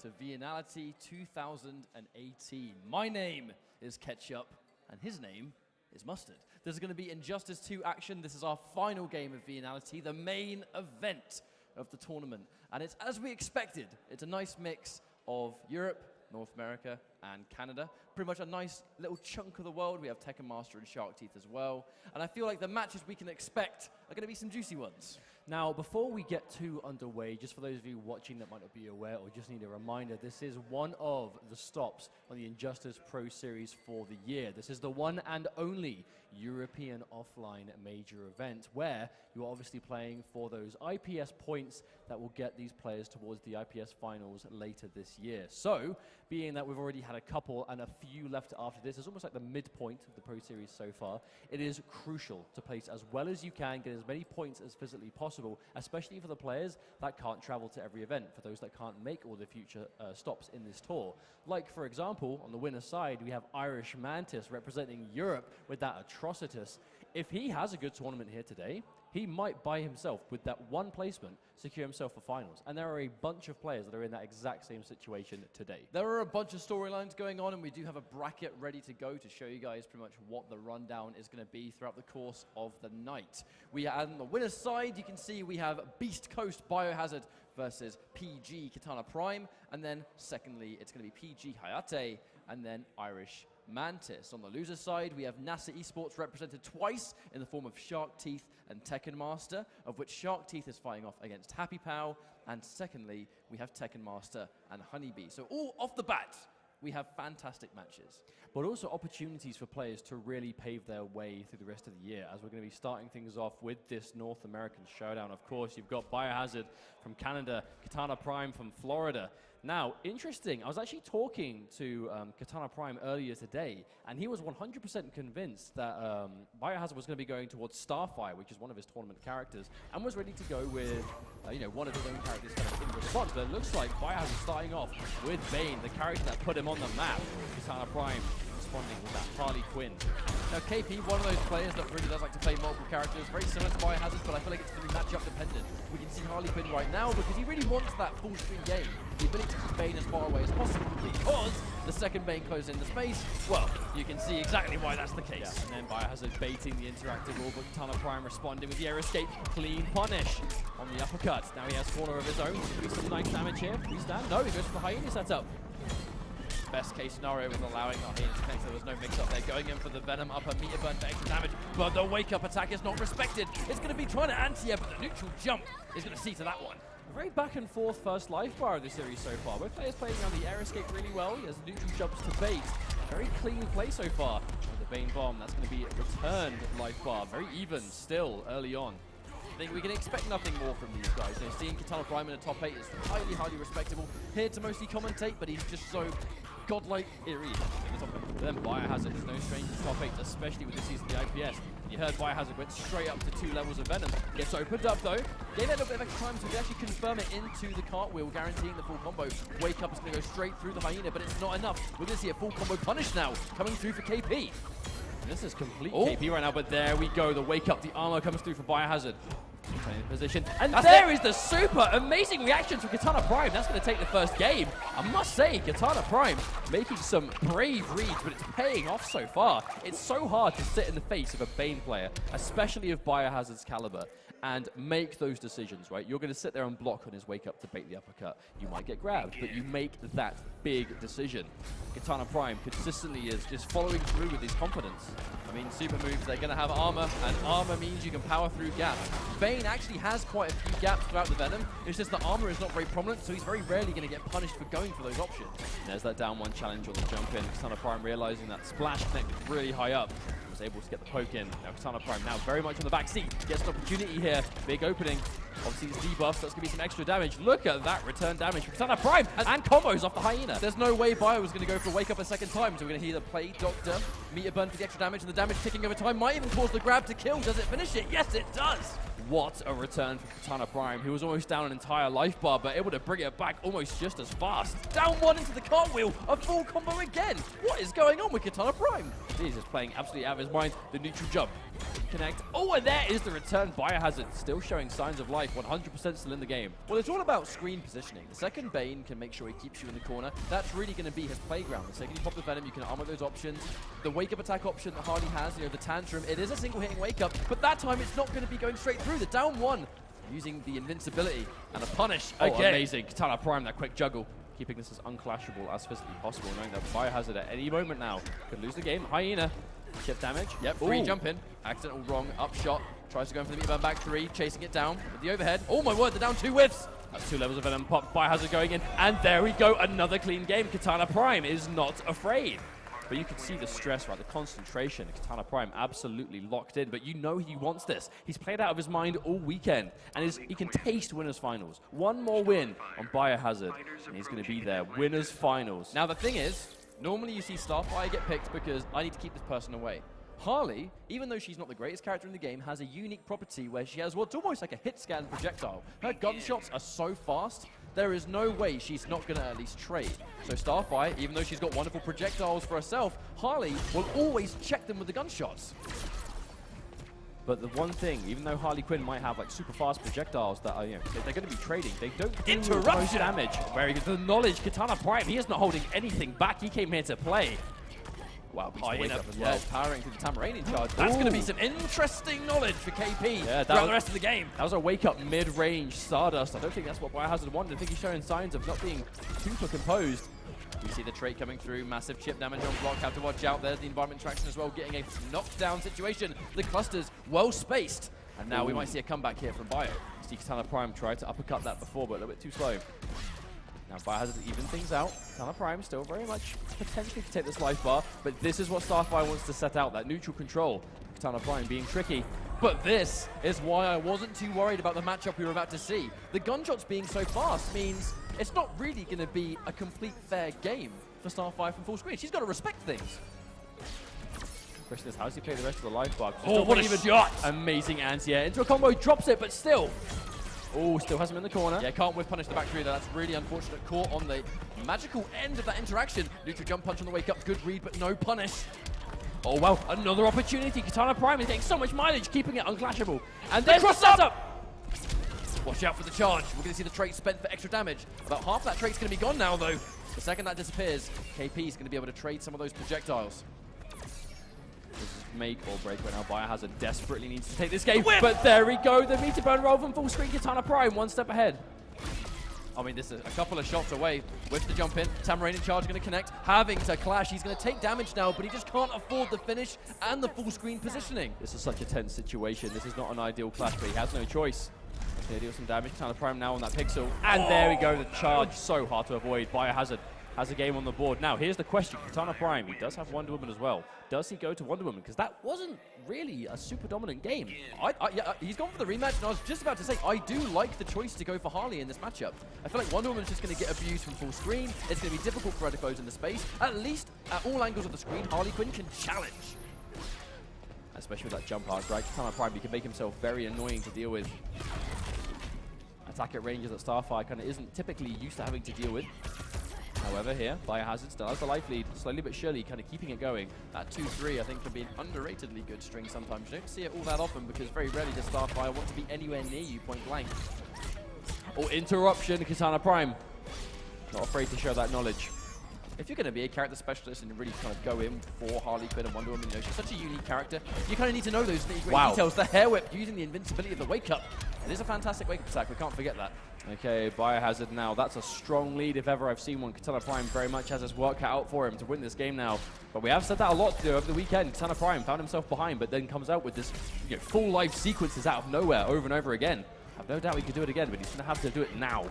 to Viennality 2018. My name is Ketchup, and his name is Mustard. There's going to be Injustice 2 action. This is our final game of Viennality, the main event of the tournament. And it's as we expected. It's a nice mix of Europe, North America, and Canada. Pretty much a nice little chunk of the world. We have Tekken Master and Shark Teeth as well. And I feel like the matches we can expect are going to be some juicy ones. Now, before we get too underway, just for those of you watching that might not be aware or just need a reminder, this is one of the stops on the Injustice Pro Series for the year. This is the one and only European offline major event where you're obviously playing for those IPS points that will get these players towards the IPS finals later this year. So, being that we've already had a couple and a few left after this, it's almost like the midpoint of the Pro Series so far. It is crucial to place as well as you can, get as many points as physically possible, especially for the players that can't travel to every event, for those that can't make all the future stops in this tour. Like, for example, on the winner's side, we have Irish Mantis representing Europe with that Atrocitus. If he has a good tournament here today, he might by himself, with that one placement, secure himself for finals. And there are a bunch of players that are in that exact same situation today. There are a bunch of storylines going on, and we do have a bracket ready to go to show you guys pretty much what the rundown is going to be throughout the course of the night. We are on the winner's side, you can see we have Beast Coast Biohazard versus PG Katana Prime, and then secondly, it's going to be PG Hayate, and then Irish Mantis. On the loser side, we have NASA Esports represented twice in the form of Shark Teeth and Tekken Master, of which Shark Teeth is fighting off against Happy Pow, and secondly, we have Tekken Master and Honeybee. So all off the bat, we have fantastic matches. But also opportunities for players to really pave their way through the rest of the year, as we're going to be starting things off with this North American showdown. Of course, you've got Biohazard from Canada, Katana Prime from Florida. Now, interesting, I was actually talking to Katana Prime earlier today, and he was 100% convinced that Biohazard was going to be going towards Starfire, which is one of his tournament characters, and was ready to go with one of his own characters kind of in response. But it looks like Biohazard starting off with Bane, the character that put him on the map. Katana Prime responding with that Harley Quinn. Now, KP, one of those players that really does like to play multiple characters, very similar to Biohazard, but I feel like it's going to be matchup dependent. We can see Harley Quinn right now because he really wants that full screen game, the ability to keep Bane as far away as possible, because the second Bane closes into space, well, you can see exactly why that's the case. Yeah, and then Biohazard baiting the interactive wall, but Katana Prime responding with the air escape, clean punish on the uppercut. Now he has corner of his own, do some nice damage here. Freestand, no, he goes for the Hyena setup. Best case scenario was allowing the Hyena to connect, so there was no mix-up there. Going in for the Venom upper, meter burn for extra damage, but the wake-up attack is not respected. It's going to be trying to anti-air, but the neutral jump is going to see to that one. Very back and forth first life bar of the series so far. Both players playing around the air escape really well. He has neutral jumps to bait. Very clean play so far. And the Bane bomb, that's going to be a returned life bar. Very even still early on. I think we can expect nothing more from these guys. Seeing Katana Prime in the top 8 is highly, highly respectable. Here to mostly commentate, but he's just so godlike. Here he is in the top 8. But then Biohazard is no stranger to top 8, especially with this season of the IPS. You heard Biohazard went straight up to 2 levels of Venom. Gets opened up though. Gave it a little bit of extra time so we can actually confirm it into the cartwheel, guaranteeing the full combo. Wake up is going to go straight through the Hyena, but it's not enough. We're going to see a full combo punish now, coming through for KP. This is complete KP right now, but there we go. The wake up, the armor comes through for Biohazard. Playing the position, and there is the super amazing reaction from Katana Prime. That's going to take the first game. I must say, Katana Prime making some brave reads, but it's paying off so far. It's so hard to sit in the face of a Bane player, especially of Biohazard's caliber, and make those decisions, right? You're going to sit there and block on his wake up to bait the uppercut. You might get grabbed, but you make that big decision. Katana Prime consistently is just following through with his confidence. I mean, super moves, they're going to have armor, and armor means you can power through gaps. Bane actually has quite a few gaps throughout the Venom. It's just the armor is not very prominent, so he's very rarely going to get punished for going for those options. There's that down one challenge on the jump in. Katana Prime realizing that splash connected really high up. Was able to get the poke in. Now Katana Prime now very much on the back seat. Gets an opportunity here. Big opening. Obviously it's debuff, so that's going to be some extra damage. Look at that return damage from Katana Prime and combos off the Hyena. There's no way Bio was going to go for wake up a second time, so we're going to hear the play Doctor, meter burn for the extra damage, and the damage ticking over time might even cause the grab to kill. Does it finish it? Yes, it does. What a return for Katana Prime, who was almost down an entire life bar, but able to bring it back almost just as fast. Down one into the cartwheel, a full combo again. What is going on with Katana Prime? He's just playing absolutely out of his mind. The neutral jump. connect. Oh, and there is the return. Biohazard still showing signs of life, 100% still in the game. Well, it's all about screen positioning. The second Bane can make sure he keeps you in the corner. That's really going to be his playground. The second you pop the Venom, you can armor those options. The wake-up attack option that Harley has, the Tantrum, it is a single-hitting wake-up, but that time it's not going to be going straight through. The down one, using the invincibility and a punish. Oh, amazing. Katana Prime, that quick juggle. Keeping this as unclashable as physically possible, knowing that Biohazard at any moment now could lose the game. Hyena, chip damage. Yep, free jump in. Accidental wrong, up shot. Tries to go in for the meatbag back 3, chasing it down with the overhead. Oh my word, they're down 2 whiffs. That's 2 levels of Venom pop. Biohazard going in, and there we go. Another clean game. Katana Prime is not afraid. But you can see the stress, right? The concentration. Katana Prime absolutely locked in, but you know he wants this. He's played out of his mind all weekend, and he can taste winners finals. One more win on Biohazard, and he's going to be there. Winners finals. Now the thing is, normally you see Starfire get picked because I need to keep this person away. Harley, even though she's not the greatest character in the game, has a unique property where she has what's almost like a hit scan projectile. Her gunshots are so fast, there is no way she's not going to at least trade. So Starfire, even though she's got wonderful projectiles for herself, Harley will always check them with the gunshots. But the one thing, even though Harley Quinn might have like super fast projectiles that are, they're going to be trading, they don't do most damage. Very good. The knowledge, Katana Prime, he is not holding anything back. He came here to play. Wow, wake up as well. Powering through the Tamarain in charge. That's going to be some interesting knowledge for KP throughout the rest of the game. That was a wake-up mid-range Stardust. I don't think that's what Biohazard wanted. I think he's showing signs of not being super composed. We see the trait coming through. Massive chip damage on block. Have to watch out. There's the environment traction as well. Getting a knockdown situation. The cluster's well spaced. And now we might see a comeback here from Bio. See Katana Prime tried to uppercut that before, but a little bit too slow. Now Biohazard even things out. Katana Prime still very much potentially to take this life bar, but this is what Starfire wants to set out, that neutral control. Katana Prime being tricky. But this is why I wasn't too worried about the matchup we were about to see. The gunshots being so fast means it's not really going to be a complete fair game for Starfire from full screen. She's got to respect things. Question is, how does he play the rest of the life bar? Oh, what a shot! Amazing anti-air into a combo, drops it, but still. Oh, still has him in the corner. Yeah, can't whiff punish the back 3 though. That's really unfortunate. Caught on the magical end of that interaction. Neutral jump punch on the wake up. Good read, but no punish. Oh, well, another opportunity. Katana Prime is getting so much mileage, keeping it unclashable. And there's the setup! Watch out for the charge. We're going to see the trait spent for extra damage. About half that trait's going to be gone now, though. The second that disappears, KP is going to be able to trade some of those projectiles. This is make or break right now. Biohazard desperately needs to take this game, but there we go. The meter burn roll from full screen. Katana Prime one step ahead. I mean, this is a couple of shots away with the jump in. Tamarain in charge, going to connect, having to clash. He's going to take damage now, but he just can't afford the finish and the full screen positioning. This is such a tense situation. This is not an ideal clash, but he has no choice. He's going to deal some damage. Katana Prime now on that pixel, and there we go. The charge, so hard to avoid. Biohazard has a game on the board. Now, here's the question. Katana Prime, he does have Wonder Woman as well. Does he go to Wonder Woman? Because that wasn't really a super dominant game. Yeah, he's gone for the rematch, and I was just about to say, I do like the choice to go for Harley in this matchup. I feel like Wonder Woman's just going to get abused from full screen. It's going to be difficult for her to close in the space. At least, at all angles of the screen, Harley Quinn can challenge. Especially with that jump hard, right? Katana Prime, he can make himself very annoying to deal with. Attack at ranges that Starfire kind of isn't typically used to having to deal with. However, here, Biohazard still has the life lead, slowly but surely kind of keeping it going. That 2-3, I think, can be an underratedly good string sometimes. You don't see it all that often because very rarely does Starfire want to be anywhere near you point blank. Oh, interruption, Katana Prime. Not afraid to show that knowledge. If you're going to be a character specialist and really kind of go in for Harley Quinn and Wonder Woman, she's such a unique character, you kind of need to know those nitty-gritty details. The hair whip using the invincibility of the wake-up. It is a fantastic wake-up attack, we can't forget that. Okay, Biohazard now. That's a strong lead if ever I've seen one. Katana Prime very much has his work cut out for him to win this game now. But we have said that a lot over the weekend. Katana Prime found himself behind, but then comes out with this full life sequences out of nowhere over and over again. I have no doubt he could do it again, but he's going to have to do it now.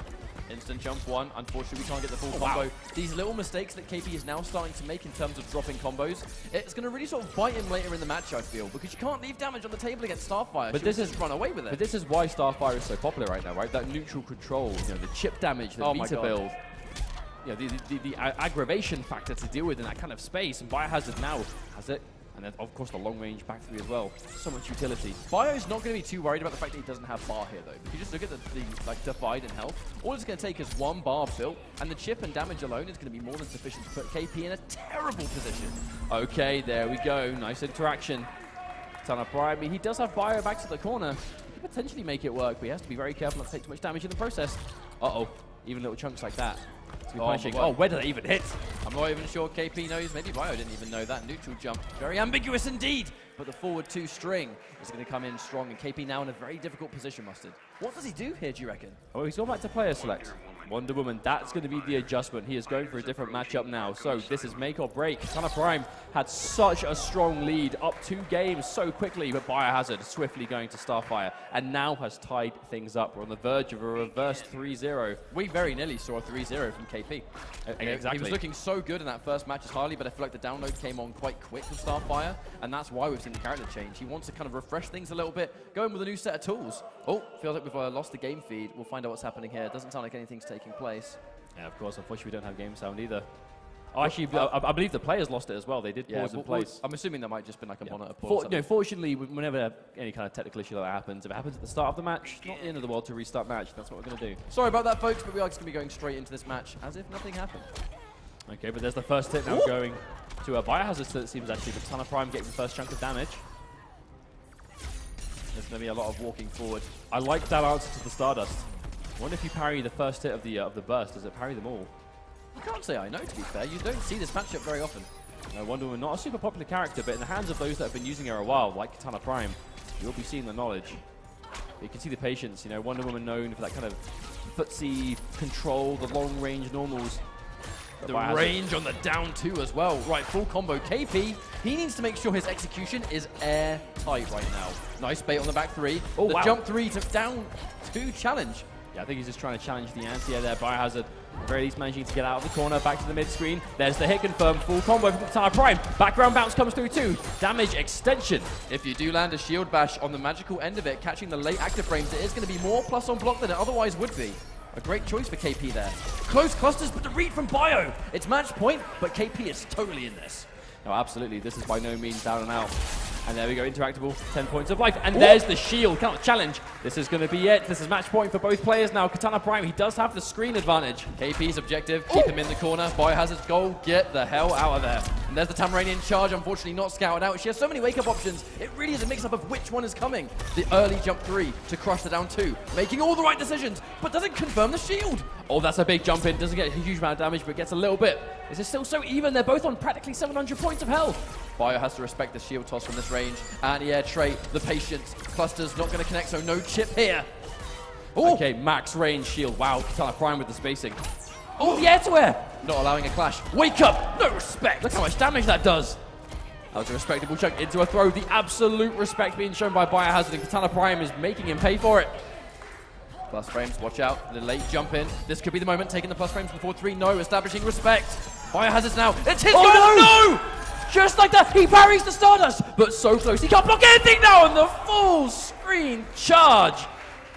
Instant jump one. Unfortunately, we can't get the full combo. Wow. These little mistakes that KP is now starting to make in terms of dropping combos, it's going to really sort of bite him later in the match, I feel, because you can't leave damage on the table against Starfire. But this is run away with it. But this is why Starfire is so popular right now, right? That neutral control, the chip damage, the meter build, the aggravation factor to deal with in that kind of space. And Biohazard now has it. And then, of course, the long-range back 3 as well. So much utility. Bio's not going to be too worried about the fact that he doesn't have bar here, though. If you just look at the divide in health, all it's going to take is one bar built, and the chip and damage alone is going to be more than sufficient to put KP in a terrible position. Okay, there we go. Nice interaction. Katana Prime, he does have Bio back to the corner. He could potentially make it work, but he has to be very careful not to take too much damage in the process. Uh-oh, even little chunks like that. Oh, where did they even hit? I'm not even sure KP knows. Maybe Bio didn't even know that. Neutral jump. Very ambiguous indeed. But the forward 2 string is going to come in strong. And KP now in a very difficult position, Mustard. What does he do here, do you reckon? Oh, he's gone back to player select. Wonder Woman, that's going to be the adjustment. He is going for a different matchup now. So this is make or break. Katana Prime had such a strong lead, up 2 games so quickly, but Biohazard swiftly going to Starfire and now has tied things up. We're on the verge of a reverse 3-0. We very nearly saw a 3-0 from KP. Exactly. He was looking so good in that first match as Harley, but I feel like the download came on quite quick with Starfire, and that's why we've seen the character change. He wants to kind of refresh things a little bit, go in with a new set of tools. Oh, feels like we've lost the game feed. We'll find out what's happening here. It doesn't sound like anything's taking place. Yeah, of course. Unfortunately, we don't have game sound either. Oh, actually, I believe the players lost it as well. They did pause in place. I'm assuming that might just been like a monitor pause. Fortunately, whenever any kind of technical issue like that happens, if it happens at the start of the match, not the end of the world to restart match. That's what we're going to do. Sorry about that, folks, but we are just going to be going straight into this match as if nothing happened. Okay, but there's the first hit now going to a Biohazard, so it seems actually, but Katana Prime getting the first chunk of damage. There's going to be a lot of walking forward. I like that answer to the Stardust. I wonder if you parry the first hit of the burst, does it parry them all? I can't say I know, to be fair. You don't see this matchup very often. No, Wonder Woman, not a super popular character, but in the hands of those that have been using her a while, like Katana Prime, you'll be seeing the knowledge. You can see the patience, you know, Wonder Woman known for that kind of footsie control, the long-range normals. The range on the down 2 as well. Right, full combo. KP, he needs to make sure his execution is airtight right now. Nice bait on the back 3. Oh, the wow. jump 3 to down 2 challenge. Yeah, I think he's just trying to challenge the anti-air there. Biohazard, at the very least, managing to get out of the corner, back to the mid-screen. There's the hit confirmed, full combo from Katana Prime. Background bounce comes through too. Damage extension. If you do land a shield bash on the magical end of it, catching the late active frames, it is going to be more plus on block than it otherwise would be. A great choice for KP there. Close clusters, but the read from Bio. It's match point, but KP is totally in this. No, absolutely. This is by no means down and out. And there we go, interactable, 10 points of life. And there's the shield, cannot challenge. This is going to be it. This is match point for both players now. Katana Prime, he does have the screen advantage. KP's objective, keep him in the corner. Biohazard's goal, get the hell out of there. And there's the Tamaranian charge, unfortunately not scouted out. She has so many wake-up options. It really is a mix-up of which one is coming. The early jump 3 to crush the down 2, making all the right decisions, but doesn't confirm the shield. Oh, that's a big jump in. Doesn't get a huge amount of damage, but gets a little bit. This is still so even. They're both on practically 700 points of health. Bio has to respect the shield toss from this range. Anti-air trait, the patience. Cluster's not going to connect, so no chip here. Ooh. Okay, max range shield. Wow, Katana Prime with the spacing. Oh, the air-to-air. Not allowing a clash. Wake up. No respect. Look how much damage that does. That was a respectable chunk into a throw. The absolute respect being shown by Biohazard, and Katana Prime is making him pay for it. Plus frames, watch out. The late jump in. This could be the moment. Taking the plus frames before 3. No, establishing respect. Biohazard's now. It's his goal. No! Just like that, he parries the Stardust, but so close. He can't block anything now, and the full screen charge.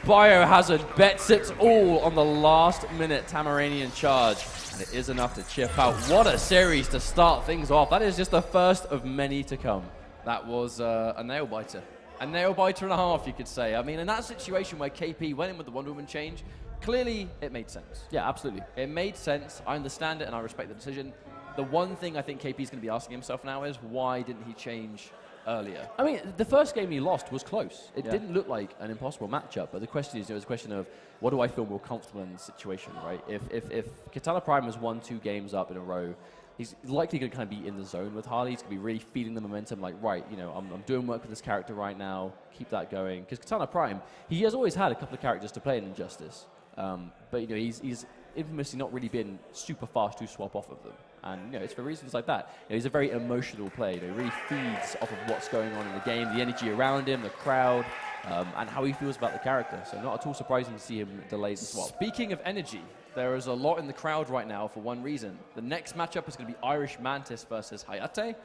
Biohazard bets it all on the last minute Tamaranian charge, and it is enough to chip out. What a series to start things off. That is just the first of many to come. That was a nail-biter. A nail-biter and a half, you could say. I mean, in that situation where KP went in with the Wonder Woman change, clearly it made sense. Yeah, absolutely. It made sense. I understand it, and I respect the decision. The one thing I think KP is going to be asking himself now is, why didn't he change earlier? I mean, the first game he lost was close. It didn't look like an impossible matchup, but the question is, it was a question of, what do I feel more comfortable in the situation, right? If Katana Prime has won 2 games up in a row, he's likely going to kind of be in the zone with Harley. He's going to be really feeding the momentum, like, right, you know, I'm doing work with this character right now, keep that going. Because Katana Prime, he has always had a couple of characters to play in Injustice, but, you know, he's infamously not really been super fast to swap off of them. And, you know, it's for reasons like that. You know, he's a very emotional player. You know, he really feeds off of what's going on in the game, the energy around him, the crowd, and how he feels about the character. So not at all surprising to see him delay the swap. Speaking of energy, there is a lot in the crowd right now for one reason. The next matchup is going to be Irish Mantis versus Hayate.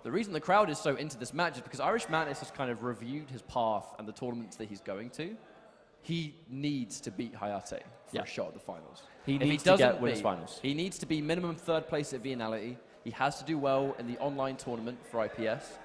The reason the crowd is so into this match is because Irish Mantis has kind of reviewed his path and the tournaments that he's going to. He needs to beat Hayate for a shot at the finals. He needs to get winners finals. He needs to be minimum 3rd place at Viennality. He has to do well in the online tournament for IPS.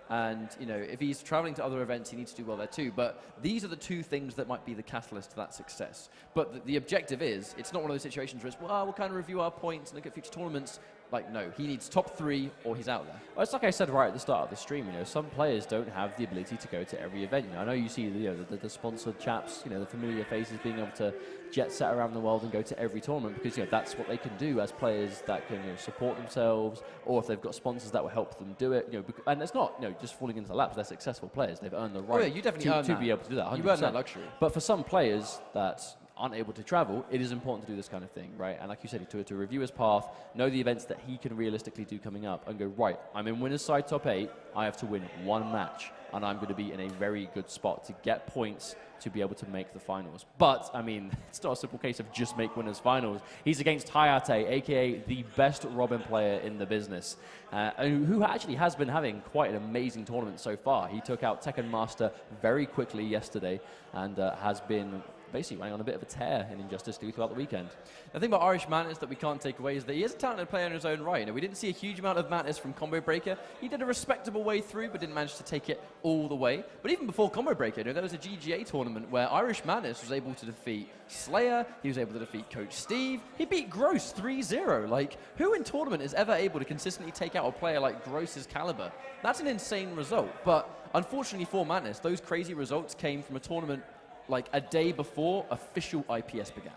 And, you know, if he's traveling to other events, he needs to do well there too. But these are the 2 things that might be the catalyst to that success. But the objective is, it's not one of those situations where it's, well, we'll kind of review our points and look at future tournaments. Like, no, he needs top 3 or he's out there. Well, it's like I said right at the start of the stream, some players don't have the ability to go to every event. I know you see the sponsored chaps, the familiar faces being able to jet set around the world and go to every tournament because that's what they can do as players that can support themselves, or if they've got sponsors that will help them do it. And it's not just falling into the laps. They're successful players. They've earned the right you definitely to be able to do that. 100%. You earn that luxury. But for some players that aren't able to travel, it is important to do this kind of thing, right? And like you said, to review his path, know the events that he can realistically do coming up, and go, right, I'm in winner's side top 8, I have to win 1 match, and I'm going to be in a very good spot to get points to be able to make the finals. But, I mean, it's not a simple case of just make winners finals. He's against Hayate, a.k.a. the best Robin player in the business, who actually has been having quite an amazing tournament so far. He took out Tekken Master very quickly yesterday, and has been basically running on a bit of a tear in Injustice 2 throughout the weekend. The thing about Irish Mantis that we can't take away is that he is a talented player in his own right. We didn't see a huge amount of Mantis from Combo Breaker. He did a respectable way through, but didn't manage to take it all the way. But even before Combo Breaker, there was a GGA tournament where Irish Mantis was able to defeat Slayer, he was able to defeat Coach Steve, he beat Gross 3-0. Like, who in tournament is ever able to consistently take out a player like Gross's caliber? That's an insane result. But unfortunately for Mantis, those crazy results came from a tournament like a day before official IPS began.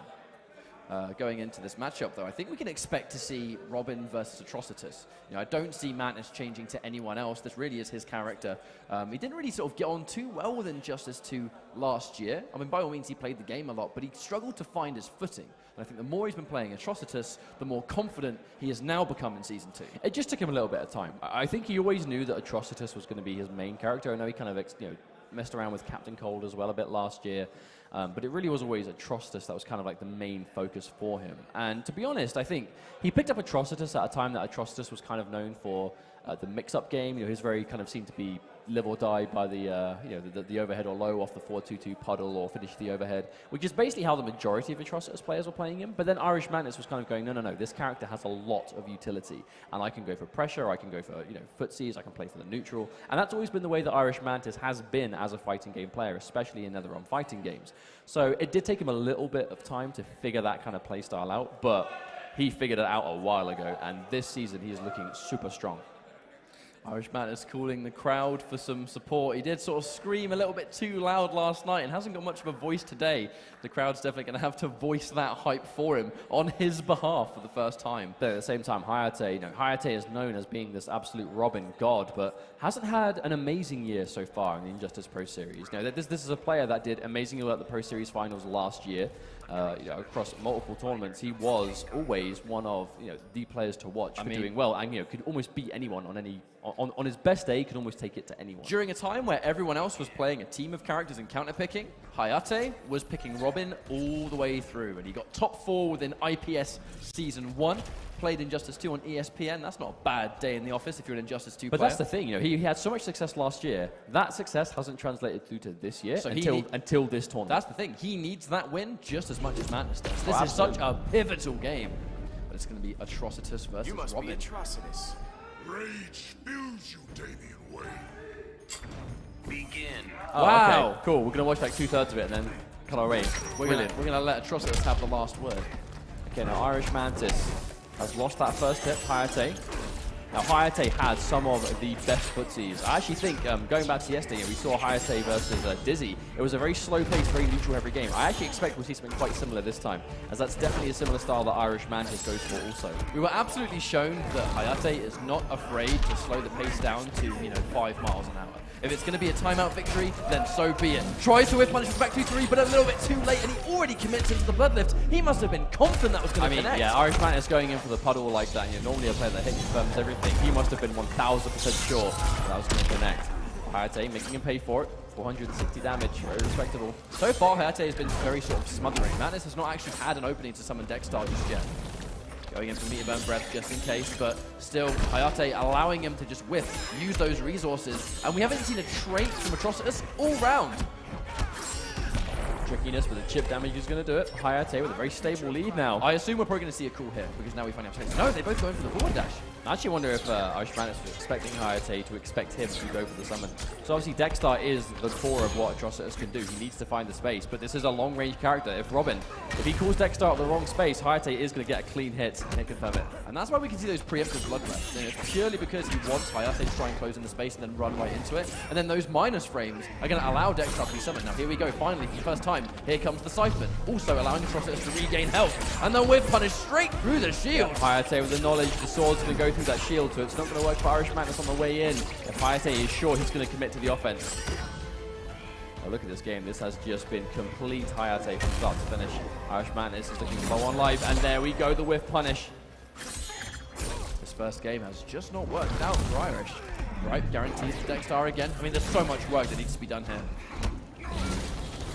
Going into this matchup, though, I think we can expect to see Robin versus Atrocitus. I don't see Mantis changing to anyone else. This really is his character. He didn't really sort of get on too well with Injustice 2 last year. I mean, by all means, he played the game a lot, but he struggled to find his footing. And I think the more he's been playing Atrocitus, the more confident he has now become in Season 2. It just took him a little bit of time. I think he always knew that Atrocitus was going to be his main character. I know he kind of, messed around with Captain Cold as well a bit last year. But it really was always Atrocitus that was kind of like the main focus for him. And to be honest, I think he picked up Atrocitus at a time that Atrocitus was kind of known for the mix-up game. His very kind of seemed to be live or die by the overhead or low off the 4-2-2 puddle or finish the overhead, which is basically how the majority of Atrocitus players were playing him. But then Irish Mantis was kind of going, no, this character has a lot of utility, and I can go for pressure, I can go for footsies, I can play for the neutral, and that's always been the way that Irish Mantis has been as a fighting game player, especially in NetherRealm fighting games. So it did take him a little bit of time to figure that kind of play style out, but he figured it out a while ago, and this season he is looking super strong. Irish Mantis calling the crowd for some support. He did sort of scream a little bit too loud last night and hasn't got much of a voice today. The crowd's definitely going to have to voice that hype for him on his behalf for the first time. But at the same time, Hayate, Hayate is known as being this absolute Robin god, but hasn't had an amazing year so far in the Injustice Pro Series. This is a player that did amazingly well at the Pro Series finals last year. Across multiple tournaments, he was always one of the players to watch for doing well, and could almost beat anyone on any on his best day. Could almost take it to anyone. During a time where everyone else was playing a team of characters and counter picking, Hayate was picking Robin all the way through, and he got top 4 within IPS Season 1. Played Injustice 2 on ESPN. That's not a bad day in the office if you're an Injustice 2 player. But that's the thing, he had so much success last year. That success hasn't translated through to this year until this tournament. That's the thing. He needs that win just as much as Mantis does. This is such a pivotal game. But it's going to be Atrocitus versus Robin. You must be Atrocitus. Rage fills you, Damian Wayne. Begin. Wow. Okay, cool. We're going to watch like 2/3 of it and then cut our range. We're going to let Atrocitus have the last word. Okay, now Irish Mantis has lost that first hit, Hayate. Now, Hayate had some of the best footsies. I actually think, going back to yesterday, we saw Hayate versus Dizzy. It was a very slow-paced, very neutral every game. I actually expect we'll see something quite similar this time, as that's definitely a similar style that Irish Mantis goes for also. We were absolutely shown that Hayate is not afraid to slow the pace down to, 5 miles an hour. If it's going to be a timeout victory, then so be it. Tries to whip punish with back 2-3, but a little bit too late, and he already commits into the bloodlift. He must have been confident that was going to connect. Yeah, Irish Mantis going in for the puddle like that. Normally a player that hit confirms everything. He must have been 1000% sure that was going to connect. Hayate making him pay for it. 460 damage, very respectable. So far, Hayate has been very sort of smothering. Mantis has not actually had an opening to summon Dexstar just yet. Going in for Meter Burn Breath just in case, but still, Hayate allowing him to just whiff, use those resources, and we haven't seen a trait from Atrocitus all round. Trick trickiness, but the chip damage is going to do it. Hayate with a very stable lead now. I assume we're probably going to see a cool hit, because now we finally have to... No, they both go in for the forward dash. I actually wonder if Irish Madness was expecting Hayate to expect him to go for the summon. So obviously Dexter is the core of what Atrocitus can do. He needs to find the space, but this is a long-range character. If he calls Dexter out the wrong space, Hayate is going to get a clean hit and confirm it. And that's why we can see those preemptive blood breaths. And it's purely because he wants Hayate to try and close in the space and then run right into it. And then those minus frames are going to allow Dexter to be summoned. Now here we go, finally, for the first time, here comes the Siphon, also allowing Atrocitus to regain health. And then Whiff Punish straight through the shield. Hayate with the knowledge, the sword's going to go through that shield, so it's not going to work for Irish Madness on the way in. If Hayate is sure he's going to commit to the offense. Oh, look at this game. This has just been complete Hayate from start to finish. Irish Madness is looking for one life, and there we go, the Whiff Punish. This first game has just not worked out for Irish. Right, guarantees the Dexter again. I mean, there's so much work that needs to be done here.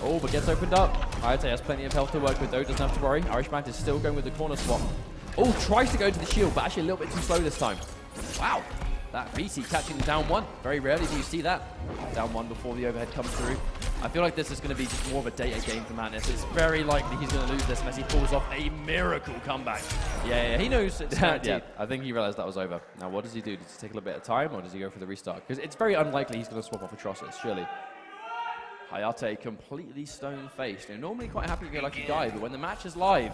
Oh, but gets opened up. Hayate has plenty of health to work with, though. Doesn't have to worry. Irish Madness is still going with the corner swap. Oh, tries to go to the shield, but actually a little bit too slow this time. Wow, that VC catching the down one. Very rarely do you see that. Down one before the overhead comes through. I feel like this is going to be just more of a data game for Madness. It's very likely he's going to lose this unless he pulls off a miracle comeback. Yeah, he knows it's Yeah, I think he realized that was over. Now, what does he do? Does he take a little bit of time, or does he go for the restart? Because it's very unlikely he's going to swap off Atrocitus, surely. Hayate completely stone-faced. Normally quite happy-go-lucky guy, but when the match is live,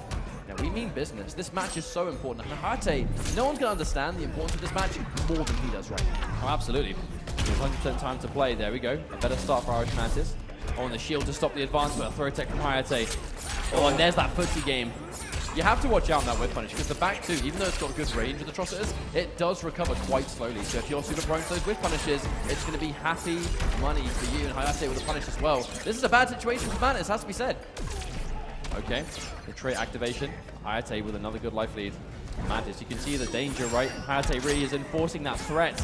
we mean business. This match is so important. And Hayate, no one's going to understand the importance of this match more than he does right now. Oh, absolutely. 100% time to play. There we go. A better start for Irish Mantis. On the shield to stop the advancement. A throw tech from Hayate. Oh, and there's that footsie game. You have to watch out on that Whiff Punish, because the back two, even though it's got good range with Atrocitus, it does recover quite slowly. So if you're super prone to those Whiff Punishes, it's going to be happy money for you, and Hayate with a punish as well. This is a bad situation for Madness, has to be said. Okay, the trait activation. Hayate with another good life lead. Mantis, you can see the danger, right? Hayate really is enforcing that threat.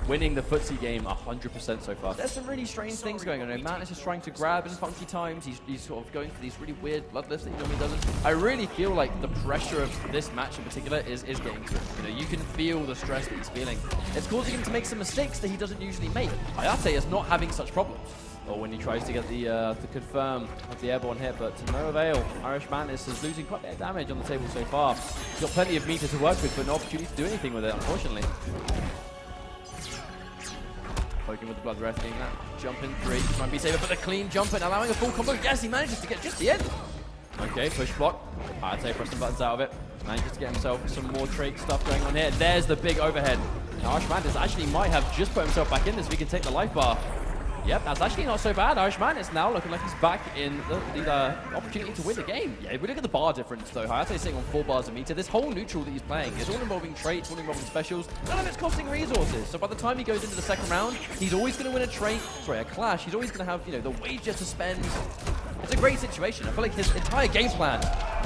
Winning the footsie game 100% so far. There's some really strange things going on. Madness is trying to grab in funky times. He's sort of going for these really weird blood lifts that he normally doesn't. I really feel like the pressure of this match in particular is getting to him. You can feel the stress that he's feeling. It's causing him to make some mistakes that he doesn't usually make. Hayate is not having such problems. Or when he tries to get the to confirm with the airborne hit, but to no avail. Irish Madness is losing quite a bit of damage on the table so far. He's got plenty of meter to work with, but no opportunity to do anything with it, unfortunately. Poking with the blood breath, getting that jump in three. Might be safer, but the clean jump in, allowing a full combo. Yes, he manages to get just the end. Okay, push block. Hayate pressing buttons out of it. Manages to get himself some more trait stuff going on here. There's the big overhead. Now, Irish Madness actually might have just put himself back in this. We can take the life bar. Yep, that's actually not so bad. Irish Madness now looking like he's back in the opportunity to win the game. Yeah, if we look at the bar difference though, Hayate's sitting on 4 bars a meter. This whole neutral that he's playing is all involving traits, all involving specials. None of it's costing resources. So by the time he goes into the second round, he's always going to win a trait, a clash. He's always going to have, the wager to spend. It's a great situation. I feel like his entire game plan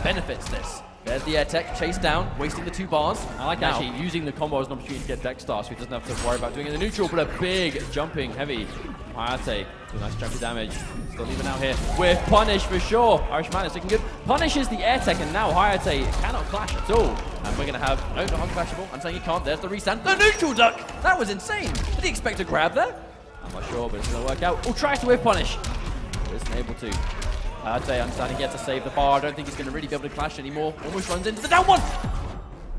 benefits this. There's the air tech, chase down, wasting the 2 bars. I like actually using the combo as an opportunity to get Dexter, so he doesn't have to worry about doing it in the neutral, but a big jumping heavy Hayate with a nice chunk of damage. Still leaving out here with punish for sure. Irish Madness looking good. Punishes the air tech, and now Hayate cannot clash at all. And we're going to have, no, not unclashable. I'm saying he can't. There's the restand. The neutral duck! That was insane. Did he expect a grab there? I'm not sure, but it's going to work out. Oh, tries to whip punish. But isn't able to. Hayate understanding he had to save the bar. I don't think he's going to really be able to clash anymore. Almost runs into the down one.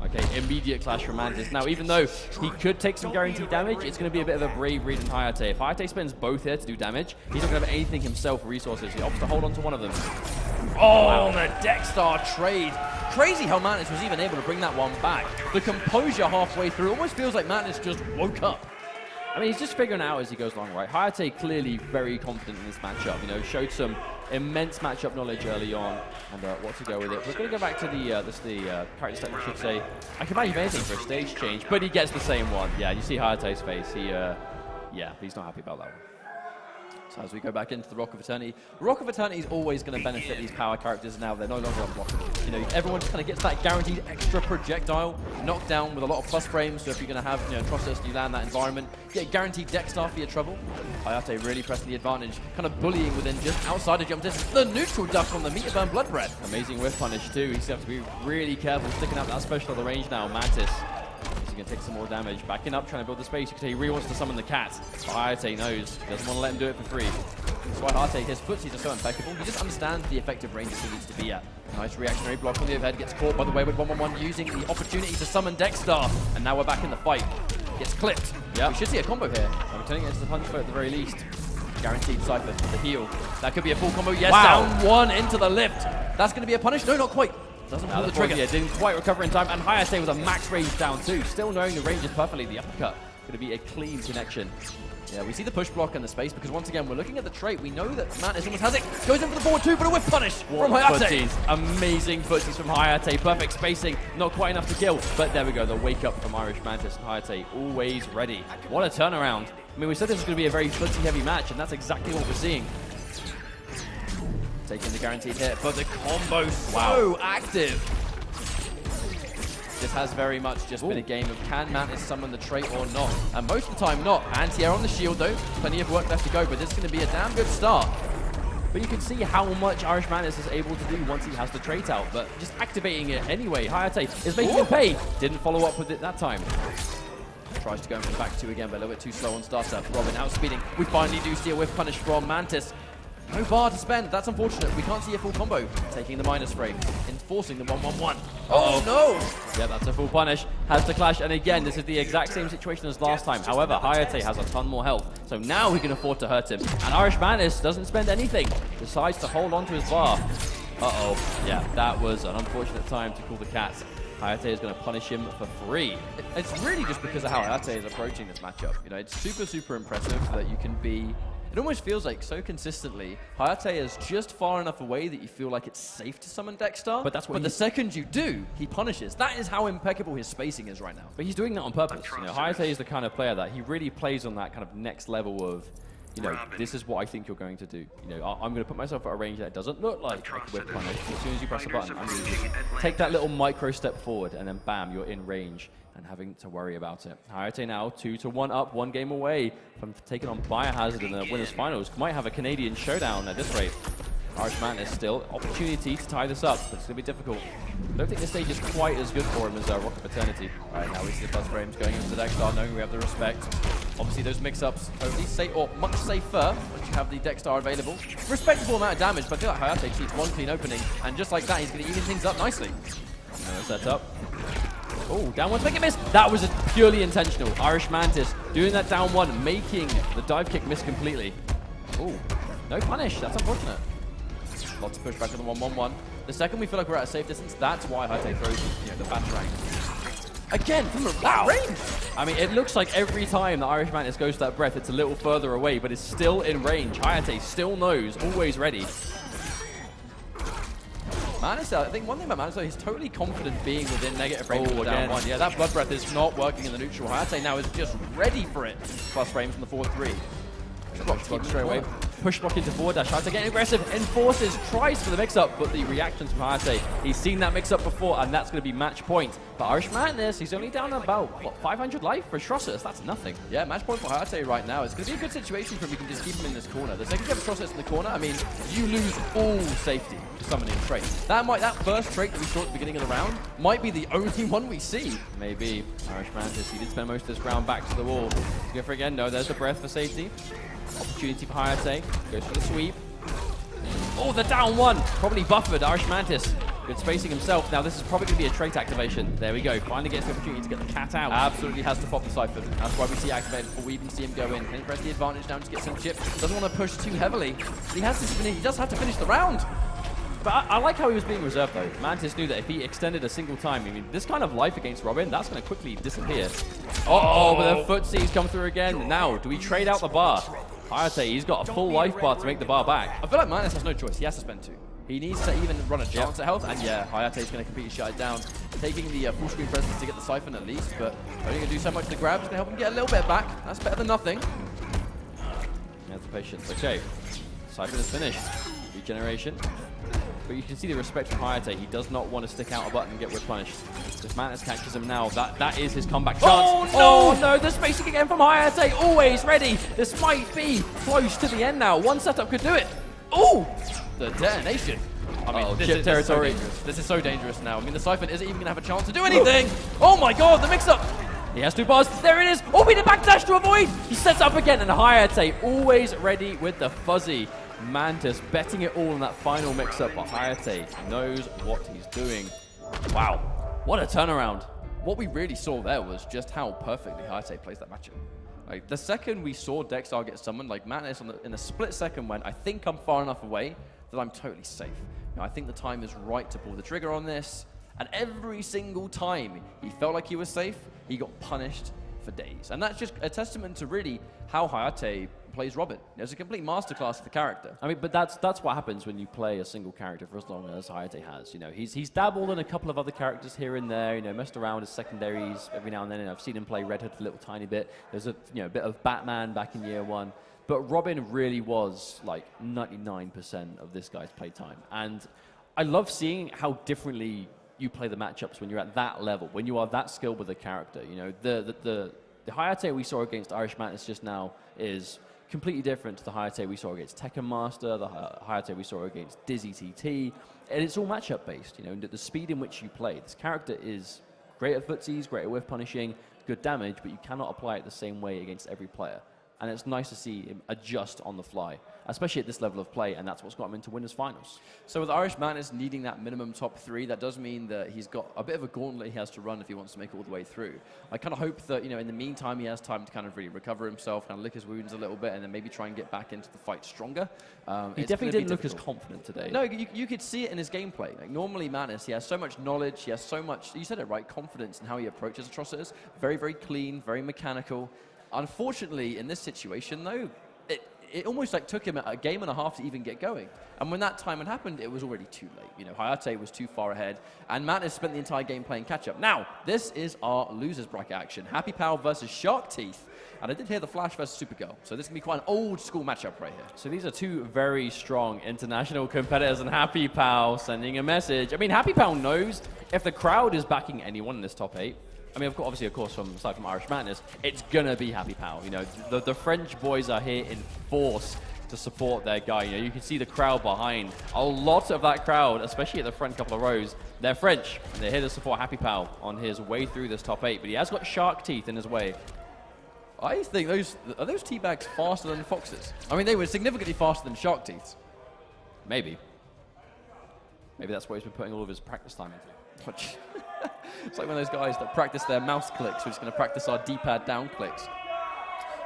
Okay, immediate clash from Mantis. Now, even though he could take some guaranteed damage, it's going to be a bit of a brave read in Hayate. If Hayate spends both here to do damage, he's not going to have anything himself for resources. He opts to hold on to one of them. Oh, wow. The Dexter trade. Crazy how Mantis was even able to bring that one back. The composure halfway through almost feels like Mantis just woke up. I mean, he's just figuring out as he goes along, right? Hayate clearly very confident in this matchup. Showed some immense matchup knowledge early on and what to go with it. We're going to go back to the character step, I should say. I can imagine anything for a stage change, but he gets the same one. Yeah, you see Hayate's face. He's not happy about that one. So as we go back into the Rock of Eternity, Rock of Eternity is always going to benefit these power characters now. They're no longer unblockable. Everyone just kind of gets that guaranteed extra projectile knockdown with a lot of plus frames. So if you're going to have, Atrocitus, you land that environment, get guaranteed Dexter for your trouble. Hayate really pressing the advantage, kind of bullying within just outside of jump distance. The neutral duck on the meter burn blood breath. Amazing whiff punish too. He's going to have to be really careful sticking out that special at the range now. Mantis. He's going to take some more damage. Backing up, trying to build the space. You can say he really wants to summon the cat. But Hayate knows. He doesn't want to let him do it for free. That's why Harte, his footsies are so impeccable. He just understands the effective ranges he needs to be at. Nice reactionary block on the overhead, gets caught by the way with 1-1-1, using the opportunity to summon Dexstar. And now we're back in the fight. Gets clipped. Yeah, we should see a combo here. I'm turning it into the punch for at the very least. Guaranteed Cypher, the heal. That could be a full combo. Yes, wow. Down one into the lift. That's going to be a punish. No, not quite. Doesn't pull the trigger. Yeah, didn't quite recover in time. And Hayate with a max range down too. Still knowing the ranges perfectly. The uppercut going to be a clean connection. Yeah, we see the push block in the space because once again, we're looking at the trait. We know that Mantis almost has it. Goes in for the forward two, but a whip punish from Hayate. Amazing footsies from Hayate. Perfect spacing. Not quite enough to kill. But there we go. The wake up from Irish Mantis and Hayate. Always ready. What a turnaround. I mean, we said this was going to be a very footsie heavy match, and that's exactly what we're seeing. Taking the guaranteed hit, but the combo so active. This has very much just been a game of can Mantis summon the trait or not. And most of the time not. Anti-air on the shield though. Plenty of work left to go, but this is going to be a damn good start. But you can see how much Irish Mantis is able to do once he has the trait out. But just activating it anyway. Hayate is making him pay. Didn't follow up with it that time. Tries to go in from back two again, but a little bit too slow on startup. Robin outspeeding. We finally do see a whiff punish from Mantis. No bar to spend. That's unfortunate. We can't see a full combo. Taking the minus frame. Enforcing the 1-1-1. Oh, no! Yeah, that's a full punish. Has to clash. And again, this is the exact same situation as last time. However, Hayate has a ton more health. So now he can afford to hurt him. And Irish Mantis doesn't spend anything. Decides to hold on to his bar. Uh-oh. Yeah, that was an unfortunate time to call the cats. Hayate is going to punish him for free. It's really just because of how Hayate is approaching this matchup. You know, it's super, super impressive that you can be... It almost feels like so consistently, Hayate is just far enough away that you feel like it's safe to summon Dexstar. But that's what the second you do, he punishes. That is how impeccable his spacing is right now. But he's doing that on purpose. You know, Hayate is the kind of player that he really plays on that kind of next level of, you know, this is what I think you're going to do. You know, I'm going to put myself at a range that doesn't look like a whip punish. As soon as you press a button, I'm going to take that little micro step forward, and then bam, you're in range and having to worry about it. Hayate now 2-1 up, 1 game away from taking on Biohazard in the winners finals. Might have a Canadian showdown at this rate. Irish Mantis still opportunity to tie this up, but it's going to be difficult. I don't think this stage is quite as good for him as Rock of Eternity. All right, now we see the plus frames going into the Dexstar, knowing we have the respect. Obviously, those mix-ups only safe, or much safer once you have the Dexstar available. Respectable amount of damage, but I feel like Hayate sees one clean opening, and just like that, he's going to even things up nicely. Set up. Oh, down one to make it miss. That was purely intentional. Irish Mantis doing that down one, making the dive kick miss completely. Oh, no punish. That's unfortunate. Lots of pushback on the 1-1-1. The second we feel like we're at a safe distance, that's why Hayate throws, you know, the batarang. Again, from a range. I mean, it looks like every time the Irish Mantis goes to that breath, it's a little further away, but it's still in range. Hayate still knows, always ready. Mantis, I think one thing about Mantis, though, he's totally confident being within negative frames from the down one. Yeah, that blood breath is not working in the neutral. Hayate now is just ready for it. Plus frames from the forward 3. Block straight away. Push block into forward dash. Hayate getting aggressive. Enforces, tries for the mix-up, but the reactions from Hayate, he's seen that mix-up before, and that's going to be match point. But Irish Mantis, he's only down about, what, 500 life for Atrocitus? That's nothing. Yeah, match point for Hayate right now. It's going to be a good situation for him. We can just keep him in this corner. The second you have Atrocitus in the corner, I mean, you lose all safety to summoning trait. That first trait that we saw at the beginning of the round might be the only one we see. Maybe. Irish Mantis, he did spend most of this round back to the wall. Go for again. No, there's the breath for safety. Opportunity for Hayate. Goes for the sweep. Oh, the down one. Probably buffered. Irish Mantis. Good spacing himself. Now, this is probably going to be a trait activation. There we go. Finally gets the opportunity to get the cat out. Absolutely has to pop the Cypher. That's why we see activated before we even see him go in. Can he press the advantage down to get some chip? Doesn't want to push too heavily. But he has to finish. He does have to finish the round. But I like how he was being reserved, though. Mantis knew that if he extended a single time, I mean, this kind of life against Robin, that's going to quickly disappear. Uh-oh, but the footsies come through again. Now, do we trade out the bar? Hayate, he's got a full life bar to make the bar back. I feel like Mantis has no choice. He has to spend 2. He needs to even run a chance at health, and yeah, Hayate's going to completely shut it down. Taking the full screen presence to get the Siphon at least, but only going to do so much to grab. It's going to help him get a little bit back. That's better than nothing. There's the patience. Okay, Siphon is finished. Regeneration. But you can see the respect from Hayate. He does not want to stick out a button and get whip punished. If Mantis catches him now, that is his comeback chance. Oh no, the spacing again from Hayate. Always ready. This might be close to the end now. One setup could do it. Oh! The detonation. I mean, chip territory. This is so dangerous now. I mean, the Siphon isn't even going to have a chance to do anything. Oh my god, the mix-up. He has 2 bars. There it is. Oh, we did backdash to avoid. He sets up again, and Hayate always ready with the fuzzy. Mantis betting it all on that final mix-up, but Hayate knows what he's doing. Wow, what a turnaround. What we really saw there was just how perfectly Hayate plays that matchup. Like, the second we saw Dexar get summoned, like Mantis in a split second went, I think I'm far enough away that I'm totally safe. You know, I think the time is right to pull the trigger on this. And every single time he felt like he was safe, he got punished for days. And that's just a testament to really how Hayate plays Robin. It's a complete masterclass of the character. I mean, but that's what happens when you play a single character for as long as Hayate has. You know, he's dabbled in a couple of other characters here and there. You know, messed around with secondaries every now and then. And I've seen him play Red Hood a little tiny bit. There's a bit of Batman back in year 1. But Robin really was like 99% of this guy's playtime. And I love seeing how differently you play the matchups when you're at that level, when you are that skilled with a character. You know, the Hayate we saw against Irish Mantis just now is completely different to the Hayate we saw against Tekken Master, the Hayate we saw against Dizzy TT, and it's all matchup based. You know, the speed in which you play. This character is great at footsies, great at whiff punishing, good damage, but you cannot apply it the same way against every player. And it's nice to see him adjust on the fly, especially at this level of play, and that's what's got him into winners finals. So with Irish Mantis needing that minimum top 3, that does mean that he's got a bit of a gauntlet he has to run if he wants to make it all the way through. I kind of hope that, you know, in the meantime, he has time to kind of really recover himself, kind of lick his wounds a little bit, and then maybe try and get back into the fight stronger. He definitely didn't look as confident today. No, you could see it in his gameplay. Like, normally Mantis, he has so much knowledge, he has so much, you said it right, confidence in how he approaches Atrocitus. Very, very clean, very mechanical. Unfortunately, in this situation, though, it almost like took him a game and a half to even get going. And when that time had happened, it was already too late. You know, Hayate was too far ahead, and Mantis spent the entire game playing catch-up. Now, this is our losers bracket action. Happy Pal versus Shark Teeth. And I did hear the Flash versus Supergirl, so this can be quite an old-school matchup right here. So these are 2 very strong international competitors, and Happy Pal sending a message. I mean, Happy Pal knows if the crowd is backing anyone in this top 8, I mean, obviously, of course, aside from Irish Madness, it's going to be Happy Pal. You know, the French boys are here in force to support their guy. You know, you can see the crowd behind. A lot of that crowd, especially at the front couple of rows, they're French. And they're here to support Happy Pal on his way through this top 8. But he has got Shark Teeth in his way. I think are those teabags faster than Foxes? I mean, they were significantly faster than Shark Teeth. Maybe. Maybe that's what he's been putting all of his practice time into. It's like one of those guys that practice their mouse clicks. We're just going to practice our D-pad down clicks.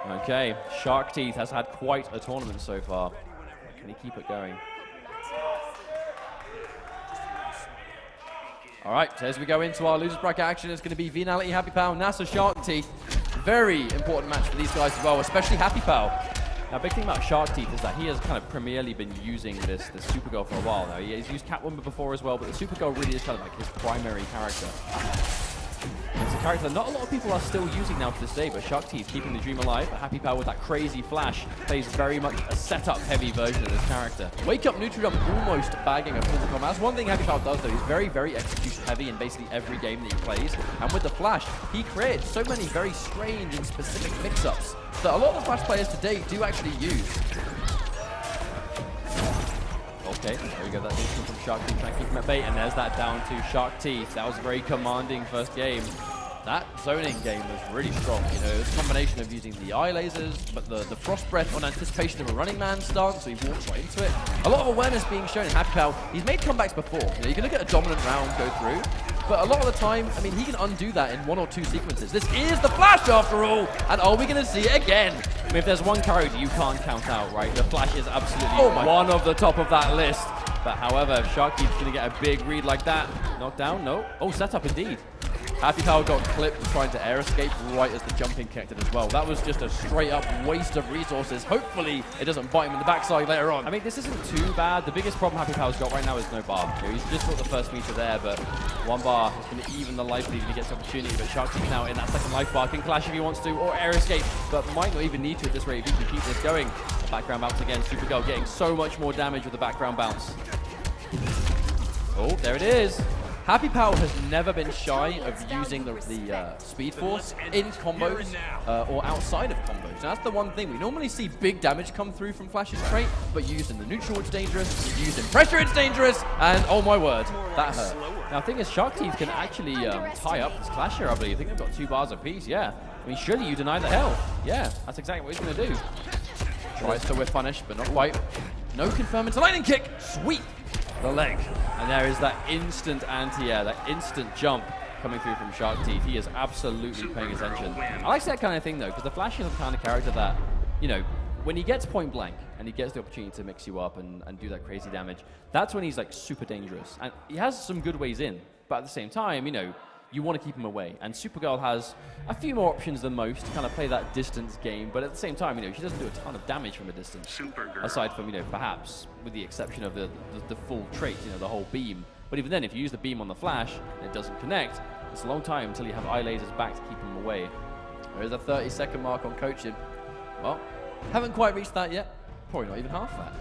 Okay, Shark Teeth has had quite a tournament so far. Can he keep it going? All right, so as we go into our losers bracket action, it's going to be Viennality, Happy Pal, NASA, Shark Teeth. Very important match for these guys as well, especially Happy Pal. Now, big thing about Shark Teeth is that he has kind of premierly been using this Supergirl for a while now. He's used Catwoman before as well, but the Supergirl really is kind of like his primary character. It's a character that not a lot of people are still using now to this day, but Shark Teeth keeping the dream alive. But Happy Pal with that crazy flash plays very much a setup-heavy version of this character. Wake Up Neutral Jump almost bagging a physical combat. That's one thing Happy Pal does, though. He's very, very execution-heavy in basically every game that he plays. And with the flash, he creates so many very strange and specific mix-ups that a lot of the Flash players today do actually use. Okay, there we go, that neutral from Shark Teeth, trying to keep him at bay, and there's that down to Shark Teeth. That was a very commanding first game. That zoning game was really strong, you know, it's a combination of using the eye lasers, but the Frost Breath on anticipation of a running man stance, so he walks right into it. A lot of awareness being shown in Happy Pal. He's made comebacks before, you know, you can look at a dominant round go through, but a lot of the time, I mean, he can undo that in 1 or 2 sequences. This is the Flash after all, and are we going to see it again? I mean, if there's one character you can't count out, right, the Flash is absolutely one of the top of that list. But however, if Shark Teeth's going to get a big read like that, knockdown, no. Oh, setup indeed. Happy Pal got clipped trying to air escape right as the jumping connected as well. That was just a straight up waste of resources. Hopefully it doesn't bite him in the backside later on. I mean, this isn't too bad. The biggest problem Happy Pal's got right now is no bar. You know, he's just got the first meter there, but 1 bar is going to even the life lead if he gets the opportunity. But Shark Teeth now in that second life bar can clash if he wants to, or air escape, but might not even need to at this rate if he can keep this going. The background bounce again. Supergirl getting so much more damage with the background bounce. Oh, there it is. Happy Power has never been shy of using the Speed Force in combos or outside of combos. Now, that's the one thing. We normally see big damage come through from Flash's trait, but used in the neutral, it's dangerous. Used in pressure, it's dangerous. And oh my word, that hurt. Now, the thing is, Shark Teeth can actually tie up this Clash here, I believe. I think they've got 2 bars apiece, yeah. I mean, surely you deny the health. Yeah, that's exactly what he's going to do. Tries to whiff punish, but not quite. No confirm into lightning kick. Sweep the leg. And there is that instant anti-air, that instant jump coming through from Shark Teeth. He is absolutely paying attention. I like that kind of thing, though, because the Flash is the kind of character that, you know, when he gets point blank and he gets the opportunity to mix you up and do that crazy damage, that's when he's like super dangerous. And he has some good ways in, but at the same time, you know, you want to keep him away. And Supergirl has a few more options than most to kind of play that distance game, but at the same time, you know, she doesn't do a ton of damage from a distance. Supergirl. Aside from, you know, perhaps with the exception of the full trait, you know, the whole beam. But even then, if you use the beam on the Flash and it doesn't connect, it's a long time until you have eye lasers back to keep him away. There is a 30-second mark on coaching. Well, haven't quite reached that yet. Probably not even half that.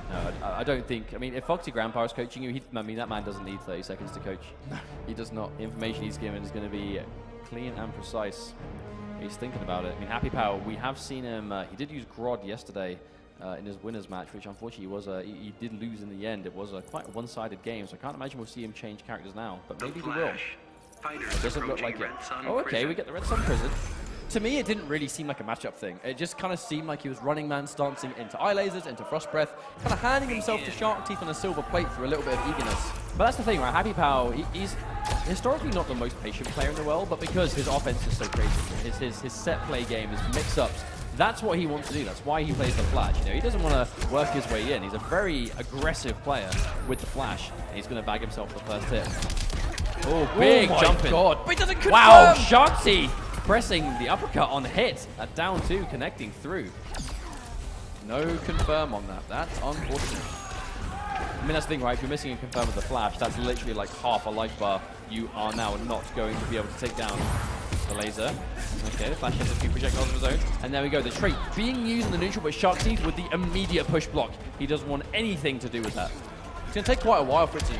No, I don't think. I mean, if Foxy Grandpa is coaching you, I mean, that man doesn't need 30 seconds to coach. No, he does not. The information he's given is going to be clean and precise. He's thinking about it. I mean, Happy Power, we have seen him. He did use Grodd yesterday in his winners match, which unfortunately was he did lose in the end. It was quite a one-sided game, so I can't imagine we'll see him change characters now. But maybe he will. It doesn't look like it. Oh, okay, we get the Red Sun Prison. To me, it didn't really seem like a matchup thing. It just kind of seemed like he was running man stancing into eye lasers, into frost breath, kind of handing himself to Shark Teeth on a silver plate for a little bit of eagerness. But that's the thing, right? Happy Power, he's historically not the most patient player in the world, but because his offense is so crazy, his set play game, his mix-ups, that's what he wants to do. That's why he plays the Flash. You know, he doesn't want to work his way in. He's a very aggressive player with the Flash, and he's going to bag himself the first hit. Oh, big jumping. Oh my god, but he doesn't confirm! Wow, Shark Teeth pressing the uppercut on hit. At down 2, connecting through. No confirm on that. That's unfortunate. I mean, that's the thing, right? If you're missing a confirm with the Flash, that's literally like half a life bar. You are now not going to be able to take down the laser. Okay, the Flash has a few projectiles of his own. And there we go. The trait being used in the neutral, but Shark Teeth with the immediate push block. He doesn't want anything to do with that. It's going to take quite a while for it to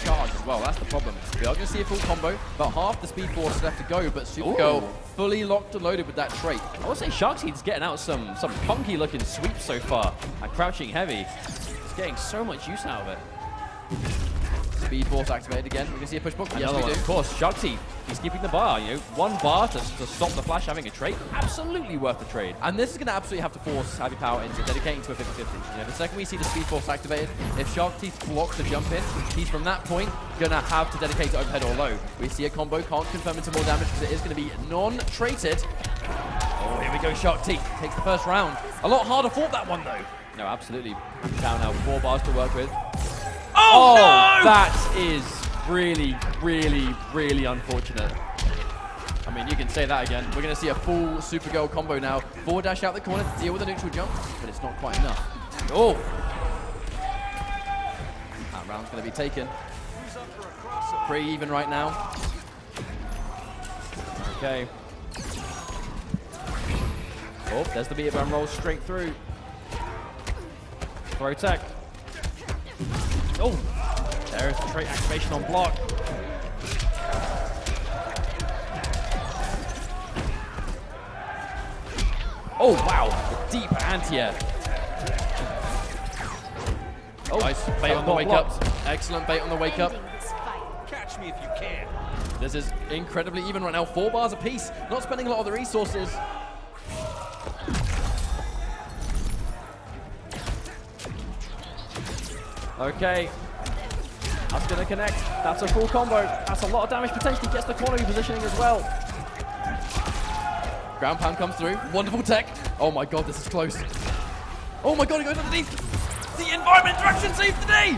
charge as well. That's the problem. We are going to see a full combo. About half the Speed Force is left to go, but Supergirl fully locked and loaded with that trait. I would say Shark Teeth's getting out some punky looking sweeps so far. And crouching heavy. He's getting so much use out of it. Speed Force activated again. We're going to see a push block. Yes, we do. Of course, Shark Teeth. He's keeping the bar. You know, 1 bar to stop the Flash having a trait. Absolutely worth the trade. And this is going to absolutely have to force Happy Power into dedicating to a 50-50. You know, the second we see the Speed Force activated, if Shark Teeth blocks the jump in, he's from that point going to have to dedicate to overhead or low. We see a combo, can't confirm into more damage because it is going to be non-traded. Oh, here we go, Shark Teeth takes the first round. A lot harder fought that one though. No, absolutely. Happy Power now 4 bars to work with. Oh, no! That is really, really, really unfortunate. I mean, you can say that again. We're going to see a full Supergirl combo now. Forward dash out the corner to deal with a neutral jump, but it's not quite enough. Oh! That round's going to be taken. Pretty even right now. Okay. Oh, there's the beat band roll straight through. Throw tech. Oh! There's the trait activation on block. Oh, wow. The deep anti-air. Oh, nice. Bait on the wake up. Excellent bait on the wake up. Catch me if you can. This is incredibly even right now. 4 bars apiece. Not spending a lot of the resources. Okay. That's going to connect. That's a full combo. That's a lot of damage potentially. Gets the corner repositioning as well. Ground pound comes through. Wonderful tech. Oh my god, this is close. Oh my god, it goes underneath. The environment interaction save today.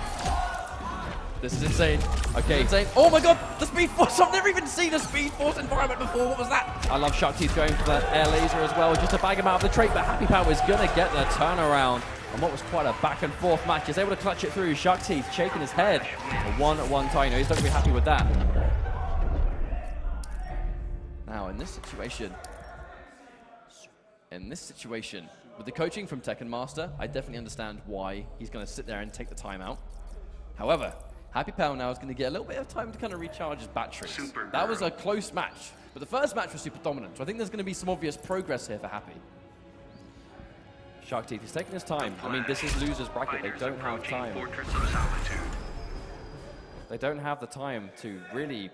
This is insane. Okay. Insane. Oh my god, the Speed Force. I've never even seen a Speed Force environment before. What was that? I love Shark Teeth going for that air laser as well, just to bag him out of the trait, but Happy Power is going to get the turnaround. And what was quite a back and forth match. He's able to clutch it through. Shark Teeth shaking his head. A 1-1 tie. No, he's not going to be happy with that. Now, in this situation, with the coaching from Tekken Master, I definitely understand why he's going to sit there and take the time out. However, Happy Pal now is going to get a little bit of time to kind of recharge his batteries. That was a close match, but the first match was super dominant, so I think there's going to be some obvious progress here for Happy. Shark Teeth is taking his time. I mean, this is loser's bracket. They don't have time. They don't have the time to really,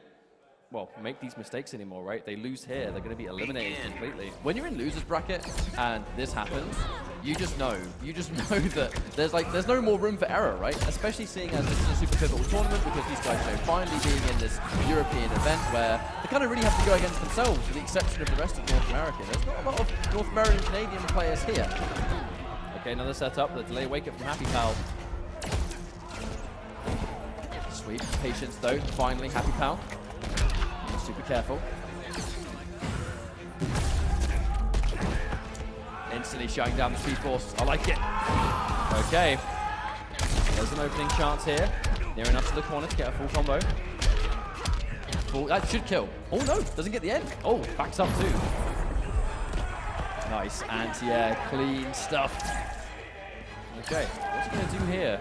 well, make these mistakes anymore, right? They lose here, they're going to be eliminated completely. When you're in loser's bracket and this happens, you just know that there's no more room for error, right? Especially seeing as this is a super pivotal tournament, because these guys are finally being in this European event where they kind of really have to go against themselves, with the exception of the rest of North America. There's not a lot of North American and Canadian players here. Okay, another setup, the delay wake up from Happy Pal. Sweet, patience though, finally, Happy Pal. Super careful. Instantly shutting down the Speed Force. I like it. Okay. There's an opening chance here. Near enough to the corner to get a full combo. Full, that should kill. Oh no, doesn't get the end. Oh, backs up too. Nice anti-air, clean stuff. Okay, what's he going to do here?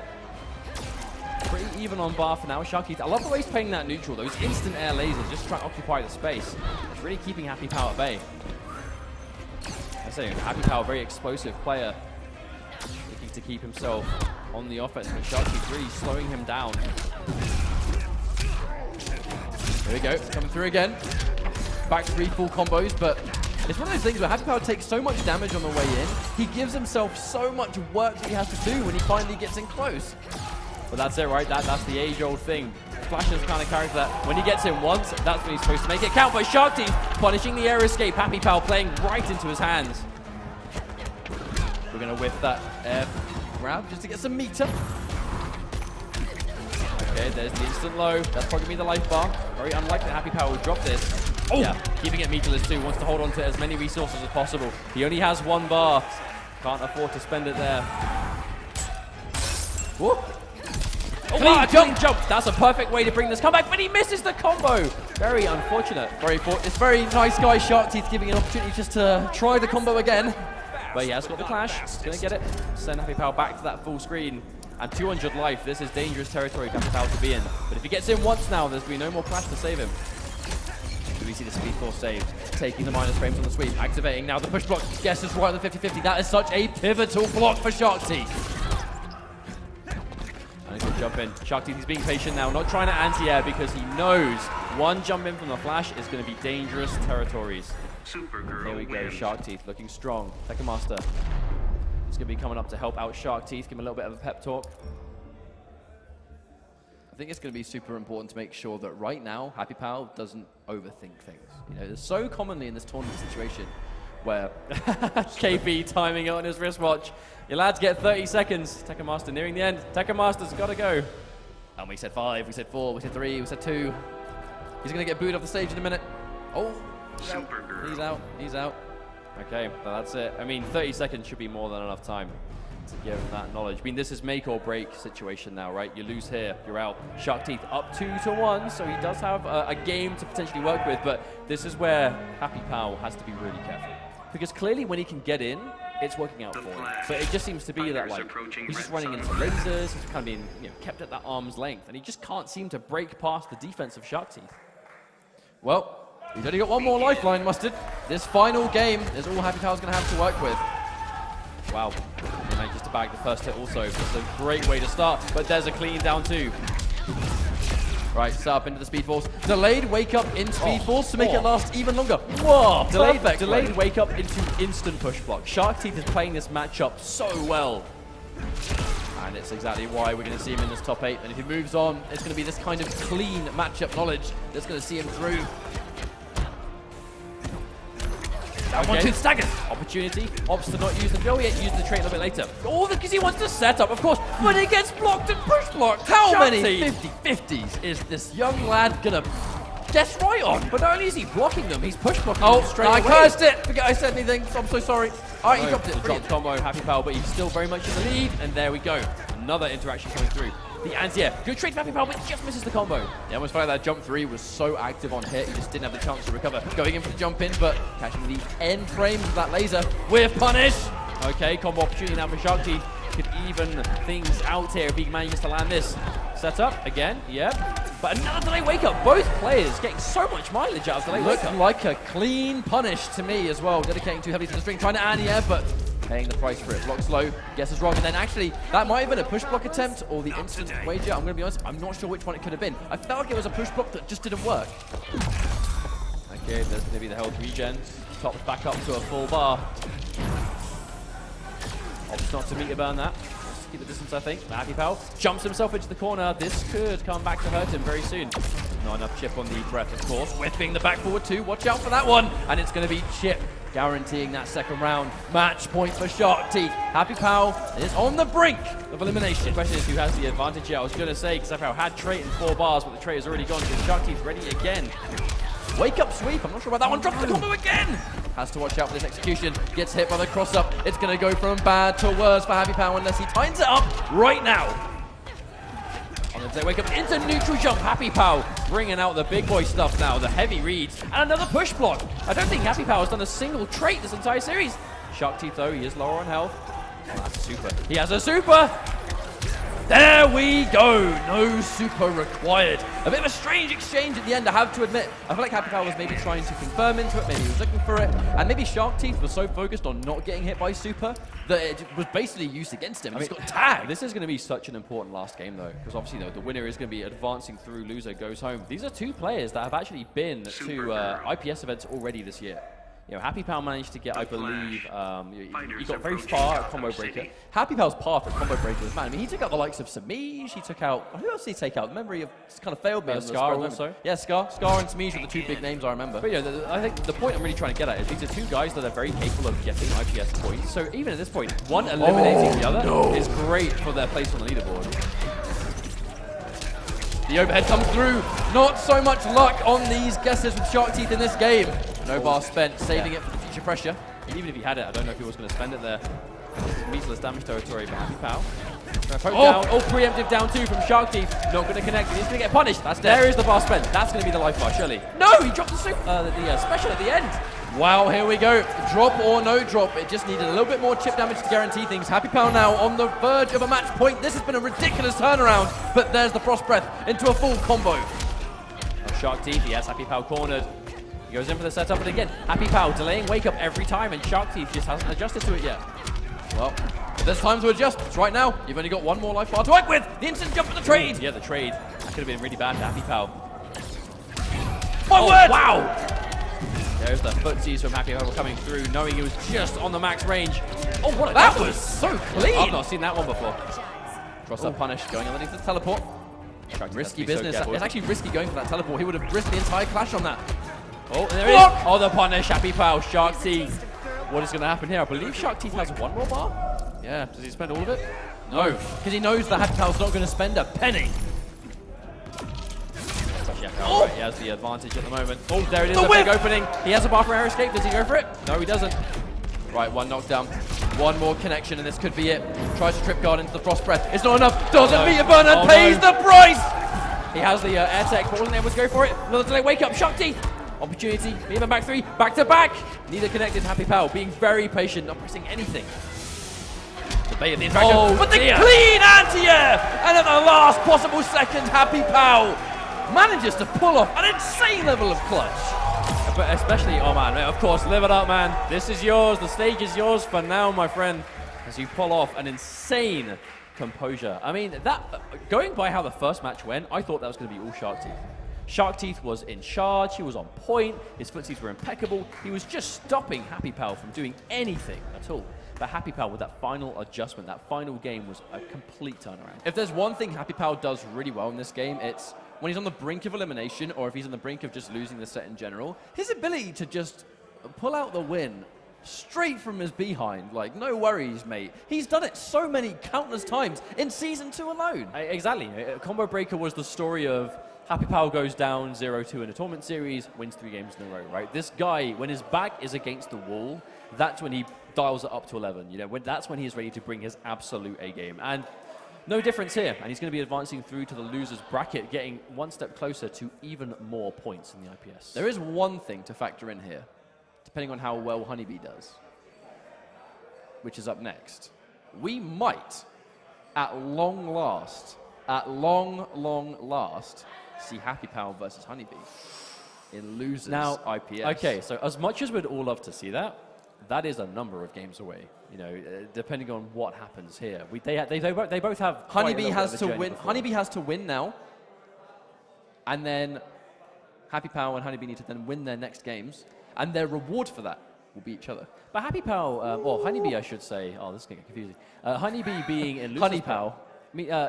Pretty even on bar for now. Shark Teeth, I love the way he's playing that neutral. Those instant air lasers just trying to occupy the space. It's really keeping Happy Pal at bay. I say, Happy Pal, very explosive player. Looking to keep himself on the offense, but Shark Teeth really slowing him down. There we go, coming through again. Back 3 full combos, but it's one of those things where Happy Pal takes so much damage on the way in. He gives himself so much work that he has to do when he finally gets in close. But that's it, right? That's the age-old thing. Flash is the kind of character that when he gets in once, that's when he's supposed to make it count. But Shark Teeth punishing the air escape. Happy Pal playing right into his hands. We're going to whiff that air grab just to get some meter. Okay, there's the instant low. That's probably going to be the life bar. Very unlikely that Happy Pal will drop this. Oh, yeah, keeping it meterless too. Wants to hold on to as many resources as possible. He only has 1 bar. Can't afford to spend it there. Whoop. Oh, wow, clean jump. That's a perfect way to bring this comeback, but he misses the combo. Very unfortunate. It's very nice guy, Shark Teeth, giving an opportunity just to try the combo again. But he has got the clash. He's going to get it. Send Happy Pal back to that full screen. And 200 life. This is dangerous territory for Happy Pal to be in. But if he gets in once now, there's going to be no more clash to save him. Do we see the Speed Force save? Taking the minus frames on the sweep. Activating now the push block. Guess is right on the 50-50. That is such a pivotal block for Shark Teeth. Good jump in. Shark Teeth is being patient now, not trying to anti-air because he knows one jump in from the flash is going to be dangerous territories. Here we go, Shark Teeth looking strong. Tekken Master is going to be coming up to help out Shark Teeth, give him a little bit of a pep talk. I think it's going to be super important to make sure that right now, Happy Pal doesn't overthink things. You know, there's so commonly in this tournament situation where KP timing it on his wristwatch. Your lads get 30 seconds. Tekken Master nearing the end. Tekken Master's got to go. And we said 5, we said 4, we said 3, we said 2. He's going to get booed off the stage in a minute. Oh, he's out, he's out. Okay, well, that's it. I mean, 30 seconds should be more than enough time to give him that knowledge. I mean, this is make or break situation now, right? You lose here, you're out. Shark Teeth up 2-1, so he does have a game to potentially work with, but this is where Happy Pal has to be really careful. Because clearly when he can get in, it's working out for him. But it just seems to be that, like, he's just running into lasers, he's kind of being, you know, kept at that arm's length, and he just can't seem to break past the defense of Shark Teeth. Well, he's only got 1 more lifeline, Mustard. This final game is all Happy Pal's going to have to work with. Wow, he manages to bag the first hit also. It's a great way to start, but there's a clean down too. Right, set up into the Speed Force. Delayed wake up in Speed Force to make it last even longer. Whoa, delayed wake up into instant push block. Shark Teeth is playing this matchup so well. And it's exactly why we're going to see him in this top 8. And if he moves on, it's going to be this kind of clean matchup knowledge that's going to see him through. That one too staggers. Opportunity. Opts to not use the go yet, use the trait a little bit later. Oh, because he wants to set up, of course, but he gets blocked and push blocked. How many 50-50s is this young lad gonna guess right on? But not only is he blocking them, he's push blocking them straight away. I cursed it. Forget I said anything. I'm so sorry. All right, he dropped it. Dropped combo, Happy Pal, but he's still very much in the lead. And there we go. Another interaction coming through. The anti-air. Good trade for Happy Pal, but he just misses the combo. Yeah, I almost felt like that jump 3 was so active on hit, he just didn't have the chance to recover. Going in for the jump in, but catching the end frames of that laser with punish. Okay, combo opportunity now for Shark Teeth. Could even things out here if he manages to land this. Set up again, yep. But another delay wake up. Both players getting so much mileage out of delay wake Looked up. like a clean punish to me as well. Dedicating too heavily to the string, trying to anti-air, but paying the price for it. Blocks low, guesses wrong, and then actually, that might have been a push block attempt or the instant wager. I'm going to be honest, I'm not sure which one it could have been. I felt like it was a push block that just didn't work. Okay, there's maybe the health regen. Tops back up to a full bar. Opts not to meter burn that. Just keep the distance, I think. Happy Pal jumps himself into the corner. This could come back to hurt him very soon. Not enough chip on the breath, of course. Whipping the back forward too. Watch out for that one. And it's going to be chip, guaranteeing that second round. Match point for Shark Teeth. Happy Pal is on the brink of elimination. The question is who has the advantage here. I was going to say, because Happy Pal had trait in 4 bars, but the trait has already gone. So Shark Teeth ready again. Wake up sweep, I'm not sure about that one. Drops the combo again. Has to watch out for this execution. Gets hit by the cross up. It's going to go from bad to worse for Happy Pal unless he tightens it up right now. On the day wake up into neutral jump. Happy Pal bringing out the big boy stuff now. The heavy reads and another push block. I don't think Happy Pal has done a single trait this entire series. Shark Teeth though, he is lower on health. Oh, that's a super. He has a super. There we go. No super required. A bit of a strange exchange at the end, I have to admit. I feel like Happy Pal was maybe trying to confirm into it, maybe he was looking for it, and maybe Shark Teeth was so focused on not getting hit by super that it was basically used against him. He got tagged. This is going to be such an important last game though, because obviously the winner is going to be advancing through, loser goes home. These are 2 players that have actually been to IPS events already this year. You know, Happy Pal managed to get, I believe, he got very far at Combo Breaker. Happy Pal's path at Combo Breaker was, man, I mean, he took out the likes of Samij, he took out, who else did he take out? The memory of kind of failed me. Scar also. Yeah, Scar and Samij were the 2 big names I remember. But yeah, I think the point I'm really trying to get at is these are 2 guys that are very capable of getting IPS points. So even at this point, one eliminating the other is great for their place on the leaderboard. The overhead comes through. Not so much luck on these guesses with Shark Teeth in this game. No bar spent, saving it for the future pressure. Even if he had it, I don't know if he was going to spend it there. Meatless damage territory for Happy Pal. Down. Oh, preemptive down 2 from Shark Teeth. Not going to connect. He's going to get punished. There is the bar spent. That's going to be the life bar, surely. No, he dropped the special at the end. Wow, here we go. Drop or no drop. It just needed a little bit more chip damage to guarantee things. Happy Pal now on the verge of a match point. This has been a ridiculous turnaround, but there's the Frost Breath into a full combo. Shark Teeth, yes, Happy Pal cornered. He goes in for the setup, and again, Happy Pal delaying wake up every time, and Shark Teeth just hasn't adjusted to it yet. Well, there's time to adjust. It's right now. You've only got 1 more life bar to work with. The instant jump for the trade. Yeah, the trade. That could have been really bad for Happy Pal. My word! Wow! There's the footsies from Happy Pal coming through, knowing he was just on the max range. Oh, what a that was so clean! I've not seen that one before. Cross up punish, going underneath the teleport. Risky business. So it's actually risky going for that teleport. He would have risked the entire clash on that. Oh, and there it is. Oh, the punish. Happy Pal. Shark Teeth. What is going to happen here? I believe Shark Teeth has 1 more bar. Yeah. Does he spend all of it? No, because he knows that Happy Pal's not going to spend a penny. Oh! Right, he has the advantage at the moment. Oh, there it is, the big opening. He has a bar for air escape. Does he go for it? No, he doesn't. Right, 1 knockdown. 1 more connection, and this could be it. Tries to trip guard into the Frost Breath. It's not enough. Doesn't meter burn and pays the price. He has the air tech, but wasn't able to go for it. Another delay. Wake up. Shark Teeth. Opportunity. Even back 3. Back to back. Neither connected. Happy Pal being very patient, not pressing anything. The bait of the interaction. But the clean anti-air! And at the last possible second, Happy Pal manages to pull off an insane level of clutch. But especially, oh man, of course, live it up, man. This is yours. The stage is yours for now, my friend, as you pull off an insane composure. I mean, that going by how the first match went, I thought that was going to be all Shark Teeth. Shark Teeth was in charge. He was on point. His footsies were impeccable. He was just stopping Happy Pal from doing anything at all. But Happy Pal, with that final adjustment, that final game was a complete turnaround. If there's one thing Happy Pal does really well in this game, it's when he's on the brink of elimination, or if he's on the brink of just losing the set in general, his ability to just pull out the win straight from his behind, like, no worries, mate. He's done it so many countless times in Season 2 alone. Exactly. Combo Breaker was the story of Happy Pal goes down 0-2 in a tournament series, wins 3 games in a row, right? This guy, when his back is against the wall, that's when he dials it up to 11. You know, that's when he's ready to bring his absolute A game. And no difference here. And he's going to be advancing through to the loser's bracket, getting 1 step closer to even more points in the IPS. There is one thing to factor in here, depending on how well Honeybee does, which is up next. We might, at long last, at long last, see Happy Pal versus Honeybee in losers Now, IPS. okay, so as much as we'd all love to see that, that is a number of games away. You know, depending on what happens here. They both have. Honeybee has to win. win. Honeybee has to win now, and then Happy Pal and Honeybee need to then win their next games, and their reward for that will be each other. But Happy Pal, or Honeybee, I should say. Oh, this is getting confusing. Honeybee being in losers. Honey Pal.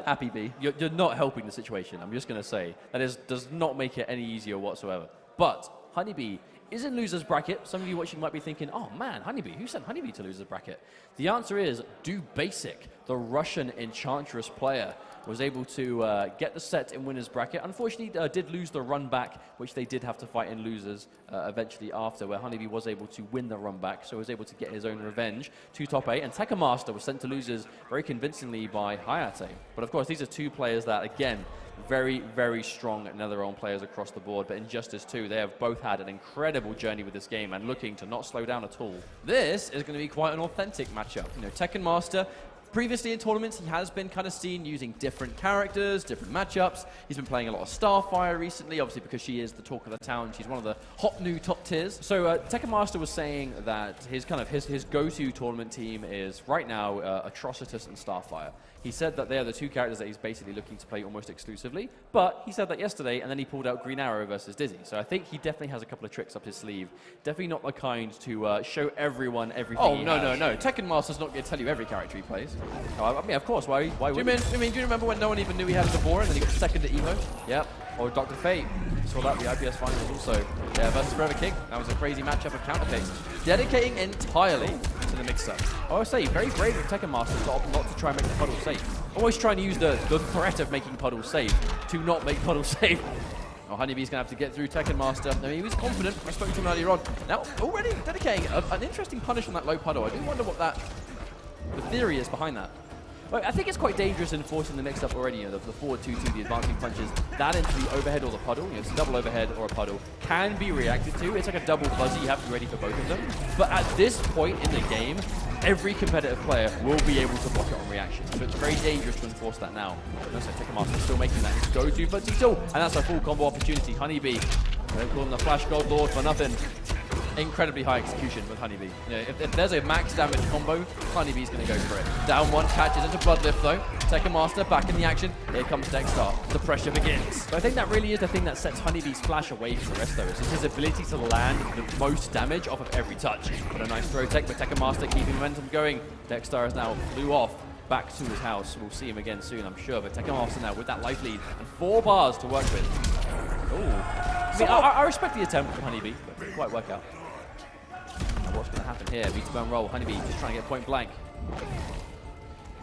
Happy Bee. You're not helping the situation. I'm just going to say that does not make it any easier whatsoever. But Honeybee is in losers bracket. Some of you watching might be thinking, oh man, Honeybee, who sent Honeybee to losers bracket? The answer is Do Basic, the Russian Enchantress player, was able to get the set in winners bracket. Unfortunately, did lose the run back, which they did have to fight in losers eventually after, where Honeybee was able to win the run back, so was able to get his own revenge to top 8. And Tekka Master was sent to losers very convincingly by Hayate. But of course, these are two players that, again, very, very strong Netherrealm players across the board. But in Justice 2, they have both had an incredible journey with this game and looking to not slow down at all. This is going to be quite an authentic matchup. You know, Tekken Master, previously in tournaments, he has been kind of seen using different characters, different matchups. He's been playing a lot of Starfire recently, obviously because she is the talk of the town. She's one of the hot new top tiers. So Tekken Master was saying that his go-to tournament team is right now Atrocitus and Starfire. He said that they are the two characters that he's basically looking to play almost exclusively. But he said that yesterday, and then he pulled out Green Arrow versus Dizzy. So I think he definitely has a couple of tricks up his sleeve. Definitely not the kind to show everyone everything. Oh, no. Tekken Master's not going to tell you every character he plays. Oh, I mean, of course. Why would do you remember when no one even knew he had a Before and then he got second at EVO? Yep. Or Dr. Fate. Saw that the IPS finals also. Yeah, versus Forever King. That was a crazy matchup of counterpicks. Dedicating entirely to the mix-up. I would say, very brave of Tekken Master to opt not to try and make the puddle safe. Always trying to use the threat of making puddles safe to not make puddles safe. Oh, Honeybee's going to have to get through Tekken Master. I mean, he was confident. I spoke to him earlier on. Now, already dedicating an interesting punish on that low puddle. I do wonder what the theory is behind that. Well, I think it's quite dangerous in forcing the mix-up already. You know, the forward 2-2, the advancing punches, that into the overhead or the puddle. You know, it's a double overhead or a puddle can be reacted to. It's like a double fuzzy. You have to be ready for both of them. But at this point in the game, every competitive player will be able to block it on reaction. So it's very dangerous to enforce that now. Notice that Tekken Master still making that his go-to, but still, and that's a full combo opportunity. Honeybee, they call him the Flash God Lord for nothing. Incredibly high execution with Honeybee. You know, if there's a max damage combo, Honeybee's going to go for it. Down one, catches into Bloodlift though. Tekken Master back in the action. Here comes Dexter. The pressure begins. So I think that really is the thing that sets Honeybee's Flash away from the rest though. It's his ability to land the most damage off of every touch. But a nice throw tech, but Tekken Master keeping momentum going. Dexter is now flew off back to his house. We'll see him again soon, I'm sure. But Tekken Master now with that life lead and 4 bars to work with. Ooh. I mean, I respect the attempt from Honeybee, but it didn't quite work out. What's going to happen here? B2 roll. Honeybee just trying to get point blank.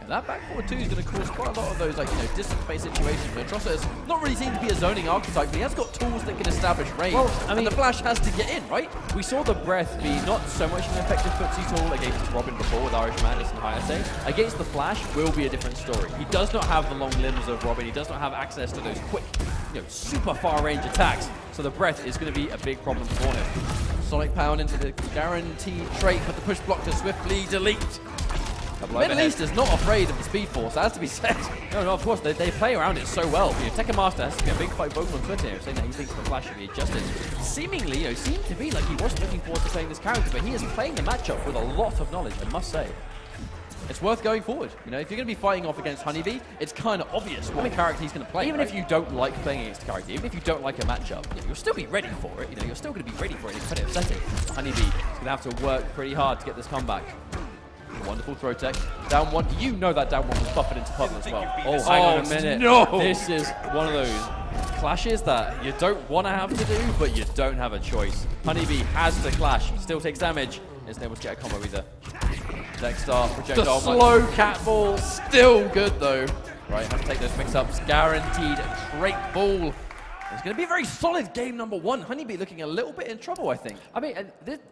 Yeah, that back forward 2 is going to cause quite a lot of those, like, you know, distance-based situations. But Atrocitus not really seem to be a zoning archetype, but he has got tools that can establish range. Well, I mean, and the Flash has to get in, right? We saw the breath be not so much an effective footsie tool against Robin before with Irish Madness and Hayate. Against the Flash will be a different story. He does not have the long limbs of Robin. He does not have access to those quick, you know, super far range attacks. So the breath is going to be a big problem for him. Sonic Pound into the guaranteed trait, but the push block to swiftly delete. Middle East is not afraid of the Speed Force, that has to be said. No, of course, they play around it so well. You know, Tekken Master has to be a big fight vocal on Twitter here, saying that he thinks the Flash should be adjusted. Seemingly, you know, seemed to be like he wasn't looking forward to playing this character, but he is playing the matchup with a lot of knowledge, I must say. It's worth going forward. You know, if you're going to be fighting off against Honeybee, it's kind of obvious what character he's going to play. Even if you don't like playing against a character, even if you don't like a matchup, you'll still be ready for it. You know, you're still going to be ready for it in a competitive setting. Honeybee is going to have to work pretty hard to get this comeback. A wonderful throw tech. Down one. You know that down one was buffered into puddle as well. Oh, hang on a minute. No! This is one of those clashes that you don't want to have to do, but you don't have a choice. Honeybee has to clash. Still takes damage. Isn't able to get a combo either. Dexter, projectile. The slow cat ball, still good though. Right, have to take those mix-ups. Guaranteed trait ball. It's going to be a very solid game number 1. Honeybee looking a little bit in trouble, I think. I mean,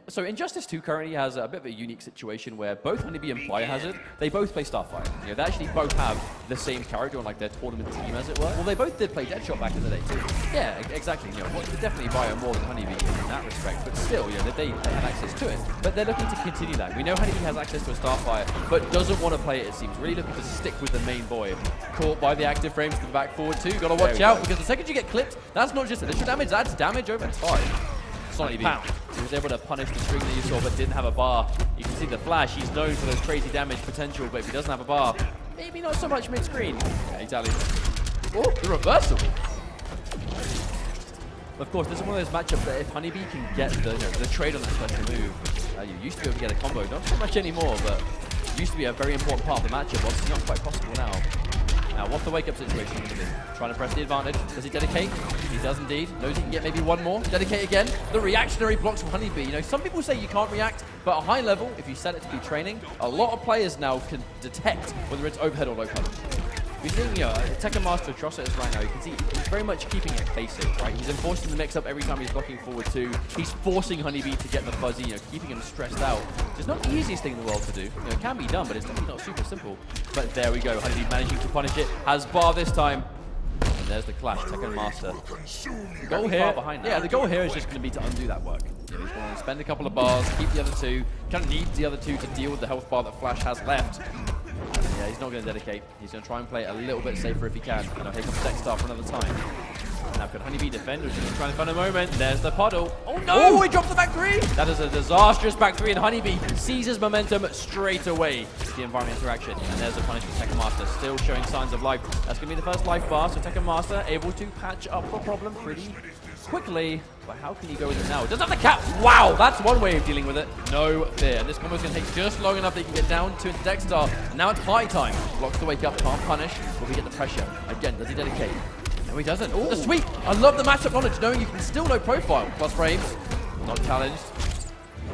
so Injustice 2 currently has a bit of a unique situation where both Honeybee and Biohazard, they both play Starfire. You know, they actually both have the same character on like their tournament team, as it were. Well, they both did play Deadshot back in the day, too. Yeah, exactly. You know, definitely Bio more than Honeybee in that respect, but still, you know, they have access to it. But they're looking to continue that. We know Honeybee has access to a Starfire, but doesn't want to play it, it seems. Really looking to stick with the main boy. Caught by the active frames to the back forward, too. Got to watch out, because the second you get clipped, that's not just initial damage, that's damage over time. Honeybee, he was able to punish the string that you saw, but didn't have a bar. You can see the flash, he's known for those crazy damage potential, but if he doesn't have a bar, maybe not so much mid-screen. Yeah, exactly. Oh, the reversal. Of course, this is one of those matchups that if Honeybee can get the trade on that special move, you used to be able to get a combo, not so much anymore, but it used to be a very important part of the matchup. Well, it's not quite possible now. Now, what's the wake-up situation going to be? Trying to press the advantage. Does he dedicate? He does indeed. Knows he can get maybe one more. Dedicate again. The reactionary blocks from Honeybee. You know, some people say you can't react, but at a high level, if you set it to be training, a lot of players now can detect whether it's overhead or low cover. We're seeing, you know, Tekken Master Atrocitus right now. You can see he's very much keeping it basic, right? He's enforcing the mix-up every time he's blocking forward 2. He's forcing Honeybee to get the fuzzy, you know, keeping him stressed out. It's not the easiest thing in the world to do. You know, it can be done, but it's definitely not super simple. But there we go. Honeybee managing to punish it. Has bar this time. And there's the clash. Tekken Master. The goal here, behind now. yeah, the goal here is just going to be to undo that work. You know, he's going to spend a couple of bars, keep the other 2. Kind of needs the other 2 to deal with the health bar that Flash has left. Yeah, he's not going to dedicate. He's going to try and play it a little bit safer if he can. You know, here comes Dexter for another time. Now, could Honeybee defend, or is he going to try and find a moment? There's the puddle. Oh, no! Oh, he drops the back 3! That is a disastrous back 3, and Honeybee seizes momentum straight away with the environment interaction. And there's a punish for Tekken Master, still showing signs of life. That's going to be the first life bar, so Tekken Master able to patch up the problem pretty quickly. But how can he go with it now? Doesn't have the cap. Wow, that's one way of dealing with it. No fear. And this combo's going to take just long enough that he can get down to Dexter. And now it's party time. Blocks the wake up, can't punish. Will we get the pressure? Again, does he dedicate? No, he doesn't. Oh, the sweep. I love the matchup knowledge, knowing you can still low profile. Plus frames. Not challenged.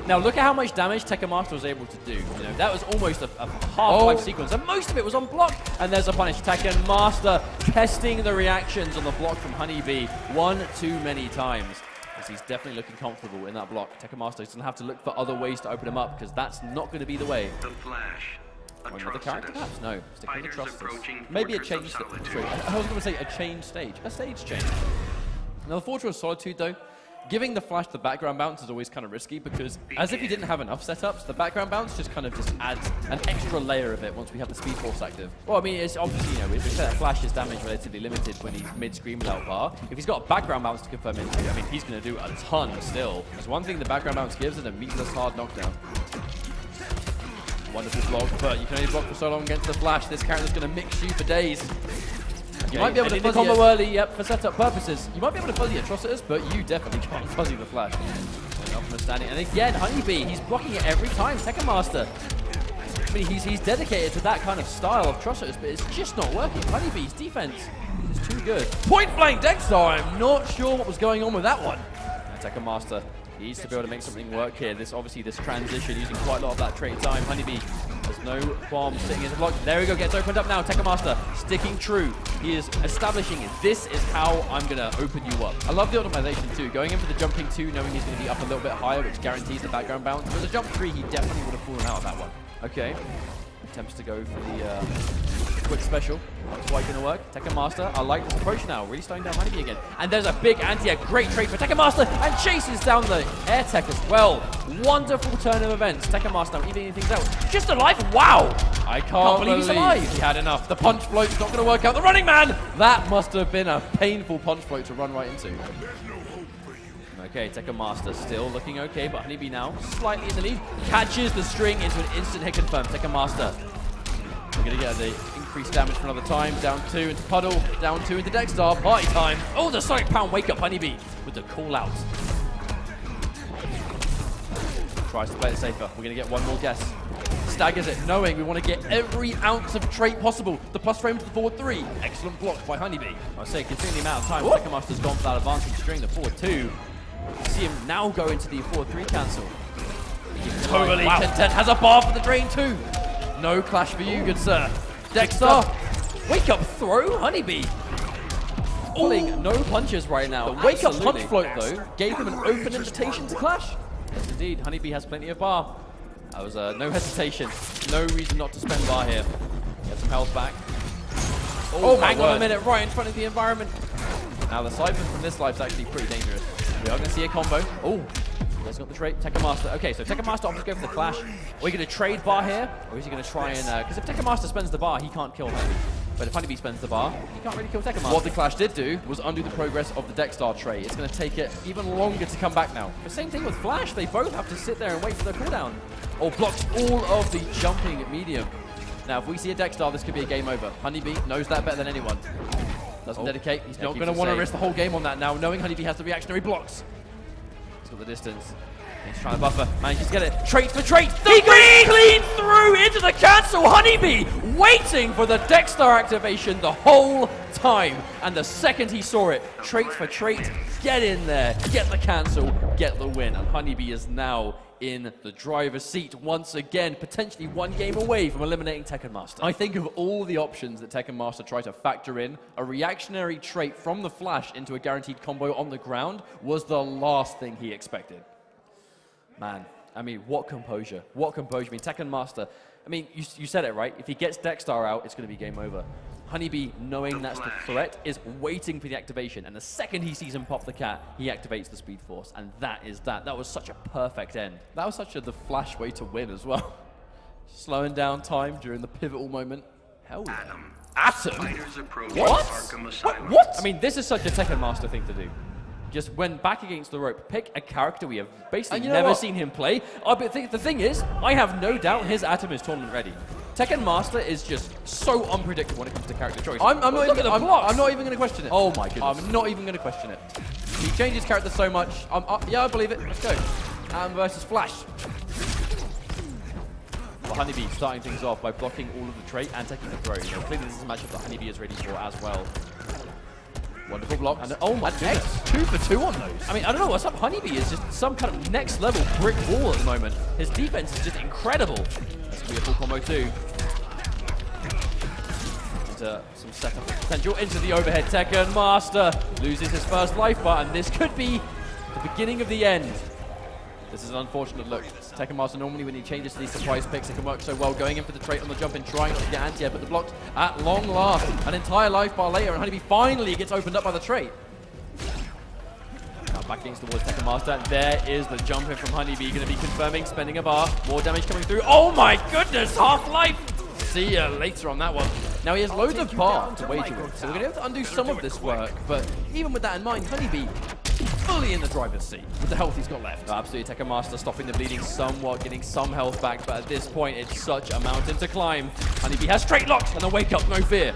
Now look at how much damage Tekken Master was able to do. You know, that was almost a half-life sequence, and most of it was on block. And there's a punish. Tekken Master testing the reactions on the block from Honeybee one too many times. As he's definitely looking comfortable in that block. Tekken Master is going to have to look for other ways to open him up, because that's not going to be the way. The Flash. Another character perhaps? No. Stick with the trust. Maybe a change. Sorry, I was going to say a change stage. A stage change. Now the Fortress of Solitude, though, giving the Flash the background bounce is always kind of risky, because as if he didn't have enough setups, the background bounce just kind of adds an extra layer of it once we have the Speed Force active. Well, I mean, it's obviously, you know, we said that Flash's damage relatively limited when he's mid-screen without bar. If he's got a background bounce to confirm into, I mean, he's going to do a ton still. There's one thing the background bounce gives is a meatless hard knockdown. Wonderful block, but you can only block for so long against the Flash. This character's going to mix you for days. You might be able to fuzzy the combo early, yep, for setup purposes. You might be able to fuzzy Atrocitus, but you definitely can't fuzzy the Flash. And again, Honeybee, he's blocking it every time. Tekken Master. I mean, he's dedicated to that kind of style of Atrocitus, but it's just not working. Honeybee's defense is too good. Point blank Dexter, I'm not sure what was going on with that one. Tekken Master needs to be able to make something work here. This transition using quite a lot of that trait time. Honeybee has no qualms sitting in the block. There we go, gets opened up now. Tekken Master sticking true. He is establishing it. This is how I'm going to open you up. I love the optimization too. Going in for the jumping 2, knowing he's going to be up a little bit higher, which guarantees the background bounce. With the jump 3, he definitely would have fallen out of that one. Okay. Attempts to go for the quick special. That's quite going to work. Tekken Master, I like this approach now. Really slowing down Honeybee again. And there's a big anti-air. Great trade for Tekken Master. And chases down the air tech as well. Wonderful turn of events. Tekken Master now evening things out. Just alive. Wow. I can't believe he's alive. He had enough. The punch float's not going to work out. The running man. That must have been a painful punch float to run right into. Okay, Tekken Master still looking okay, but Honeybee now slightly in the lead. Catches the string into an instant hit confirm. Tekken Master. We're going to get the increased damage for another time. Down 2 into Puddle. Down 2 into Dexter. Party time. Oh, the Sonic Pound wake up Honeybee with the call out. Tries to play it safer. We're going to get one more guess. Staggers it, knowing we want to get every ounce of trait possible. The plus frame to the forward 3. Excellent block by Honeybee. I say, considering the amount of time Tekken Master's gone for that advancing string, the forward 2. See him now go into the forward 3 cancel. Totally content. Has a bar for the drain too. No clash for you, good sir. Dexter. Wake up throw, Honeybee. pulling no punches right now. The wake-up punch Absolutely. float, though, gave him an open invitation to clash. Yes, indeed. Honeybee has plenty of bar. That was no hesitation. No reason not to spend bar here. Get some health back. Oh, hang on a minute, right in front of the environment. Now the siphon from this life's actually pretty dangerous. We are going to see a combo. Oh, he's got the trait. Tekka Master. Okay, so Tekka Master opts to go for the clash. Are we going to trade bar here? Or is he going to try and... Because if Tekka Master spends the bar, he can't kill Honeybee. But if Honeybee spends the bar, he can't really kill Tekka Master. What the clash did do was undo the progress of the Dexstar trade. It's going to take it even longer to come back now. The same thing with Flash. They both have to sit there and wait for their cooldown. Or blocks all of the jumping medium. Now, if we see a Dexstar, this could be a game over. Honeybee knows that better than anyone. Doesn't dedicate. He's not going to want to risk the whole game on that now, knowing Honeybee has the reactionary blocks. He's got the distance. He's trying to buffer. Manages to get it. Trait for trait. He goes clean through into the cancel. Honeybee waiting for the Dexstar activation the whole time. And the second he saw it, trait for trait, get in there, get the cancel, get the win. And Honeybee is now in the driver's seat once again, potentially one game away from eliminating Tekken Master. I think of all the options that Tekken Master tried to factor in, a reactionary trait from the Flash into a guaranteed combo on the ground was the last thing he expected. Man, I mean, what composure. What composure. I mean, Tekken Master, I mean, you said it, right? If he gets Dexstar out, it's going to be game over. Honeybee, knowing that's the threat, is waiting for the activation. And the second he sees him pop the cat, he activates the Speed Force. And that is that. That was such a perfect end. That was such the Flash way to win as well. Slowing down time during the pivotal moment. Hell yeah. Atom? What? What? I mean, this is such a Tekken Master thing to do. Just when back against the rope, pick a character we have basically never seen him play. But the thing is, I have no doubt his Atom is tournament ready. Tekken Master is just so unpredictable when it comes to character choice. I'm not even going to question it. Oh my goodness. I'm not even going to question it. He changed his character so much. Yeah, I believe it. Let's go. Versus Flash. Well, Honeybee starting things off by blocking all of the trait and taking the throw. You know, clearly this is a matchup that Honeybee is ready for as well. Wonderful block. And oh my goodness. 2 for 2 on those. I mean, I don't know what's up. Honeybee is just some kind of next level brick wall at the moment. His defense is just incredible. This could be a full combo too. Into some setup potential into the overhead. Tekken Master loses his first life bar, and this could be the beginning of the end. This is an unfortunate look. Tekken Master normally when he changes to these surprise picks, it can work so well. Going in for the trait on the jump and trying to get anti-air, but the blocks at long last. An entire life bar later, and Honeybee finally gets opened up by the trait. Now back against the wall, Tekken Master, and there is the jump in from Honeybee. Going to be confirming, spending a bar. More damage coming through. Oh my goodness, half-life! See ya later on that one. Now he has loads of bar to wager with, so we're going to have to undo some of this work, but even with that in mind, Honeybee fully in the driver's seat with the health he's got left. Oh, absolutely, Tekken Master stopping the bleeding somewhat, getting some health back, but at this point it's such a mountain to climb. Honeybee has straight locks and a wake up, no fear.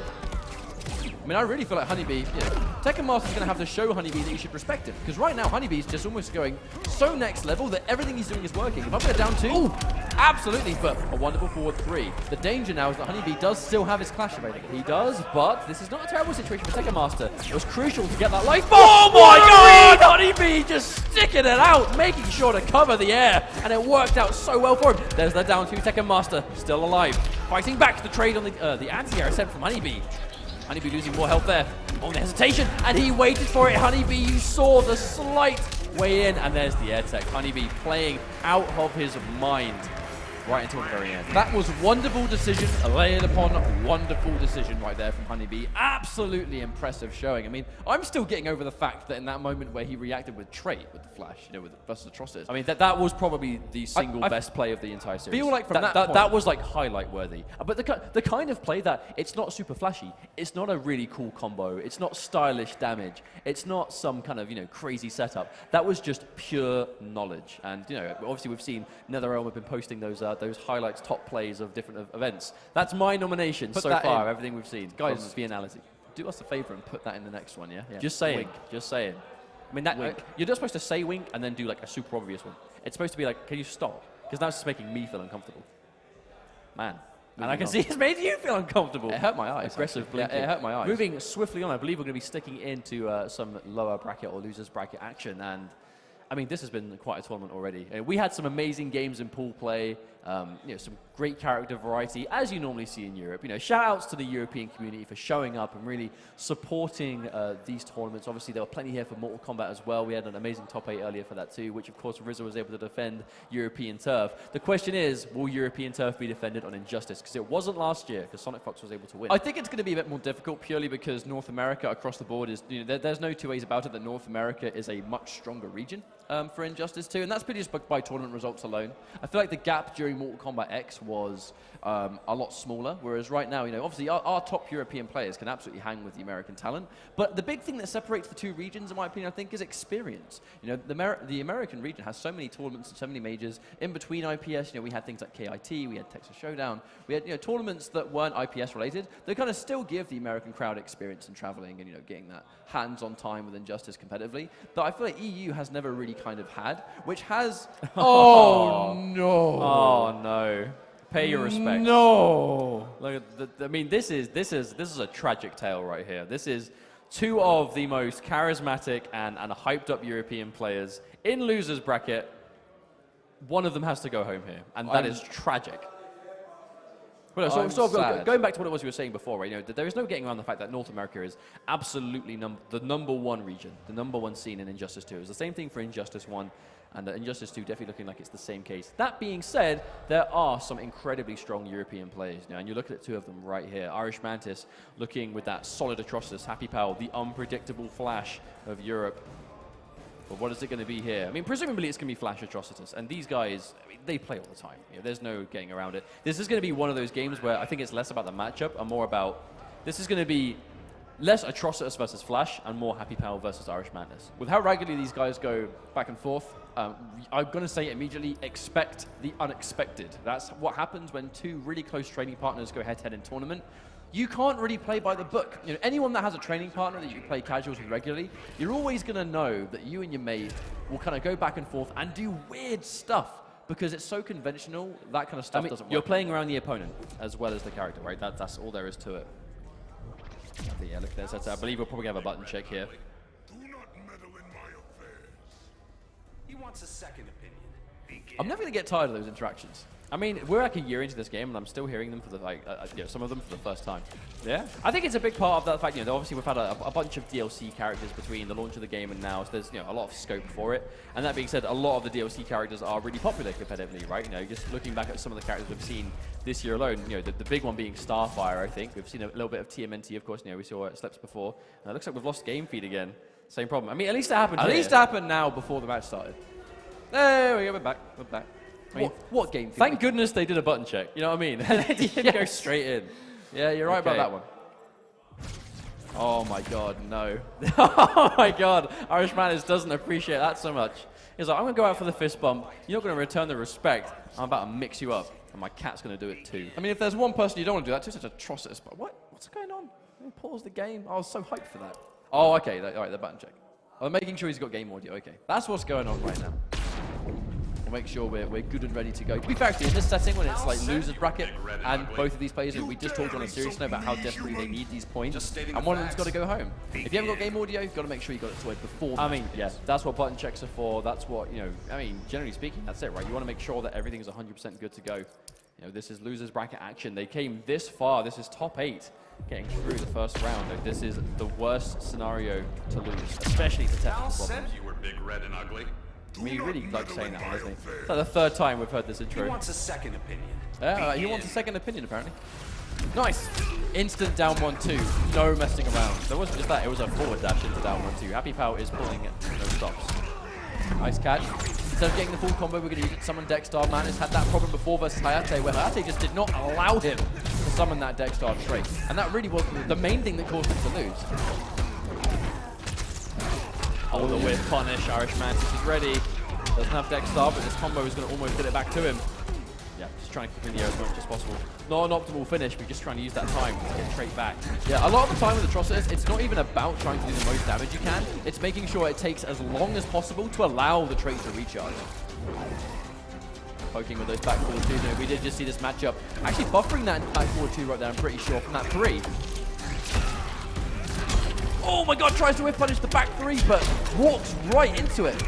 I mean, I really feel like Honeybee, Tekken Master's going to have to show Honeybee that you should respect him. Because right now, Honeybee's just almost going so next level that everything he's doing is working. If I'm going down 2, absolutely, but a wonderful forward 3. The danger now is that Honeybee does still have his clash available. He does, but this is not a terrible situation for Tekken Master. It was crucial to get that life bar. Oh my god! Honeybee just sticking it out, making sure to cover the air, and it worked out so well for him. There's the down 2, Tekken Master, still alive. Fighting back the trade on the anti-air sent from Honeybee. Honeybee losing more health there. On the hesitation, and he waited for it. Honeybee, you saw the slight way in, and there's the air tech. Honeybee playing out of his mind right until the very end. That was wonderful decision, layered upon wonderful decision right there from Honeybee. Absolutely impressive showing. I mean, I'm still getting over the fact that in that moment where he reacted with trait, with the Flash, with versus Atrocious. I mean, that was probably the single best play of the entire series. Feel like from that was like highlight worthy. But the kind of play that it's not super flashy, it's not a really cool combo, it's not stylish damage, it's not some kind of crazy setup. That was just pure knowledge. And obviously we've seen NetherRealm have been posting those highlights, top plays of different events. That's my nomination so far. Everything we've seen, guys. Viennality. Do us a favor and put that in the next one, yeah? Just saying. Wink. Just saying. I mean, you're just supposed to say wink and then do like a super obvious one. It's supposed to be like, can you stop? Because that's just making me feel uncomfortable. Man. And I can see it's made you feel uncomfortable. It hurt my eyes. Aggressive blinking. Yeah, it hurt my eyes. Moving swiftly on, I believe we're going to be sticking into some lower bracket or losers bracket action. And I mean, this has been quite a tournament already. We had some amazing games in pool play. You know, some great character variety, as you normally see in Europe. You know, shout outs to the European community for showing up and really supporting these tournaments. Obviously, there were plenty here for Mortal Kombat as well. We had an amazing top 8 earlier for that too, which of course RZA was able to defend European turf. The question is, will European turf be defended on Injustice? Because it wasn't last year, because Sonic Fox was able to win. I think it's going to be a bit more difficult purely because North America across the board is, you know, there's no two ways about it that North America is a much stronger region for Injustice 2, and that's pretty just by tournament results alone. I feel like the gap during Mortal Kombat X was a lot smaller, whereas right now, you know, obviously our top European players can absolutely hang with the American talent, but the big thing that separates the two regions, in my opinion, I think, is experience. You know, the American region has so many tournaments and so many majors. In between IPS, you know, we had things like KIT, we had Texas Showdown, we had, you know, tournaments that weren't IPS related, that kind of still give the American crowd experience in traveling and, you know, getting that hands-on time with Injustice competitively, that I feel like EU has never really kind of had, which has... Oh, no. Oh, no. Pay your respects. No. Look at I mean, this is a tragic tale right here. This is two of the most charismatic and hyped up European players in losers bracket. One of them has to go home here, and that is tragic. Well, so going back to what it was you were saying before, right? You know, there is no getting around the fact that North America is absolutely the number one region, the number one scene in Injustice 2. It's the same thing for Injustice 1, and Injustice 2 definitely looking like it's the same case. That being said, there are some incredibly strong European players now, and you look at two of them right here. Irish Mantis looking with that solid Atrocitus, Happy Pal, the unpredictable Flash of Europe. But what is it going to be here? I mean, presumably it's going to be Flash Atrocitus, and these guys, I mean, they play all the time. You know, there's no getting around it. This is going to be one of those games where I think it's less about the matchup and more about, this is going to be less Atrocitus versus Flash and more Happy Pal versus Irish Madness. With how regularly these guys go back and forth, I'm going to say immediately, expect the unexpected. That's what happens when two really close training partners go head-to-head in tournament. You can't really play by the book. You know, anyone that has a training partner that you play casuals with regularly, you're always going to know that you and your mate will kind of go back and forth and do weird stuff because it's so conventional, that kind of stuff doesn't work. You're playing around the opponent as well as the character, right? That's all there is to it. Yeah, look, I believe we'll probably have a button check here. Do not meddle in my affairs. He wants a second opinion. Begin. I'm never going to get tired of those interactions. I mean, we're like a year into this game, and I'm still hearing them for the you know, some of them for the first time. Yeah, I think it's a big part of that fact. You know, obviously we've had a bunch of DLC characters between the launch of the game and now, so there's, you know, a lot of scope for it. And that being said, a lot of the DLC characters are really popular competitively, right? You know, just looking back at some of the characters we've seen this year alone. You know, the big one being Starfire. I think we've seen a little bit of TMNT, of course. You know, we saw Sleps before, and it looks like we've lost game feed again. Same problem. I mean, at least it happened. At least it happened now before the match started. There we go. We're back. We're back. I mean, what game? Thank goodness they did a button check. You know what I mean? They didn't go straight in. Yeah, you're right about that one. Oh my God, no. Oh my God, Irish Madness doesn't appreciate that so much. He's like, I'm gonna go out for the fist bump. You're not gonna return the respect. I'm about to mix you up, and my cat's gonna do it too. I mean, if there's one person you don't want to do that to, such Atrocitus. But what's going on? Let me pause the game. I was so hyped for that. Oh, okay. All right, the button check. I'm making sure he's got game audio. Okay, that's what's going on right now. We'll make sure we're good and ready to go. To be fair, actually, in this setting, when it's like losers bracket, and both of these players, we just talked on a serious note about how desperately they need these points, and one of them's got to go home. If you haven't got game audio, you've got to make sure you got it sorted before. I mean, yeah, that's what button checks are for. That's what, you know, I mean, generally speaking, that's it, right? You want to make sure that everything's 100% good to go. You know, this is losers bracket action. They came this far. This is top 8 getting through the first round. Like, this is the worst scenario to lose, especially for technical problems. You were big, red, and ugly. I mean, he really likes saying that, doesn't he? It's like the third time we've heard this intro. He wants a second opinion. Yeah, he wants a second opinion, apparently. Nice. Instant down 1-2. No messing around. There wasn't just that. It was a forward dash into down 1-2. Happy Pal is pulling it. No stops. Nice catch. Instead of getting the full combo, we're going to use it to summon Dexstar. Man has had that problem before versus Hayate, where Hayate just did not allow him to summon that Dexstar trait. And that really was the main thing that caused him to lose. Oh, the whip punish. Irish Mantis is ready. Doesn't have Dexstar, but this combo is going to almost get it back to him. Yeah, just trying to keep in the air as much as possible. Not an optimal finish, but just trying to use that time to get straight back. Yeah, a lot of the time with Atrocitus, it's not even about trying to do the most damage you can. It's making sure it takes as long as possible to allow the trait to recharge. Poking with those back forward 2s. You know, we did just see this matchup actually buffering that back forward 2 right there, I'm pretty sure, from that 3. Oh my God, tries to whip punish the back 3, but walks right into it.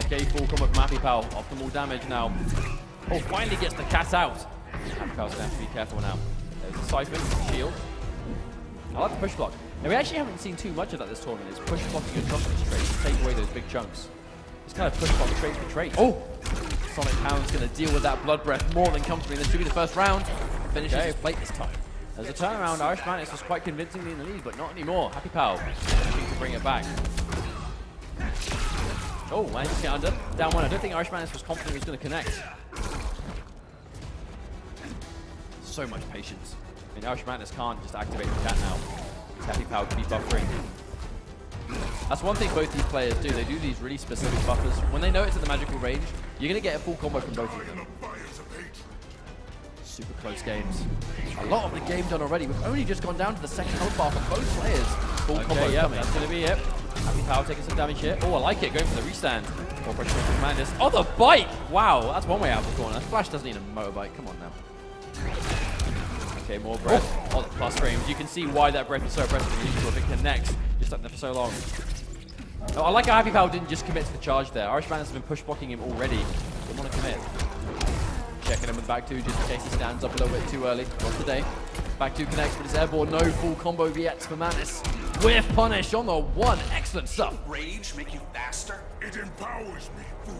Okay, full combo from Happy Pal. Optimal damage now. Oh, finally gets the cat out. Happy Pal's going to have to be careful now. There's the Siphon, shield. I like the push block. Now, we actually haven't seen too much of that this tournament. It's push blocking and Atrocitus traits to take away those big chunks. It's kind of push block traits for traits. Oh! Sonic Hound's going to deal with that blood breath more than comfortably. This should be the first round. Finishes his plate this time. There's a turnaround. Irish Madness was quite convincingly in the lead, but not anymore. Happy Pal looking to bring it back. Oh, managed to get under. Down one. I don't think Irish Madness was confident he was going to connect. So much patience. I mean, Irish Madness can't just activate the cat now. Happy Pal to be buffering. That's one thing both these players do. They do these really specific buffers. When they know it's at the magical range, you're going to get a full combo from both of them. Super close games. A lot of the game done already. We've only just gone down to the second health bar for both players. Full combo yeah, coming. that's going to be it. Happy Pal taking some damage here. Oh, I like it. Going for the restand. More pressure from Mandis. Oh, the bite! Wow, that's one way out of the corner. Flash doesn't need a motorbike. Come on now. Okay, more breath. Oh, the plus frames. You can see why that breath is so impressive and useful if it connects. Just up there for so long. Oh, I like how Happy Pal didn't just commit to the charge there. Irish Madness has been push blocking him already. Didn't want to commit. Checking him with back two just in case he stands up a little bit too early. Not today. Back two connects, but it's airborne. No full combo VX for Madness. With punish on the one. Excellent stuff. Rage make you faster? It empowers me, fool.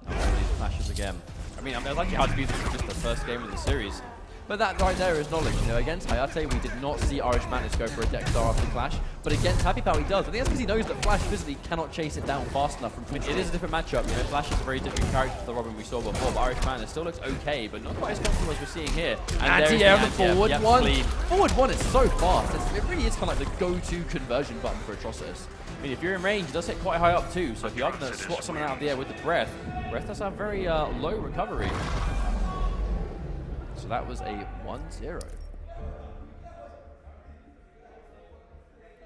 These flashes again. I mean, it's actually hard to beat this is just the first game of the series. But that right there is knowledge. You know, against Hayate, we did not see Irish Madness go for a Dexter after Clash. But against Happy Pal, he does. I think that's because he knows that Flash physically cannot chase it down fast enough from full It is a different matchup. You know, Flash is a very different character to the Robin we saw before, but Irish Madness still looks okay, but not quite as comfortable as we're seeing here. And there is Anti-air, the anti-air. forward Yep, one. clean. Forward one is so fast. It really is kind of like the go-to conversion button for Atrocitus. I mean, if you're in range, it does hit quite high up too, so if you are going to swat someone out of the air with the breath does have very low recovery. So that was a 1-0.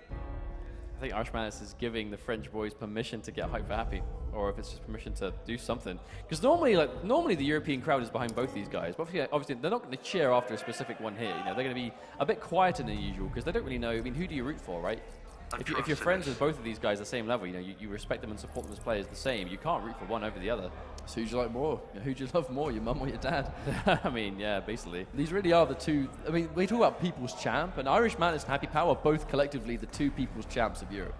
I think Irish Madness is giving the French boys permission to get hype for Happy, or if it's just permission to do something. Because normally the European crowd is behind both these guys, but obviously they're not going to cheer after a specific one here. You know, they're going to be a bit quieter than usual because they don't really know. I mean, who do you root for, right? If you're friends with both of these guys at the same level, you know, you respect them and support them as players the same. You can't root for one over the other. So who do you like more? Who do you love more, your mum or your dad? I mean, yeah, basically. These really are the two. I mean, we talk about People's Champ, and Irish Madness and Happy Pal are both collectively the two People's Champs of Europe.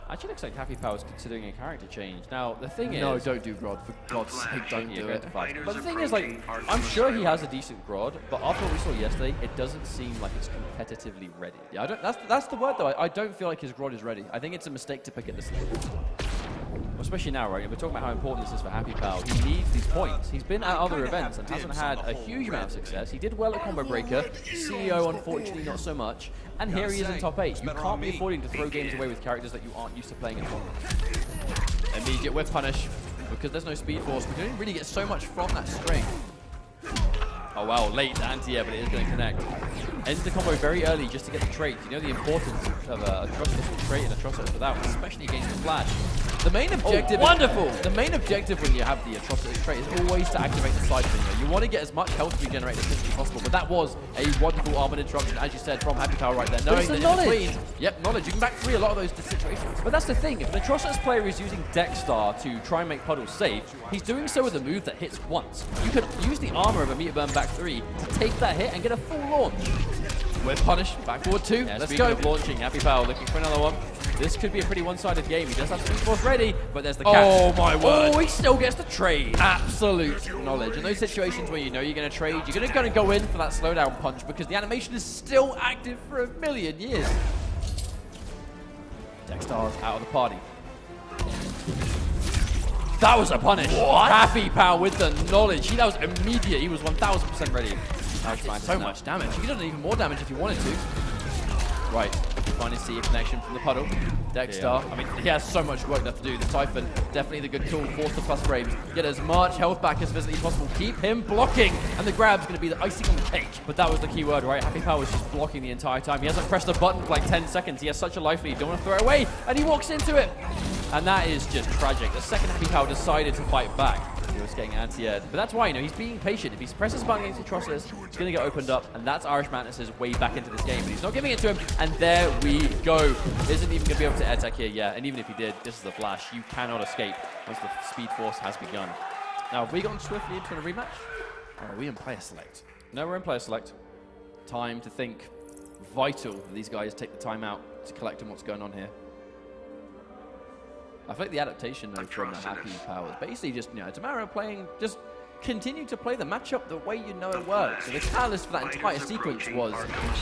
Actually looks like Happy Pal is considering a character change. Now, the thing is... No, don't do Grod. For God's sake, don't do it. But the thing is, like, I'm sure he has a decent Grod, but after what we saw yesterday, it doesn't seem like it's competitively ready. Yeah, that's the word, though. I don't feel like his Grod is ready. I think it's a mistake to pick at this level. Well, especially now, right? We're talking about how important this is for Happy Pal. He needs these points. He's been at other events and hasn't had a huge amount of success. He did well at Combo Breaker. CEO, unfortunately, not so much. And here he is in top 8. You can't be affording to throw games away with characters that you aren't used to playing in tournaments. Immediate whip punish, because there's no speed force. We don't really get so much from that string. Oh wow, late anti-air, but it is going to connect. Ends the combo very early just to get the trait. You know the importance of a Atrocitus trait and Atrocitus without, especially against the Flash. The main objective, wonderful! The main objective when you have the Atrocitus trait is always to activate the side finger. You want to get as much health regenerate as physically possible, but that was a wonderful armored interruption, as you said, from Happy Pal right there. Knowing that in between, yep, knowledge. You can back 3 a lot of those situations. But that's the thing, if an Atrocitus player is using Dexstar to try and make puddles safe, he's doing so with a move that hits once. You could use the armor of a meter burn back 3 to take that hit and get a full launch. Whip punish, back forward 2, Yeah, let's speaking go. of launching, Happy Pal looking for another one. This could be a pretty one-sided game. He does have Speed Force ready, but there's the catch. Oh my word. Oh, he still gets the trade. Absolute knowledge. In those situations where you know you're going to trade, you're going to go in for that slowdown punch because the animation is still active for a million years. Dexstar's out of the party. That was a punish. What? Happy Pal with the knowledge. That was immediate. He was 1000% ready. So much damage. You could have done even more damage if you wanted to. Right, we finally see a connection from the puddle. Dexstar, I mean, he has so much work left to do. The Typhon, definitely the good tool, force the plus frames. Get as much health back as physically possible. Keep him blocking, and the grab's going to be the icing on the cake. But that was the key word, right? Happy Pal was just blocking the entire time. He hasn't pressed a button for like 10 seconds. He has such a life lead. Don't want to throw it away, and he walks into it. And that is just tragic. The second Happy Pal decided to fight back, he was getting anti-aired. But that's why, you know, he's being patient. If he presses a button against Atrocitus, it's going to get opened up, and that's Irish Madness's way back into this game. But he's not giving it to him, and there we go. Isn't even going to be able to air tech here, yeah. And even if he did, this is the Flash. You cannot escape once the Speed Force has begun. Now, have we gone swiftly into a rematch? Or are we in player select? No, we're in player select. Time to think. Vital that these guys take the time out to collect on what's going on here. I feel like the adaptation though from the Happy Power is basically just, you know, it's a matter of playing, just continue to play the matchup the way you know it works. So the catalyst for that entire sequence was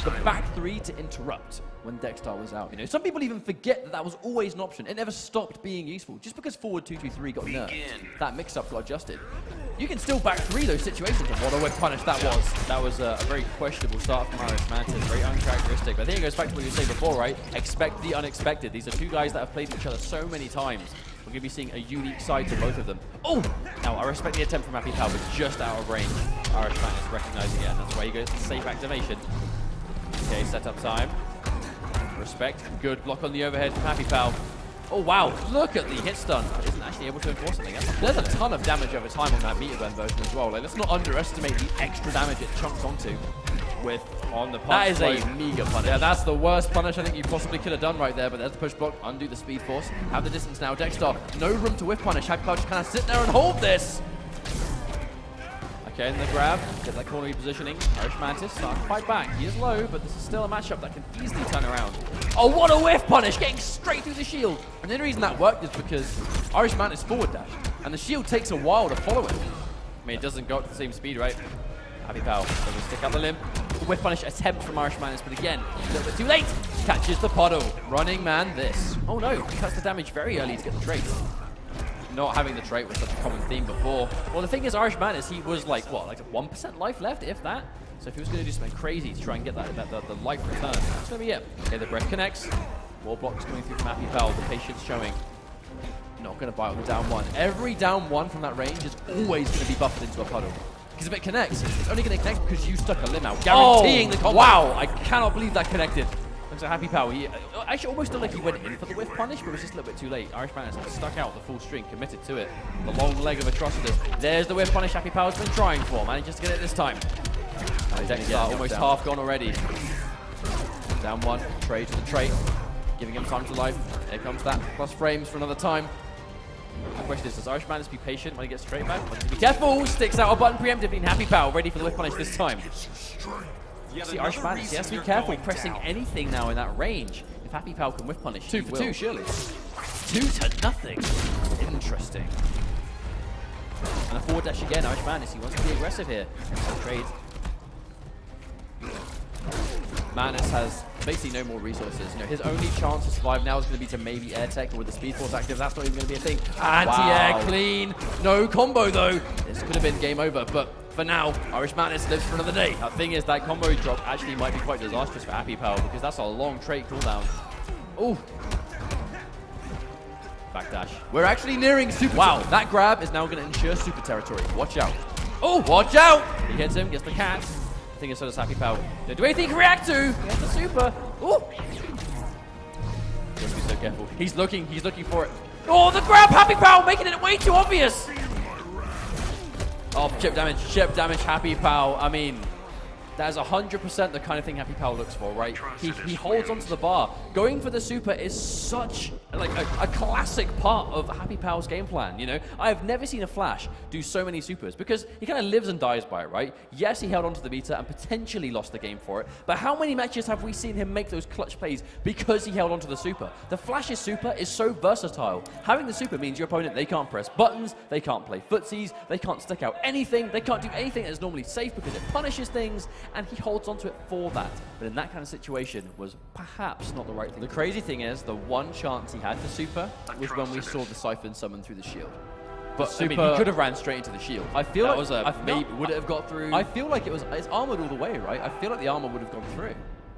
the back three to interrupt when Dexter was out. You know, some people even forget that that was always an option. It never stopped being useful. Just because forward 2-2-3 got nerfed, that mix-up got adjusted. You can still back three those situations, and what a whip punish that was. That was a very questionable start from Irish Mantis, very uncharacteristic. But I think it goes back to what you were saying before, right? Expect the unexpected. These are two guys that have played each other so many times. We're going to be seeing a unique side to both of them. Oh! Now, I respect the attempt from Happy Pal, but just out of range. Irish Mantis recognizing it, and that's why he goes to safe activation. Okay, setup time. Respect. Good block on the overhead from Happy Pal. Oh, wow. Look at the hit stun. But isn't actually able to enforce something. There's a ton of damage over time on that meter burn version as well. Like, let's not underestimate the extra damage it chunks onto with on the punch. That is a mega punish. Yeah, that's the worst punish I think you possibly could have done right there, but there's the push block, undo the speed force, have the distance now. Dexter, no room to whiff punish. Happy Pal just kind of sit there and hold this. Okay, and the grab, get that corner repositioning. Irish Mantis starting to fight back. He is low, but this is still a matchup that can easily turn around. Oh, what a whiff punish, getting straight through the shield. And the only reason that worked is because Irish Mantis forward dash, and the shield takes a while to follow it. I mean, it doesn't go at the same speed, right? Happy Pal doesn't stick out the limb. Whiff punish attempt from Irish Mantis, but again, a little bit too late. Catches the puddle. Running man this. Oh no, cuts the damage very early to get the trait. Not having the trait was such a common theme before. Well, the thing is, Irish Mantis, he was like, what, like 1% life left, if that? So if he was going to do something crazy to try and get the life return, that's going to be it. Okay, the breath connects. Wall blocks coming through from Happy Pal, the patience showing. Not going to bite on the down one. Every down one from that range is always going to be buffered into a puddle. Because if it connects, it's only going to connect because you stuck a limb out, guaranteeing the combo. Wow, I cannot believe that connected. Looks like Happy Pal, he actually almost looked like he went in for the whiff punish, but it was just a little bit too late. Irish Mantis stuck out the full string, committed to it. The long leg of atrocity. There's the whiff punish Happy Pal's been trying for, manages to get it this time. Dexter almost half gone already. Down one, trade to the trait, giving him time to life. Here comes that plus frames for another time. The question is, does Irish Mantis be patient when he gets straight back? Be careful! Sticks out a button preemptively, and Happy Pal ready for the whiff punish this time. See, Irish Mantis, he has to be careful pressing anything now in that range. If Happy Pal can whiff punish, 2 for 2, surely. 2-0. Interesting. And a forward dash again, Irish Mantis, he wants to be aggressive here. Trade. Mantis has basically no more resources. You know, his only chance to survive now is going to be to maybe air tech, or with the speed force active, that's not even going to be a thing. Anti-air clean. No combo though. This could have been game over, but for now, Irish Mantis lives for another day. The thing is, that combo drop actually might be quite disastrous for Happy Pal, because that's a long trait cooldown. Oh. Backdash. We're actually nearing super. Wow, that grab is now going to ensure super territory. Watch out. Oh, watch out. He hits him, gets the cat. I think it's so does Happy Pal. Don't do anything he can react to. He has the super. Oh. He has to be so careful. He's looking for it. Oh, the grab, Happy Pal, making it way too obvious. Oh, chip damage, Happy Pal. I mean, that is 100% the kind of thing Happy Pal looks for, right? He holds onto the bar. Going for the super is such like a classic part of Happy Pal's game plan, you know? I have never seen a Flash do so many supers because he kind of lives and dies by it, right? Yes, he held onto the meter and potentially lost the game for it, but how many matches have we seen him make those clutch plays because he held onto the super? The Flash's super is so versatile. Having the super means your opponent, they can't press buttons, they can't play footsies, they can't stick out anything, they can't do anything that is normally safe because it punishes things, and he holds onto it for that. But in that kind of situation was perhaps not the right thing. The crazy thing is, the one chance he had for super was when we saw the Siphon summon through the shield. But super, I mean, he could have ran straight into the shield. I feel that like was a maybe. Would it have got through? I feel like it's armored all the way, right? I feel like the armor would have gone through.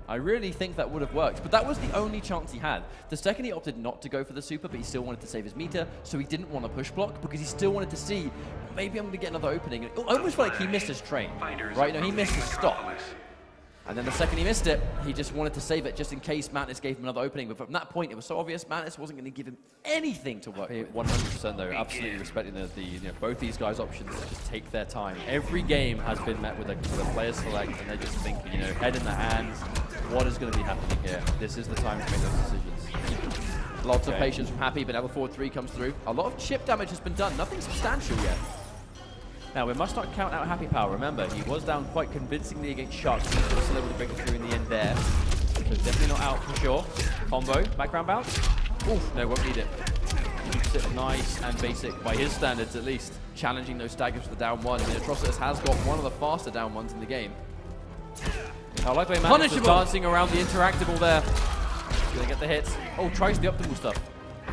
I really think that would have worked, but that was the only chance he had. The second he opted not to go for the super, but he still wanted to save his meter, so he didn't want to push block because he still wanted to see, maybe I'm going to get another opening. It almost felt like he missed his train, right? No, he missed his stop. And then the second he missed it, he just wanted to save it just in case Mantis gave him another opening. But from that point, it was so obvious Mantis wasn't going to give him anything to work with. 100% though, absolutely respecting the you know, both these guys' options just take their time. Every game has been met with a player select, and they're just thinking, you know, head in the hands, what is going to be happening here? This is the time to make those decisions. Lots of patience from Happy, but now the forward 3 comes through. A lot of chip damage has been done, nothing substantial yet. Now, we must not count out Happy Power. Remember, he was down quite convincingly against Sharks. He was still able to break it through in the end there. So definitely not out for sure. Combo, background bounce. Oof, no, won't need it. Keeps it nice and basic by his standards at least. Challenging those staggers with the down one. I mean, Atrocitus has got one of the faster down ones in the game. I like the way Mantis was dancing around the interactable there. Gonna get the hits. Oh, tries the optimal stuff.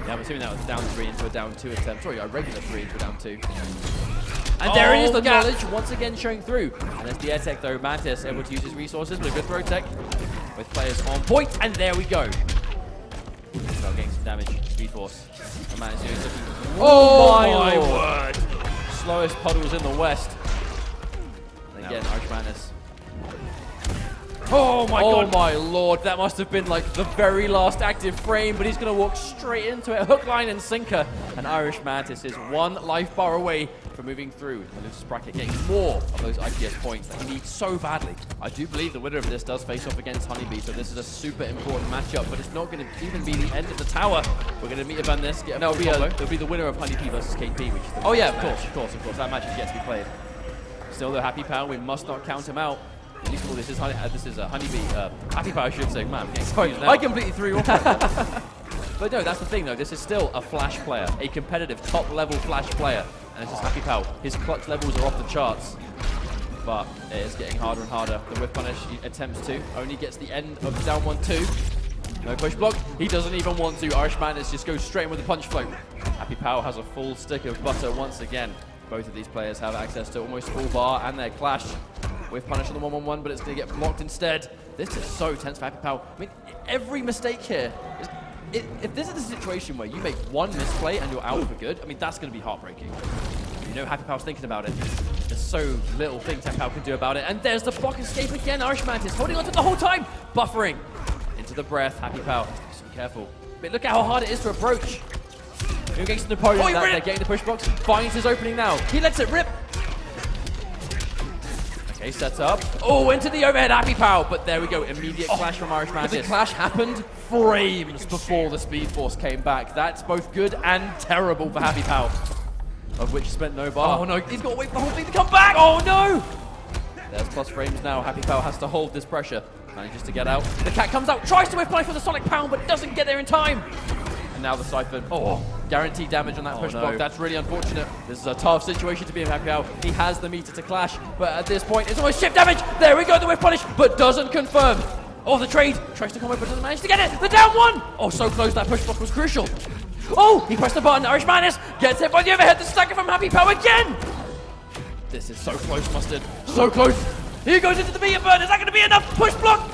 Yeah, I'm assuming that was down 3 into a down 2 attempt. Sorry, a regular 3 into a down 2. And there it is, the knowledge once again showing through. And there's the air tech though. Mantis able to use his resources, but a good throw tech with players on point. And there we go. So getting some damage. Speed Force. And Mantis doing something. Oh my word! Slowest puddles in the West. And again, Irish Mantis. Oh my god. Oh my lord, that must have been like the very last active frame, but he's going to walk straight into it. Hook, line, and sinker. And Irish Mantis is 1 life bar away from moving through the Lucis bracket, getting more of those IPS points that he needs so badly. I do believe the winner of this does face off against Honeybee, so this is a super important matchup, but it's not going to even be the end of the tower. We're going to meet about this. It'll be the winner of Honeybee versus KP, which is the of course. That match is yet to be played. Still, the Happy Power, we must not count him out. At least, this is a Honeybee, Happy Power, I should say. Man, I'm getting confused now. I completely threw you off. But no, that's the thing though. This is still a Flash player, a competitive top-level Flash player, and this is Happy Power. His clutch levels are off the charts, but it is getting harder and harder. The whip punish he attempts to, only gets the end of the down 1-2. No push block. He doesn't even want to. Irish Mantis just goes straight in with the punch float. Happy Power has a full stick of butter once again. Both of these players have access to almost full bar and their clash. With punish on the 1-1-1, but it's going to get blocked instead. This is so tense for Happy Power. I mean, every mistake here, if this is the situation where you make one misplay and you're out for good, I mean, that's going to be heartbreaking. You know Happy Power's thinking about it. There's so little things Happy Power can do about it. And there's the block escape again. Irish Mantis holding on to the whole time. Buffering into the breath. Happy Power, just be careful. But look at how hard it is to approach. Against Napoleon, they're getting the push box. Finds his opening now. He lets it rip. Okay, sets up. Oh, into the overhead, Happy Power. But there we go, immediate clash from Irish Mantis. The clash happened frames before the Speed Force came back. That's both good and terrible for Happy Power. Of which he spent no bar. Oh no, he's got to wait for the whole thing to come back. Oh no! There's plus frames now. Happy Power has to hold this pressure. Manages to get out. The cat comes out, tries to whip play for the Sonic Pound, but doesn't get there in time. And now the Siphon. Oh, guaranteed damage on that push block. That's really unfortunate. This is a tough situation to be in Happy Power. He has the meter to clash, but at this point, it's almost ship damage. There we go, the whip punish, but doesn't confirm. Oh, the trade. Tries to combo, but doesn't manage to get it. The down 1. Oh, so close. That push block was crucial. Oh, he pressed the button. Irish Mantis gets hit by the overhead. The stagger from Happy Power again. This is so close, Mustard. So close. Here goes into the meter burn. Is that going to be enough? Push block.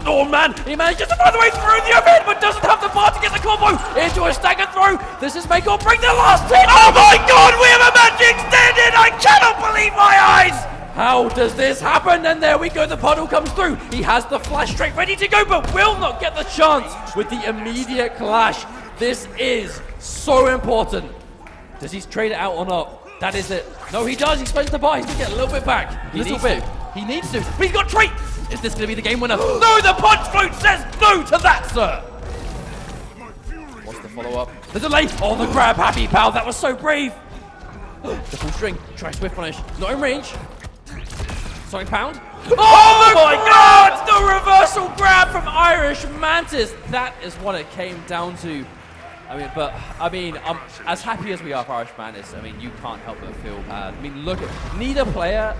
Oh man, he manages to find the way through the overhead, but doesn't have the bar to get the combo into a stagger throw. This is make or break the last hit. Oh my god, we have a match extended! I cannot believe my eyes! How does this happen? And there we go, the puddle comes through. He has the flash straight ready to go, but will not get the chance with the immediate clash. This is so important. Does he trade it out or not? That is it. No, he does. He spends the bar. He's going to get a little bit back. He needs to. But he's got trait. Is this going to be the game winner? No, the punch float says no to that, sir. What's the follow-up? The delay. Oh, the grab, Happy Pal. That was so brave. The full string. Tries to whip punish. Not in range. Sonic Pound. Oh my god! The reversal grab from Irish Mantis. That is what it came down to. I mean, as happy as we are for Irish Mantis, I mean, you can't help but feel bad. I mean, look at neither player.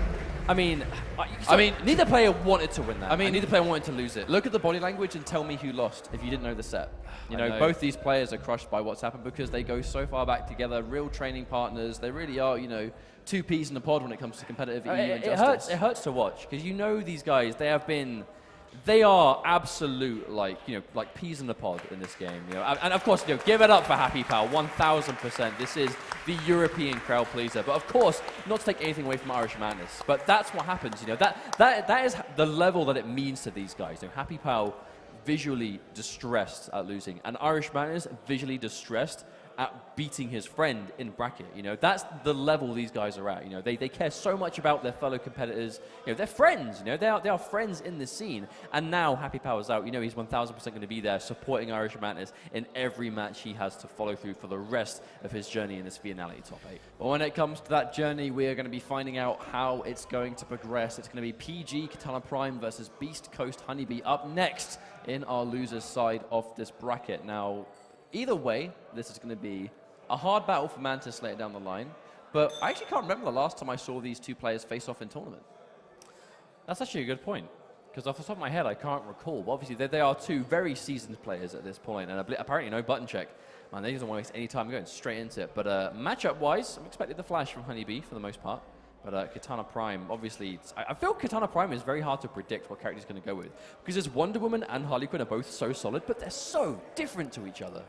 Neither player wanted to win that. Neither player wanted to lose it. Look at the body language and tell me who lost if you didn't know the set. You know, both these players are crushed by what's happened because they go so far back together, real training partners. They really are, you know, two peas in a pod when it comes to competitive EU injustice. It hurts to watch because you know these guys, they are absolute, like peas in a pod in this game. You know, and of course, give it up for Happy Pal, 1000%. This is the European crowd pleaser. But of course, not to take anything away from Irish Madness, but that's what happens. You know, that is the level that it means to these guys. You know, Happy Pal visually distressed at losing, and Irish Madness visually distressed at beating his friend in bracket. You know, that's the level these guys are at. You know, they care so much about their fellow competitors. You know, they're friends. You know, they are friends in this scene. And now Happy Power's out. You know, he's 1,000% going to be there supporting Irish Madness in every match he has to follow through for the rest of his journey in this Viennality top 8. Well, when it comes to that journey, we are going to be finding out how it's going to progress. It's going to be PG Katana Prime versus Beast Coast Honeybee up next in our losers side of this bracket. Now, either way, this is going to be a hard battle for Mantis later down the line, but I actually can't remember the last time I saw these two players face off in tournament. That's actually a good point, because off the top of my head, I can't recall. But obviously, they are two very seasoned players at this point, and apparently no button check. Man, they doesn't want to waste any time going straight into it. But matchup-wise, I'm expecting the flash from Honeybee for the most part. But Katana Prime, obviously, I feel Katana Prime is very hard to predict what character he's going to go with, because his Wonder Woman and Harley Quinn are both so solid, but they're so different to each other.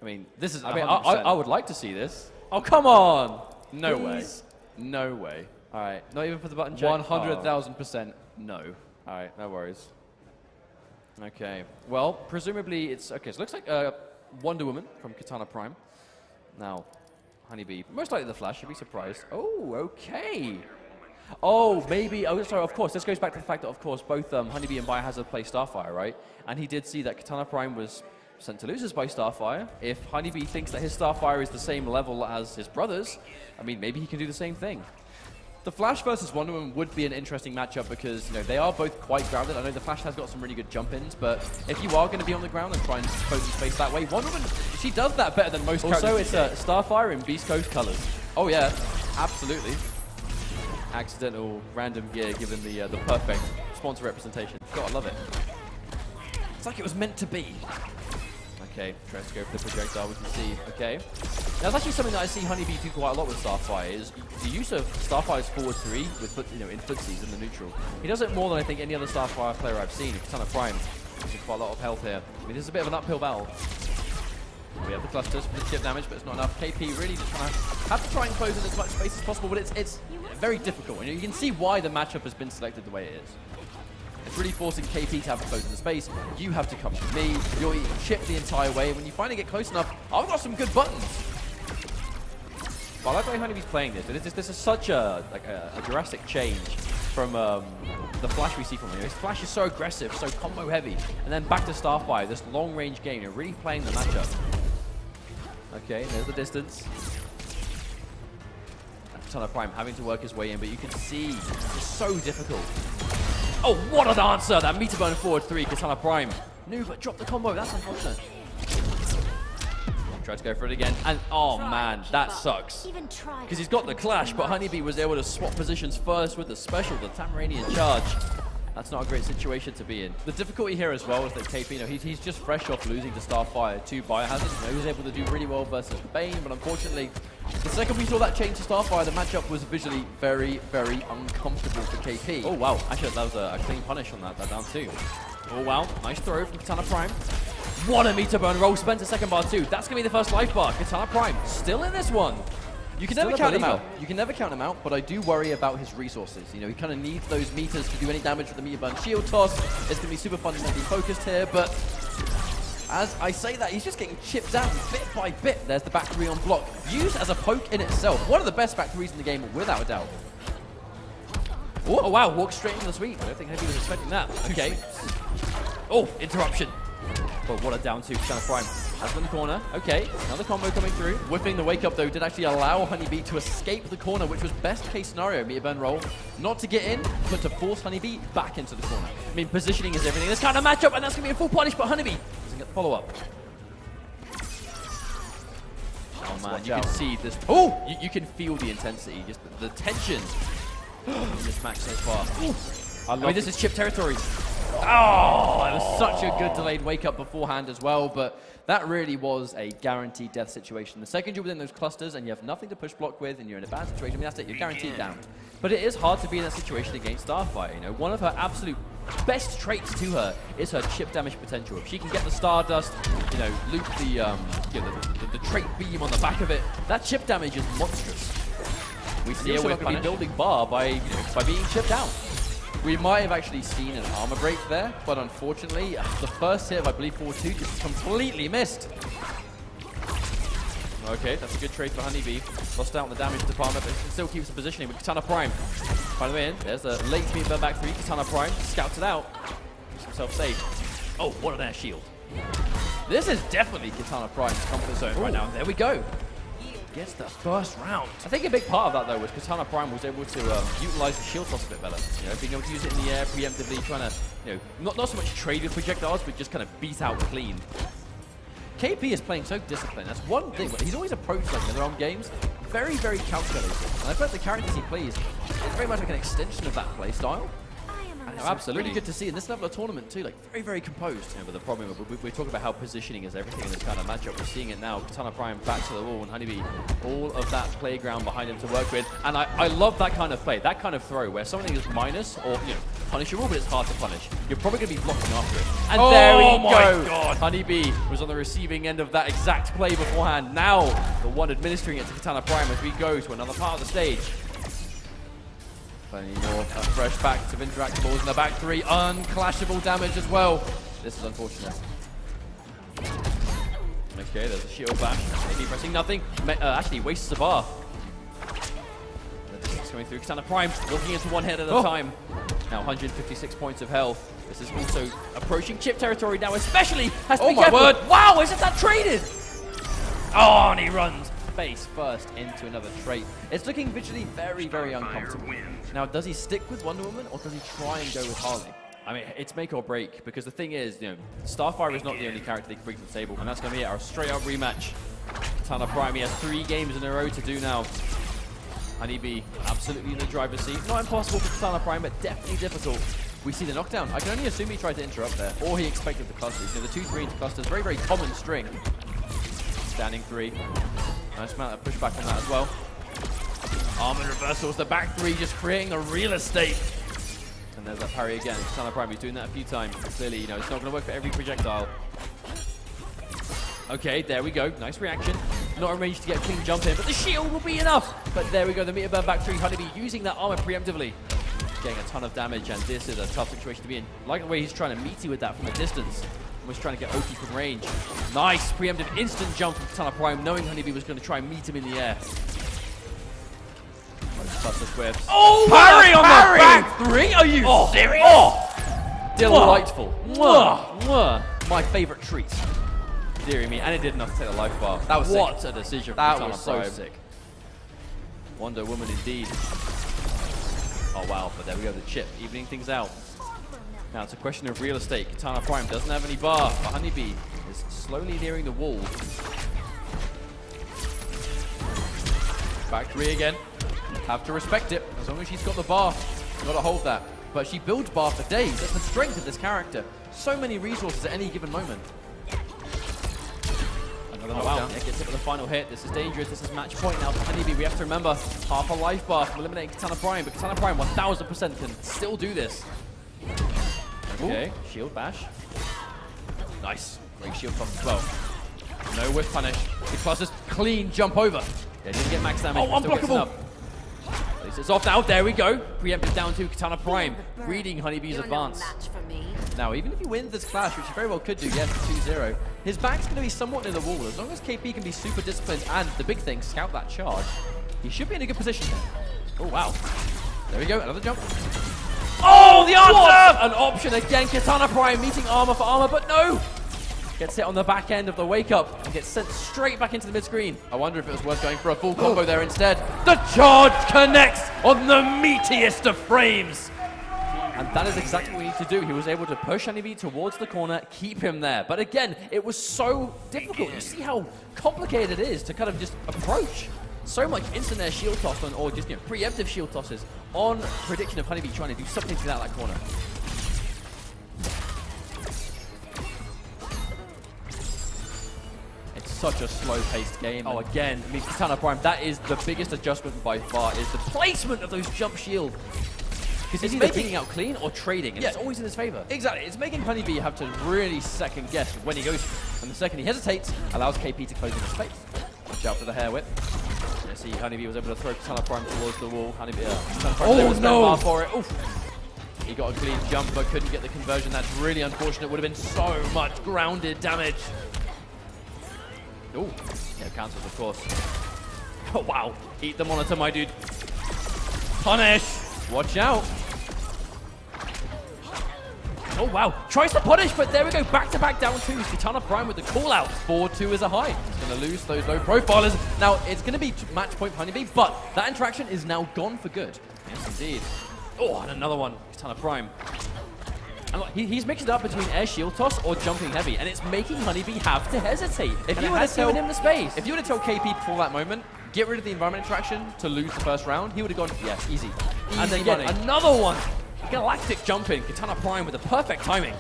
I mean, this is. I would like to see this. Oh, come on! No way. No way. All right, not even for the button check. 100,000% no. All right, no worries. Okay. Well, presumably it's okay. So it looks like Wonder Woman from Katana Prime. Now, Honeybee, most likely the Flash. I'd be surprised. Oh, okay. Oh, maybe. Oh, sorry. Of course, this goes back to the fact that, of course, both Honeybee and Biohazard play Starfire, right? And he did see that Katana Prime was sent to losers by Starfire. If Honeybee thinks that his Starfire is the same level as his brothers, I mean, maybe he can do the same thing. The Flash versus Wonder Woman would be an interesting matchup because, you know, they are both quite grounded. I know the Flash has got some really good jump-ins, but if you are going to be on the ground and try and expose the space that way, Wonder Woman, she does that better than most characters. Also, it's Starfire in Beast Coast colors. Oh, yeah, absolutely. Accidental random gear given the perfect sponsor representation. Gotta love it. It's like it was meant to be. Okay, tries to go for the projectile, we can see. Okay. Now, that's actually something that I see Honeybee do quite a lot with Starfire, is the use of Starfire's forward 3 with, in footsies in the neutral. He does it more than I think any other Starfire player I've seen. Katana Prime using quite a lot of health here. I mean, this is a bit of an uphill battle. We have the clusters for the chip damage, but it's not enough. KP really just have to try and close in as much space as possible, but it's very difficult. And you can see why the matchup has been selected the way it is. It's really forcing KP to have to close in the space. You have to come to me. You're eating chip the entire way. When you finally get close enough, I've got some good buttons. Well, I like the way Honeybee's playing this. But this is such a drastic change from the Flash we see from him. His Flash is so aggressive, so combo heavy. And then back to Starfire, this long-range game. You're really playing the matchup. Okay, there's the distance. Katana Prime having to work his way in, but you can see it's so difficult. Oh, what an answer! That meter burn forward 3, Katana Prime. No, but drop the combo. That's unfortunate. Try to go for it again, and oh man, that sucks. Because he's got the clash, but Honeybee was able to swap positions first with the special, the Tamaranian charge. That's not a great situation to be in. The difficulty here as well is that KP, he's just fresh off losing to Starfire to Biohazard. He was able to do really well versus Bane, but unfortunately, the second we saw that change to Starfire, the matchup was visually very, very uncomfortable for KP. Oh wow, actually that was a clean punish on that down 2. Oh wow, nice throw from Katana Prime. What a meter burn roll, Spencer second bar 2. That's going to be the first life bar. Katana Prime still in this one. You can never count him out. You can never count him out, but I do worry about his resources. You know, he kind of needs those meters to do any damage with the meter burn shield toss. It's going to be super fundamentally focused here, but as I say that, he's just getting chipped down bit by bit. There's the back 3 on block. Used as a poke in itself. One of the best back 3s in the game, without a doubt. Oh wow, walks straight into the sweep. I don't think anybody was expecting that. Okay. Oh, interruption. But what a down 2, Katana Prime. Has in the corner. Okay, another combo coming through. Whiffing the wake up though did actually allow Honeybee to escape the corner, which was best case scenario, meter burn roll. Not to get in, but to force Honeybee back into the corner. I mean, positioning is everything. This kind of matchup, and that's going to be a full punish, but Honeybee doesn't get the follow up. Oh man, you can see this. Oh, you can feel the intensity, just the tension in this match so far. I mean, this is chip territory. Oh, it was such a good delayed wake up beforehand as well, but that really was a guaranteed death situation. The second you're within those clusters and you have nothing to push block with and you're in a bad situation, I mean, that's it, you're guaranteed down. But it is hard to be in that situation against Starfire. You know, one of her absolute best traits to her is her chip damage potential. If she can get the Stardust, you know, loop the trait beam on the back of it, that chip damage is monstrous. We see her with building bar by being chipped down. We might have actually seen an armor break there, but unfortunately, the first hit of, I believe, forward 2 just completely missed. Okay, that's a good trade for Honeybee. Lost out on the damage department, but still keeps the positioning with Katana Prime. By the way, there's a late meet back 3. Katana Prime scouts it out. Keeps himself safe. Oh, what an air shield. This is definitely Katana Prime's comfort zone right now. There we go. Gets the first round. I think a big part of that, though, was Katana Prime was able to utilize the shield toss a bit better. You know, being able to use it in the air preemptively, trying to, you know, not so much trade with projectiles, but just kind of beat out clean. KP is playing so disciplined. That's one thing, but he's always approached like their own games very, very calculated. And I feel like the characters he plays is very much like an extension of that play style. And absolutely really good to see in this level of tournament too, like very, very composed. Yeah, but the problem, we talk about how positioning is everything in this kind of matchup. We're seeing it now. Katana Prime back to the wall, and Honeybee, all of that playground behind him to work with. And I love that kind of play, that kind of throw where something is minus or, you know, punishable, but it's hard to punish. You're probably going to be blocking after it. And there we go. God. Honeybee was on the receiving end of that exact play beforehand. Now the one administering it to Katana Prime as we go to another part of the stage. Plenty more fresh backs of interactables in the back 3. Unclashable damage as well. This is unfortunate. Okay, there's a shield bash. Maybe pressing nothing. Actually wastes a bar. It's coming through. Katana Prime walking into one hit at a time. Now 156 points of health. This is also approaching chip territory now, especially has to be careful. Word. Wow, isn't that traded? Oh, and he runs face first into another trait. It's looking visually very, very uncomfortable. Now, does he stick with Wonder Woman or does he try and go with Harley? I mean, it's make or break, because the thing is, you know, Starfire is not the only character they can bring to the table, and that's going to be our straight-up rematch. Katana Prime, he has 3 games in a row to do now. Honeybee absolutely in the driver's seat. Not impossible for Katana Prime, but definitely difficult. We see the knockdown. I can only assume he tried to interrupt there, or he expected the clusters. You know, the 2-3 into clusters, very, very common string. Standing 3. Nice amount of pushback on that as well. Armored reversals, the back 3 just creating the real estate. And there's that parry again. Katana Prime, he's doing that a few times. Clearly, you know, it's not going to work for every projectile. Okay, there we go. Nice reaction. Not arranged to get a clean jump in, but the shield will be enough. But there we go, the meter burn back 3. Honeybee using that armor preemptively. Getting a ton of damage, and this is a tough situation to be in. Like the way he's trying to meet you with that from a distance. Was trying to get OP from range. Nice preemptive instant jump from Katana Prime, knowing Honeybee was going to try and meet him in the air. Oh, parry on the back 3? Are you serious? Oh, delightful. My favorite treat. Deary me, and it did enough to take a life bar. That was what sick. A decision from Katana Prime. So sick. Wonder Woman indeed. Oh wow, but there we go, the chip, evening things out. Now it's a question of real estate. Katana Prime doesn't have any bar, but Honeybee is slowly nearing the wall. Back 3 again. Have to respect it, as long as she's got the bar. Got to hold that. But she builds bar for days. That's the strength of this character. So many resources at any given moment. Another knockdown. It gets hit with the final hit. This is dangerous. This is match point now for Honeybee. We have to remember, half a life bar from eliminating Katana Prime, but Katana Prime 1000% can still do this. Okay, ooh. Shield bash. Nice. Great shield toss as well. No whiff punish. The clusters, clean jump over. Yeah, didn't get max damage. Oh, unblockable. It's off now. There we go. Preempted down to Katana Prime, reading Honeybee's advance. Now, even if he wins this clash, which he very well could do, yes, 2-0, his back's going to be somewhat near the wall. As long as KP can be super disciplined and, the big thing, scout that charge, he should be in a good position there. Oh, wow. There we go. Another jump. Oh, the answer! An option again. Katana Prime meeting armor for armor, but no! Gets hit on the back end of the wake up and gets sent straight back into the mid screen. I wonder if it was worth going for a full combo there instead. The charge connects on the meatiest of frames. And that is exactly what we need to do. He was able to push Honeybee towards the corner, keep him there. But again, it was so difficult. You see how complicated it is to kind of just approach. So much instant air shield toss on, or just, you know, preemptive shield tosses on prediction of Honeybee trying to do something to get out of that corner. It's such a slow-paced game. Oh, again, I mean, Katana Prime, that is the biggest adjustment by far, is the placement of those jump shields. Because he's either making out clean or trading, and it's always in his favor. Exactly, it's making Honeybee have to really second guess when he goes. And the second he hesitates, allows KP to close in his space. Watch out for the hair whip. You see, Honeybee was able to throw Katana Prime towards the wall. Honeybee, Katana Prime was able to stand for it. Oof. He got a clean jump, but couldn't get the conversion. That's really unfortunate. Would have been so much grounded damage. Oh, yeah, cancels, of course. Oh, wow. Eat the monitor, my dude. Punish. Watch out. Oh, wow. Tries to punish, but there we go. Back-to-back down twos. Katana Prime with the call-out. 4-2 is a high. He's going to lose those low profilers. Now, it's going to be match point for Honeybee, but that interaction is now gone for good. Yes, indeed. Oh, and another one. Katana Prime. And look, he's mixed it up between air shield toss or jumping heavy, and it's making Honeybee have to hesitate. If you would have given him the space. If you would have told KP before that moment, get rid of the environment interaction to lose the first round, he would have gone, yes, easy. And then again, another one. Galactic jumping. Katana Prime with the perfect timing.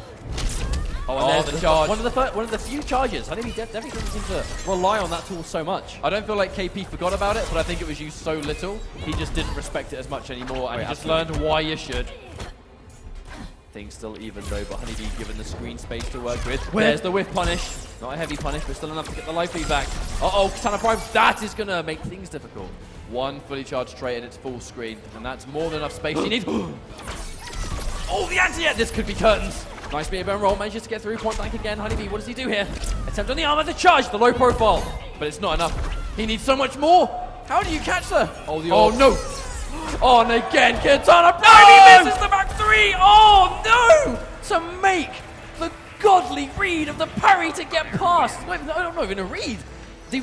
Oh, and there's the charge. One of the few charges. Honeybee definitely doesn't seem to rely on that tool so much. I don't feel like KP forgot about it, but I think it was used so little, he just didn't respect it as much anymore, and he just learned why you should. Things still even though, but Honeybee given the screen space to work with. There's the whiff punish. Not a heavy punish, but still enough to get the life lead back. Uh-oh, Katana Prime, that is going to make things difficult. One fully charged trait and it's full screen, and that's more than enough space you need. Oh, the anti-air! This could be curtains. Nice beer burn roll, manages to get through point blank again. Honeybee, what does he do here? Attempt on the armor to charge, the low profile. But it's not enough. He needs so much more. How do you catch her? Oh, the oh no. Oh, and again, Katana Prime, he misses the back three. Oh, no! To make the godly read of the parry to get past. Wait, no, not even a read. The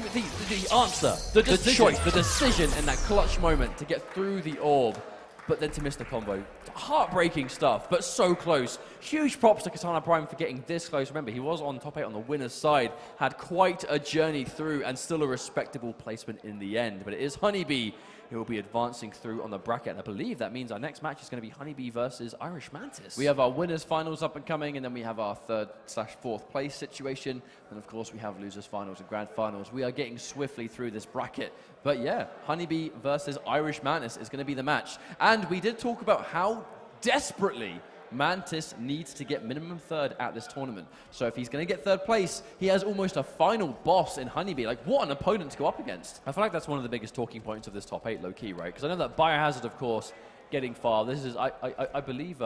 answer, the choice, the decision in that clutch moment to get through the orb, but then to miss the combo. Heartbreaking stuff, but so close. Huge props to Katana Prime for getting this close. Remember, he was on top 8 on the winner's side, had quite a journey through, and still a respectable placement in the end. But it is Honeybee who will be advancing through on the bracket, and I believe that means our next match is going to be Honeybee versus Irish Mantis. We have our winners finals up and coming, and then we have our 3rd/4th place situation, and of course we have losers finals and grand finals. We are getting swiftly through this bracket, but yeah, Honeybee versus Irish Mantis is going to be the match. And we did talk about how desperately Mantis needs to get minimum 3rd at this tournament. So if he's going to get 3rd place, he has almost a final boss in Honeybee. Like, what an opponent to go up against. I feel like that's one of the biggest talking points of this top 8, low-key, right? Because I know that Biohazard, of course, getting far. This is, I believe,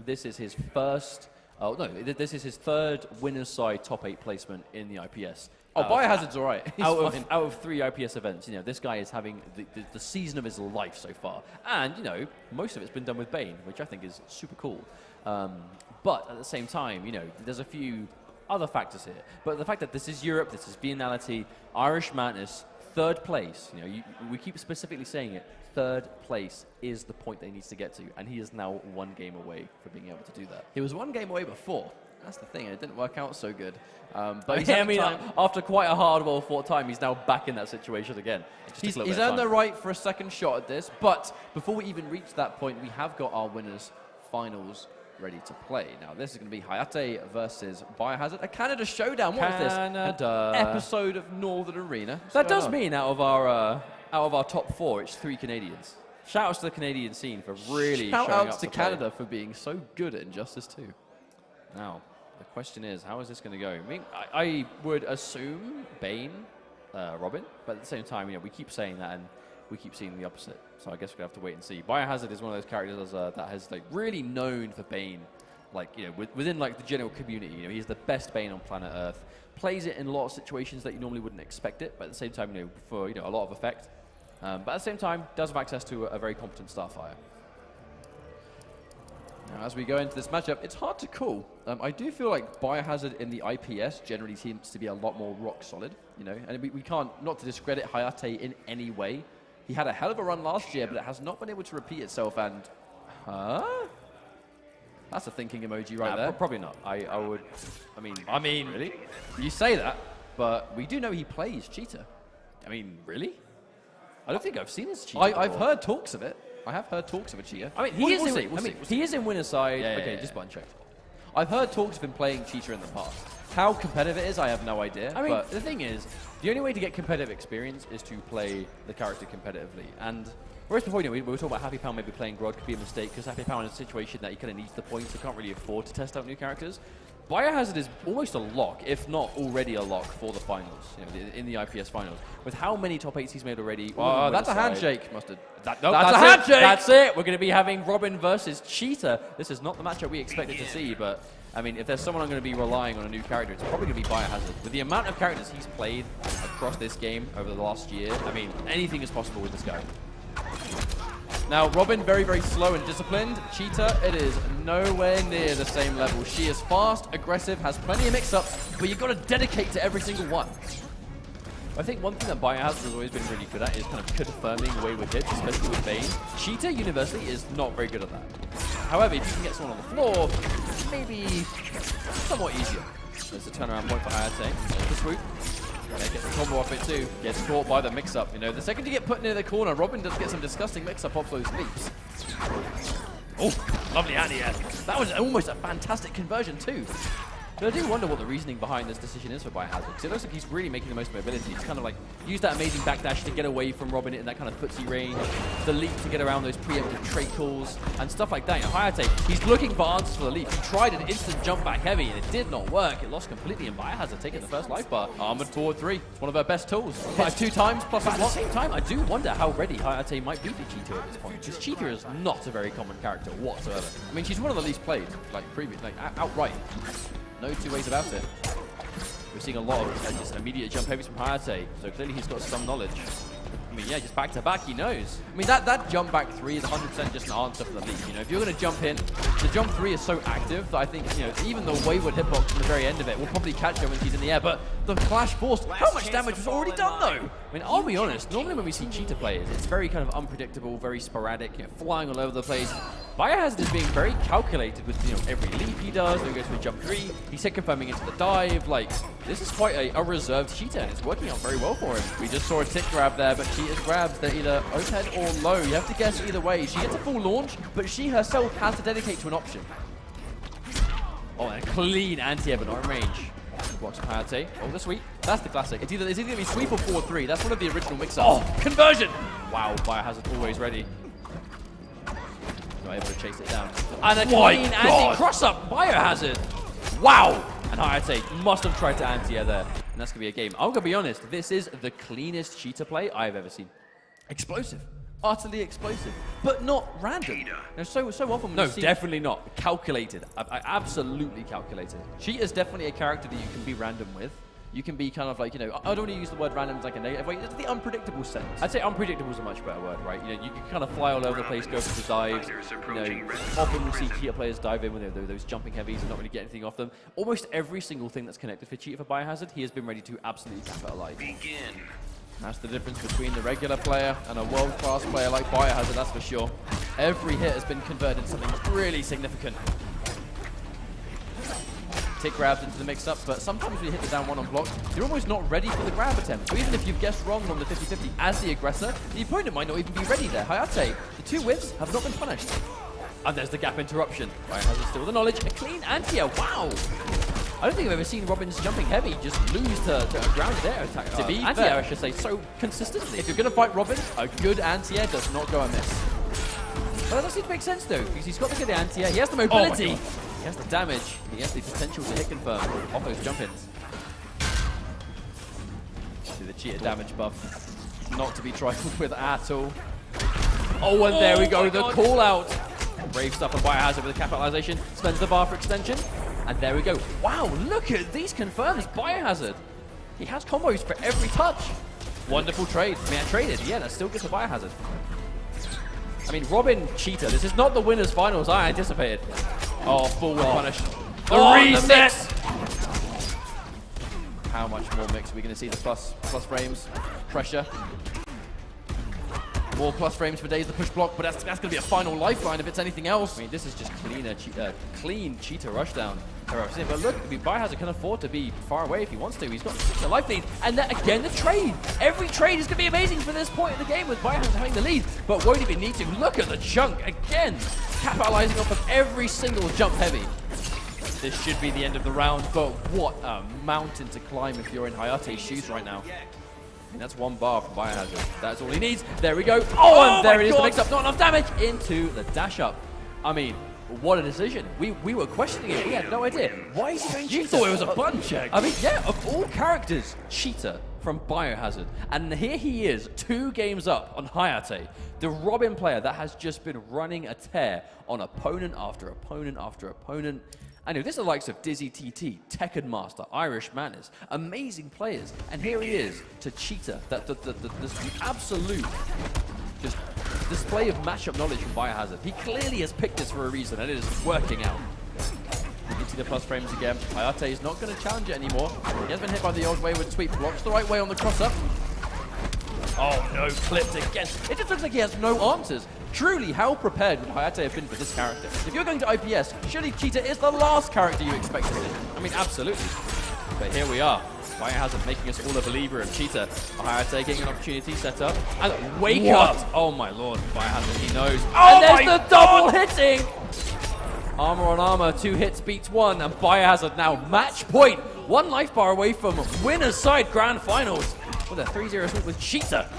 this is his first. Oh no, this is his 3rd winner's side top 8 placement in the IPS. Oh, Biohazard's all right. Out of 3 IPS events, you know, this guy is having the season of his life so far. And, you know, most of it's been done with Bane, which I think is super cool. But at the same time, you know, there's a few other factors here. But the fact that this is Europe, this is Viennality, Irish Mantis, 3rd place, you know, we keep specifically saying it, 3rd place is the point that he needs to get to. And he is now 1 game away from being able to do that. He was 1 game away before. That's the thing, and it didn't work out so good. But yeah, I mean, after quite a hard, well-fought time, he's now back in that situation again. He's earned the right for a 2nd shot at this, but before we even reach that point, we have got our winners' finals ready to play. Now, this is going to be Hayate versus Biohazard, a Canada showdown. What is this? An episode of Northern Arena. That does mean out of our top 4, it's 3 Canadians. Shout-outs to the Canadian scene for really Shout-outs to Canada for being so good at Injustice 2. Now, the question is, how is this going to go? I mean, I would assume Bane, Robin, but at the same time, you know, we keep saying that and we keep seeing the opposite. So I guess we're going to have to wait and see. Biohazard is one of those characters that has like really known for Bane, like, you know, within like the general community. You know, he's the best Bane on planet Earth. Plays it in a lot of situations that you normally wouldn't expect it, but at the same time, you know, for, you know, a lot of effect. But at the same time, does have access to a very competent Starfire. Now, as we go into this matchup, it's hard to call. I do feel like Biohazard in the IPS generally seems to be a lot more rock solid, you know, and we can't, not to discredit Hayate in any way. He had a hell of a run last year, but it has not been able to repeat itself, and... That's a thinking emoji right there. Probably not. I mean, really? You say that, but we do know he plays Cheetah. I mean, really? I don't think I've seen his Cheetah I've heard talks of it. I have heard talks of a Cheetah. I mean, he is in winner's side. Okay, just button check. I've heard talks of him playing Cheetah in the past. How competitive it is, I have no idea. I mean, the thing is, the only way to get competitive experience is to play the character competitively. And whereas before, you know, we were talking about Happy Pound maybe playing Grod could be a mistake because Happy Pound is a situation that he kind of needs the points, so can't really afford to test out new characters. Biohazard is almost a lock, if not already a lock for the finals, in the IPS finals. With how many top 8s he's made already. That's a handshake. Mustard. That's a handshake! That's it! We're going to be having Robin versus Cheetah. This is not the matchup we expected to see, but I mean, if there's someone I'm going to be relying on a new character, it's probably going to be Biohazard. With the amount of characters he's played across this game over the last year, I mean, anything is possible with this guy. Now, Robin, very, very slow and disciplined. Cheetah, it is nowhere near the same level. She is fast, aggressive, has plenty of mix-ups, but you've got to dedicate to every single one. I think one thing that Biohazard has always been really good at is kind of confirming wayward hits, especially with Bane. Cheetah, universally, is not very good at that. However, if you can get someone on the floor, maybe somewhat easier. There's a turnaround point for Hayate. There's the swoop. Yeah, gets a combo off it too. Gets caught by the mix-up. The second you get put near the corner, Robin does get some disgusting mix-up off those leaps. Oh, lovely anti-air. That was almost a fantastic conversion too. But I do wonder what the reasoning behind this decision is for Biohazard, because it looks like he's really making the most mobility. He's kind of like used that amazing backdash to get away from Robin in that kind of footsie range, the leap to get around those preemptive trait calls, and stuff like that. Hayate, he's looking for answers for the leap. He tried an instant jump back heavy, and it did not work. It lost completely, and Biohazard taking the first life bar. Armored forward 3. It's one of her best tools. Hits 2 times, plus at the same time, I do wonder how ready Hayate might be for Cheetah at this point, because Cheetah is not a very common character whatsoever. I mean, she's one of the least played, outright. No two ways about it. We're seeing a lot of just immediate jump heavies from Hayate, so clearly he's got some knowledge. I mean, yeah, just back to back, he knows. I mean, that jump back 3 is 100% just an answer for the leap. If you're going to jump in, the jump 3 is so active that I think, even the wayward hitbox at the very end of it will probably catch her when she's in the air. But the flash force, how much damage was already done though? I mean, I'll be honest, normally when we see Cheetah players, it's very kind of unpredictable, very sporadic, flying all over the place. Biohazard is being very calculated with every leap he does. Then he goes for a jump 3. He's hit confirming into the dive. Like, this is quite a reserved Cheetah, and it's working out very well for him. We just saw a tick grab there, but Cheetah's grabs, they're either overhead or low. You have to guess either way. She gets a full launch, but she herself has to dedicate to an option. Oh, and a clean anti-air, but not in range. Blocks from Hayate. Oh, the sweep. That's the classic. It's either going to be sweep or forward 3. That's one of the original mix-ups. Oh, conversion! Wow, Biohazard always ready. Not able to chase it down. And a clean anti-cross-up, Biohazard. Wow! And Hayate must have tried to anti-air there. And that's going to be a game. I'm going to be honest, this is the cleanest Cheetah play I've ever seen. Explosive. Utterly explosive. But not random. So often when you see... No, definitely not. Calculated. Absolutely calculated. Cheetah's definitely a character that you can be random with. You can be kind of like, I don't want to use the word random as like a negative way. It's the unpredictable sense. I'd say unpredictable is a much better word, right? You can kind of fly all over the place, go for the dives. Often we see Cheetah players dive in with those jumping heavies and not really get anything off them. Almost every single thing that's connected for Cheetah for Biohazard, he has been ready to absolutely capitalize. Begin. That's the difference between the regular player and a world-class player like Biohazard, that's for sure. Every hit has been converted into something really significant. Tick grabs into the mix-up, but sometimes when you hit the down 1 on block, you're almost not ready for the grab attempt. So even if you've guessed wrong on the 50-50 as the aggressor, the opponent might not even be ready there. Hayate, the 2 whiffs have not been punished. And there's the gap interruption. Biohazard still with the knowledge. A clean anti-air, wow! I don't think I've ever seen Robin's jumping heavy just lose to a grounded air attack. To be anti-air, I should say, so consistently. If you're going to fight Robin, a good anti-air does not go amiss. But that does seem to make sense though, because he's got the good anti-air, he has the mobility, he has the damage, he has the potential to hit confirm off those jump-ins. See the Cheetah damage buff, not to be trifled with at all. Oh, and there we go, the call out. Brave stuff on Biohazard with the capitalization, spends the bar for extension. And there we go. Wow, look at these confirms. Biohazard. He has combos for every touch. Wonderful trade. I mean, I traded. Yeah, that's still good for Biohazard. I mean, Robin, Cheetah. This is not the winners finals I anticipated. Oh, forward punish. The reset! How much more mix are we going to see? The plus frames. Pressure. More plus frames for Days the push block, but that's going to be a final lifeline if it's anything else. I mean, this is just clean Cheetah rushdown. But look, Biohazard can afford to be far away if he wants to. He's got the life lead. And then again, the trade. Every trade is going to be amazing for this point in the game with Biohazard having the lead. But won't even need to. Look at the chunk again. Capitalizing off of every single jump heavy. This should be the end of the round, but what a mountain to climb if you're in Hayate's shoes right now. And that's 1 bar from Biohazard. That's all he needs. There we go. Oh, and there it is. The mix-up. Not enough damage into the dash-up. I mean, What a decision. We were questioning it. We had no idea. Why is he going You Cheetah? thought it was a button check. I mean, yeah, of all characters, Cheetah from Biohazard. And here he is, 2 games up on Hayate, the Robin player that has just been running a tear on opponent after opponent after opponent. I know, this is the likes of Dizzy TT, Tekken Master, Irish Manners, amazing players. And here he is to Cheetah, the absolute just display of matchup knowledge from Biohazard. He clearly has picked this for a reason, and it is working out. You can see the plus frames again. Hayate is not going to challenge it anymore. He has been hit by the old wayward sweep. Blocks the right way on the cross-up. Oh no, clipped again. It just looks like he has no answers. Truly, how prepared would Hayate have been for this character? If you're going to IPS, surely Cheetah is the last character you expect to see. I mean, absolutely. But here we are. Biohazard making us all a believer of Cheetah. Hayate getting an opportunity set up. And wake up! Oh my lord, Biohazard, he knows. Oh and there's my the double hitting! Armor on armor, 2 hits beats 1, and Biohazard now match point. 1 life bar away from winner's side grand finals with a 3-0 sweep with Cheetah.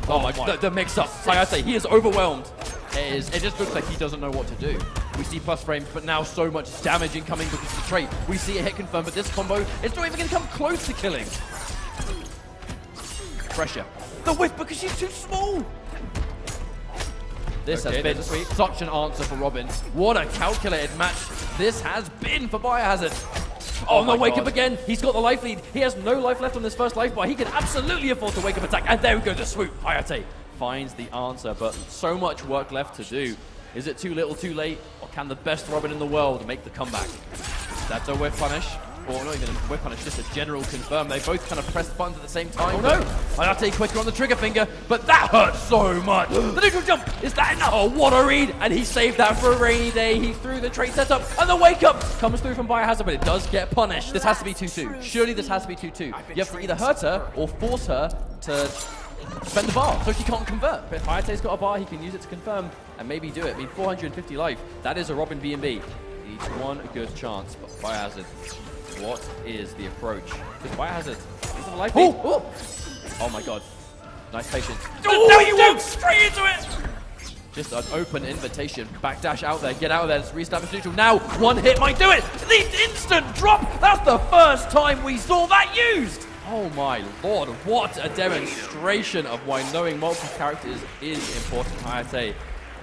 Oh my god, the mix up. Hayate, he is overwhelmed. It just looks like he doesn't know what to do. We see plus frames, but now so much damage incoming because of the trait. We see a hit confirm, but this combo is not even going to come close to killing. Pressure. The whiff because she's too small. This has been such an answer for Robin. What a calculated match this has been for Biohazard. Oh no, wake up again. He's got the life lead. He has no life left on this first life bar. He can absolutely afford to wake up attack. And there we go, the swoop. Hayate finds the answer, but so much work left to do. Is it too little, too late? Or can the best Robin in the world make the comeback? That's a whiff punish. Or not even a whiff punish, just a general confirm. They both kind of pressed buttons at the same time. Oh no! Hayate quicker on the trigger finger, but that hurts so much. The neutral jump, is that enough? Oh, what a read! And he saved that for a rainy day. He threw the trait setup, and the wake up comes through from Biohazard, but it does get punished. This has to be 2-2. Surely this has to be 2-2. You have to either hurt her or force her to spend the bar so she can't convert. But if Hayate's got a bar, he can use it to confirm and maybe do it. I mean, 450 life, that is a Robin B&B. Needs one good chance, but Biohazard, what is the approach? Because Biohazard is a life lead. Oh my god. Nice patience. Oh, now you walk straight into it! Just an open invitation. Backdash out there, get out of there, let's reestablish neutral. Now, one hit might do it! The instant drop! That's the first time we saw that used! Oh my lord, what a demonstration of why knowing multiple characters is important, Hayate.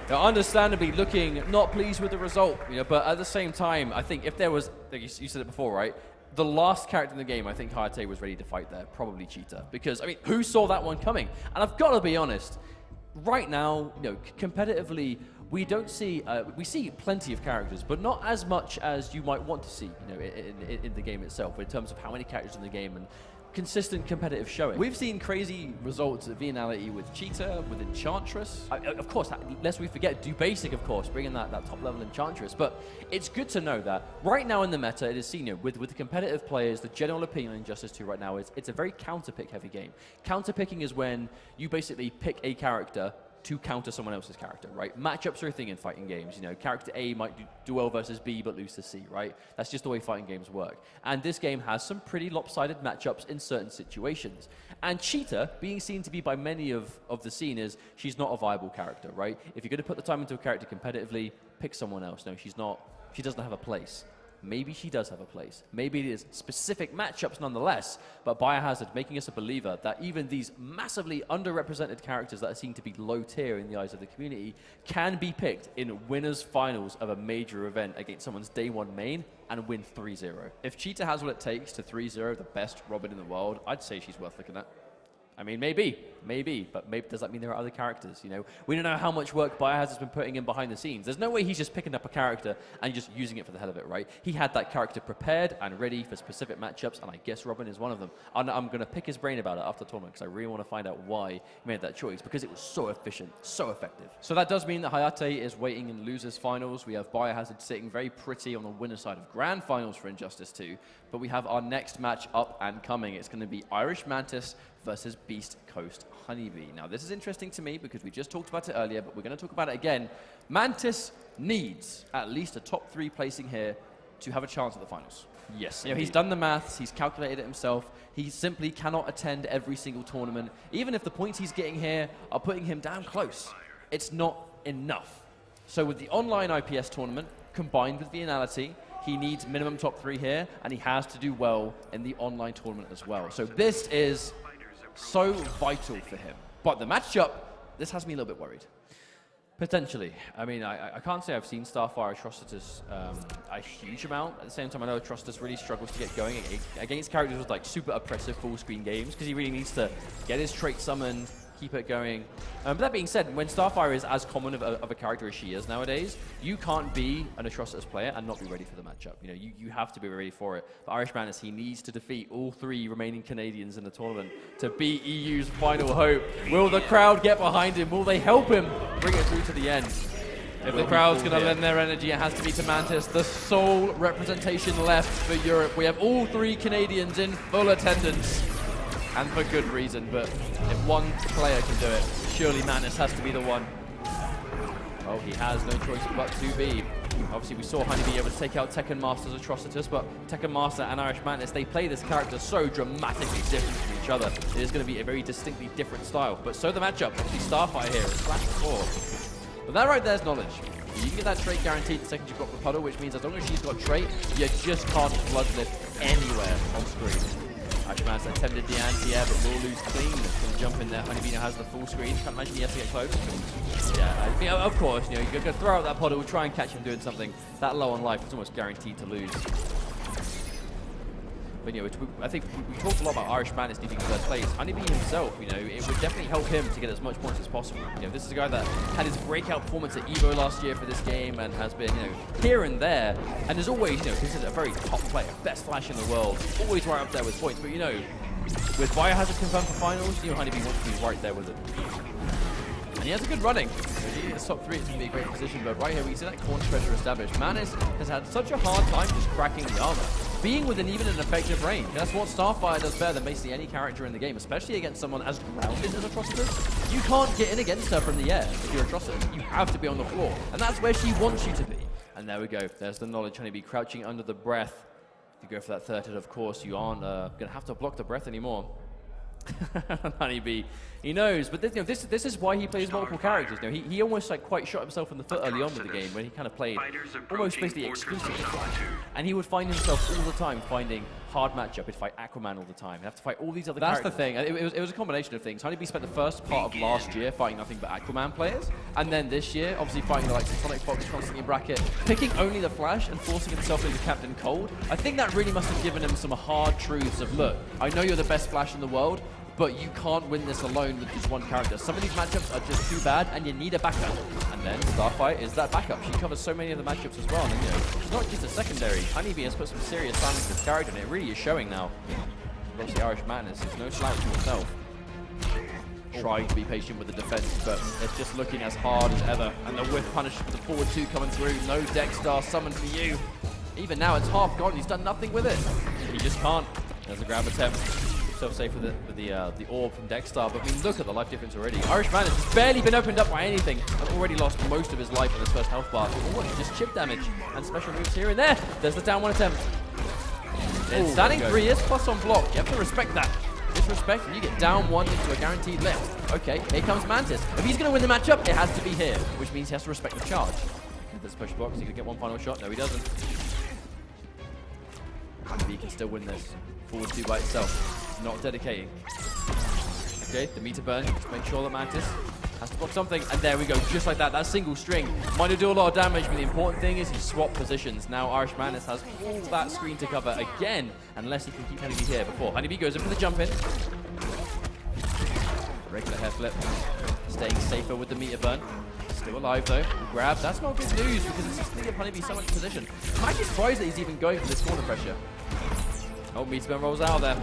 Now, understandably looking not pleased with the result, but at the same time, I think if there was, like you said it before, right? The last character in the game, I think Hayate was ready to fight there, probably Cheetah. Because, I mean, who saw that one coming? And I've got to be honest, right now, competitively, we don't see, we see plenty of characters, but not as much as you might want to see, in the game itself, in terms of how many characters in the game and consistent competitive showing. We've seen crazy results at Viennality with Cheetah, with Enchantress. Of course, lest we forget, do basic, of course, bringing that top level Enchantress. But it's good to know that right now in the meta, it is seen, with the competitive players, the general opinion on Injustice 2 right now is it's a very counter-pick heavy game. Counter-picking is when you basically pick a character to counter someone else's character, right? Matchups are a thing in fighting games. Character A might do well versus B, but lose to C, right? That's just the way fighting games work. And this game has some pretty lopsided matchups in certain situations. And Cheetah, being seen to be by many of the scene, is she's not a viable character, right? If you're going to put the time into a character competitively, pick someone else. No, she doesn't have a place. Maybe she does have a place. Maybe it is specific matchups nonetheless, but Biohazard making us a believer that even these massively underrepresented characters that are seen to be low tier in the eyes of the community can be picked in winners finals of a major event against someone's day one main and win 3-0. If Cheetah has what it takes to 3-0 the best Robin in the world, I'd say she's worth looking at. I mean, maybe, but maybe does that mean there are other characters? We don't know how much work Biohazard's been putting in behind the scenes. There's no way he's just picking up a character and just using it for the hell of it, right? He had that character prepared and ready for specific matchups, and I guess Robin is one of them. And I'm going to pick his brain about it after the tournament because I really want to find out why he made that choice, because it was so efficient, so effective. So that does mean that Hayate is waiting in losers finals. We have Biohazard sitting very pretty on the winner side of grand finals for Injustice 2, but we have our next match up and coming. It's going to be Irish Mantis versus Beast Coast Honeybee. Now, this is interesting to me because we just talked about it earlier, but we're going to talk about it again. Mantis needs at least a top 3 placing here to have a chance at the finals. Yes. He's done the maths, he's calculated it himself. He simply cannot attend every single tournament. Even if the points he's getting here are putting him down close, it's not enough. So with the online IPS tournament combined with Viennality, he needs minimum top 3 here, and he has to do well in the online tournament as well. So this is so vital for him. But the matchup, this has me a little bit worried. Potentially. I mean, I can't say I've seen Starfire Atrocitus a huge amount. At the same time, I know Atrocitus really struggles to get going against characters with like super oppressive full-screen games, because he really needs to get his trait summoned, keep it going. But that being said, when Starfire is as common of a character as she is nowadays, you can't be an Atrocitus player and not be ready for the matchup. You know, you have to be ready for it. But Irish Madness, he needs to defeat all 3 remaining Canadians in the tournament to be EU's final hope. Will the crowd get behind him? Will they help him bring it through to the end? If the crowd's going to lend their energy, it has to be to Mantis, the sole representation left for Europe. We have all 3 Canadians in full attendance. And for good reason, but if one player can do it, surely Mantis has to be the one. Oh, he has no choice but to be. Obviously, we saw Honeybee able to take out Tekken Master's Atrocitus, but Tekken Master and Irish Mantis, they play this character so dramatically different from each other. It is going to be a very distinctly different style. But so the matchup, obviously Starfire here, slash 4. But that right there is knowledge. You can get that trait guaranteed the second you've got the puddle, which means as long as she's got trait, you just can't bloodlift anywhere on screen. Irish Mantis attempted the anti-air, but will lose clean. Can jump in there. Honeybee now has the full screen. Can't imagine he has to get close. Yeah, I mean, of course, you know, you're going to throw out that puddle, try and catch him doing something that low on life. It's almost guaranteed to lose. But you know, I think we talked a lot about Irish Madness needing first place. Honeybee himself, you know, it would definitely help him to get as much points as possible. You know, this is a guy that had his breakout performance at EVO last year for this game and has been, you know, here and there, and is always, you know, considered a very top player, best flash in the world, always right up there with points. But you know, with Biohazard confirmed for finals, you know, Honeybee wants to be right there with it. And he has a good running. If he gets top 3, it's going to be a great position. But right here, we see that corner treasure established. Mantis has had such a hard time just cracking the armor, being within even an effective range. That's what Starfire does better than basically any character in the game, especially against someone as grounded as Atrocitus. You can't get in against her from the air if you're Atrocitus. You have to be on the floor. And that's where she wants you to be. And there we go. There's the knowledge. Honeybee crouching under the breath. If you go for that third hit, of course, you aren't going to have to block the breath anymore. Honeybee, he knows, but this, you know, this is why he plays multiple characters. You know, he almost like quite shot himself in the foot early on with the game when he kind of played almost basically exclusively, and he would find himself all the time finding hard matchup. He'd fight Aquaman all the time. He'd have to fight all these other characters. That's the thing. It was a combination of things. Honeybee spent the first part of last year fighting nothing but Aquaman players, and then this year, obviously fighting like Sonic Fox constantly in bracket, picking only the Flash and forcing himself into Captain Cold. I think that really must have given him some hard truths of, look, I know you're the best Flash in the world, but you can't win this alone with just one character. Some of these matchups are just too bad, and you need a backup. And then Starfire is that backup. She covers so many of the matchups as well. And you know, she's not just a secondary. Honeybee has put some serious time into this character, and it really is showing now. Obviously, Irish Madness is no slouch to himself. Trying to be patient with the defense, but it's just looking as hard as ever. And the whiff punish with the forward 2 coming through. No Dexstar summoned for you. Even now, it's half gone. He's done nothing with it. He just can't. There's a grab attempt. Safe with the orb from Dexstar, but I mean, look at the life difference already. Irish Madness has barely been opened up by anything and already lost most of his life in his first health bar. Oh, just chip damage and special moves here and there. There's the down 1 attempt. And standing 3 is plus on block. You have to respect that. Disrespect, and you get down 1 into a guaranteed lift. Okay, here comes Mantis. If he's going to win the matchup, it has to be here, which means he has to respect the charge. There's push block, so he can get 1 final shot. No, he doesn't. He can still win this. Forward 2 by itself. Not dedicating. Okay, the meter burn. Just make sure that Mantis has to block something. And there we go, just like that. That single string might do a lot of damage, but the important thing is he swapped positions. Now Irish Madness has all that screen to cover again, unless he can keep Honeybee here before. Honeybee goes in for the jump in. Regular hair flip. Staying safer with the meter burn. Still alive though. Grab. That's not good news because it's just going to give Honeybee so much position. I'm actually surprised that he's even going for this corner pressure. Oh, meter burn rolls out there.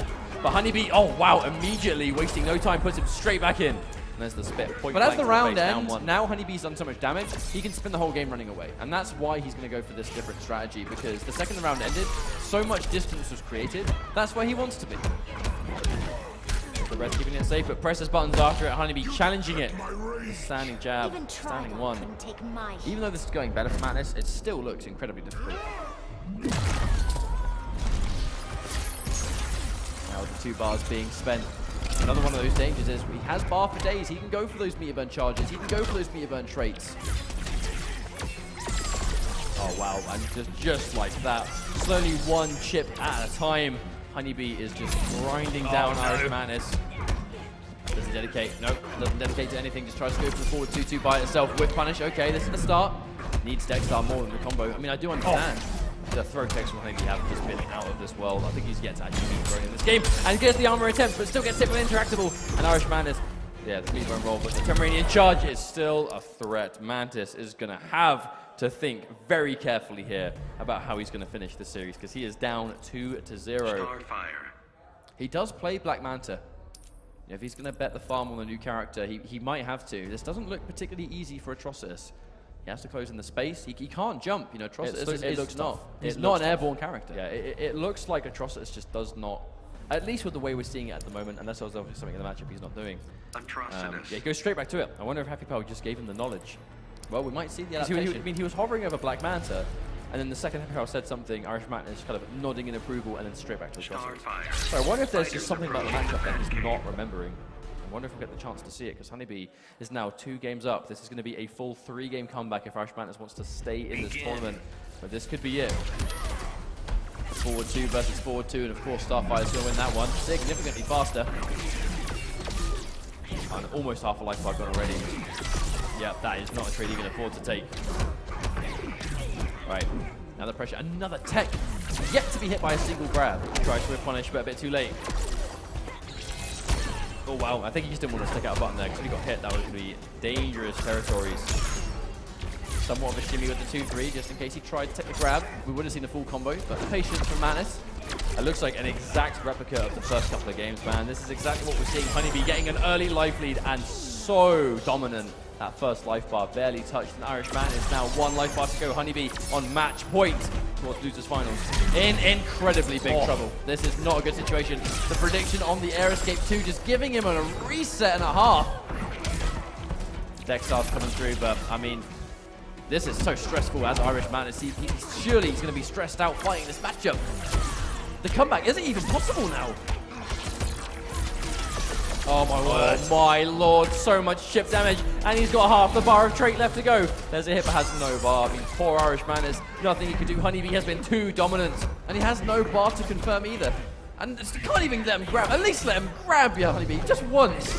But Honeybee, oh wow, immediately wasting no time, puts him straight back in. And there's the spit. But as the round ends, now Honeybee's done so much damage, he can spend the whole game running away. And that's why he's going to go for this different strategy, because the second the round ended, so much distance was created. That's where he wants to be. The red's keeping it safe, but presses buttons after it. Honeybee challenging it. Standing jab, standing 1. Even though this is going better for Madness, it still looks incredibly difficult. Now the 2 bars being spent. Another one of those dangers is he has bar for days. He can go for those meter burn charges. He can go for those meter burn traits. Oh, wow. And just like that, slowly one chip at a time, Honeybee is just grinding down Irish Madness. Doesn't dedicate. Nope, doesn't dedicate to anything. Just tries to go for the forward 2-2 by itself with punish. Okay, this is the start. Needs Dexter more than the combo. I mean, I do understand. The throw text will maybe have just been out of this world. I think he's yet to actually be thrown in this game. And gets the armor attempt, but still gets hit with Interactable. And Irish Madness, yeah, the speed run roll, but the Pomeranian charge is still a threat. Mantis is going to have to think very carefully here about how he's going to finish the series, because he is down 2-0. Starfire. He does play Black Manta. If he's going to bet the farm on a new character, he might have to. This doesn't look particularly easy for Atrocitus. He has to close in the space. He can't jump. You know, Atrocitus he's not an airborne character. Yeah, it looks like Atrocitus just does not, at least with the way we're seeing it at the moment, unless there was obviously something in the matchup he's not doing. Yeah, he goes straight back to it. I wonder if Happy Pal just gave him the knowledge. Well, we might see the adaptation. I mean, he was hovering over Black Manta, and then the second Happy Pal said something, Irish Madness kind of nodding in approval, and then straight back to Atrocitus. So I wonder if there's just something about the matchup that he's not remembering. I wonder if we'll get the chance to see it, because Honeybee is now 2 games up. This is going to be a full 3-game comeback if Irish Madness wants to stay in this tournament. But this could be it. Forward 2 versus forward 2, and of course Starfire's going to win that one significantly faster. And almost half a life bar gone already. Yeah, that is not a trade he can afford to take. Right, now the pressure. Another tech, yet to be hit by a single grab. Tries to punish, but a bit too late. Oh wow, I think he just didn't want to stick out a button there, because if he got hit, that was going to be dangerous territories. Somewhat of a shimmy with the 2-3, just in case he tried to take the grab. We would have seen the full combo, but the patience from Manus. It looks like an exact replica of the first couple of games, man. This is exactly what we're seeing. Honeybee getting an early life lead, and so dominant. That first life bar barely touched an Irish man. It's now 1 life bar to go. Honeybee on match point towards losers finals. In incredibly big trouble. This is not a good situation. The prediction on the Air Escape 2 just giving him a reset and a half. Dexter's coming through, but I mean, this is so stressful as Irish man. Surely he's going to be stressed out fighting this matchup. The comeback isn't even possible now. Oh my word. Oh my lord, so much chip damage, and he's got half the bar of trait left to go. There's a hit, but has no bar. I mean, poor Irish man, there's nothing he can do. Honeybee has been too dominant, and he has no bar to confirm either. And you can't even let him grab, at least let him grab you, Honeybee, just once.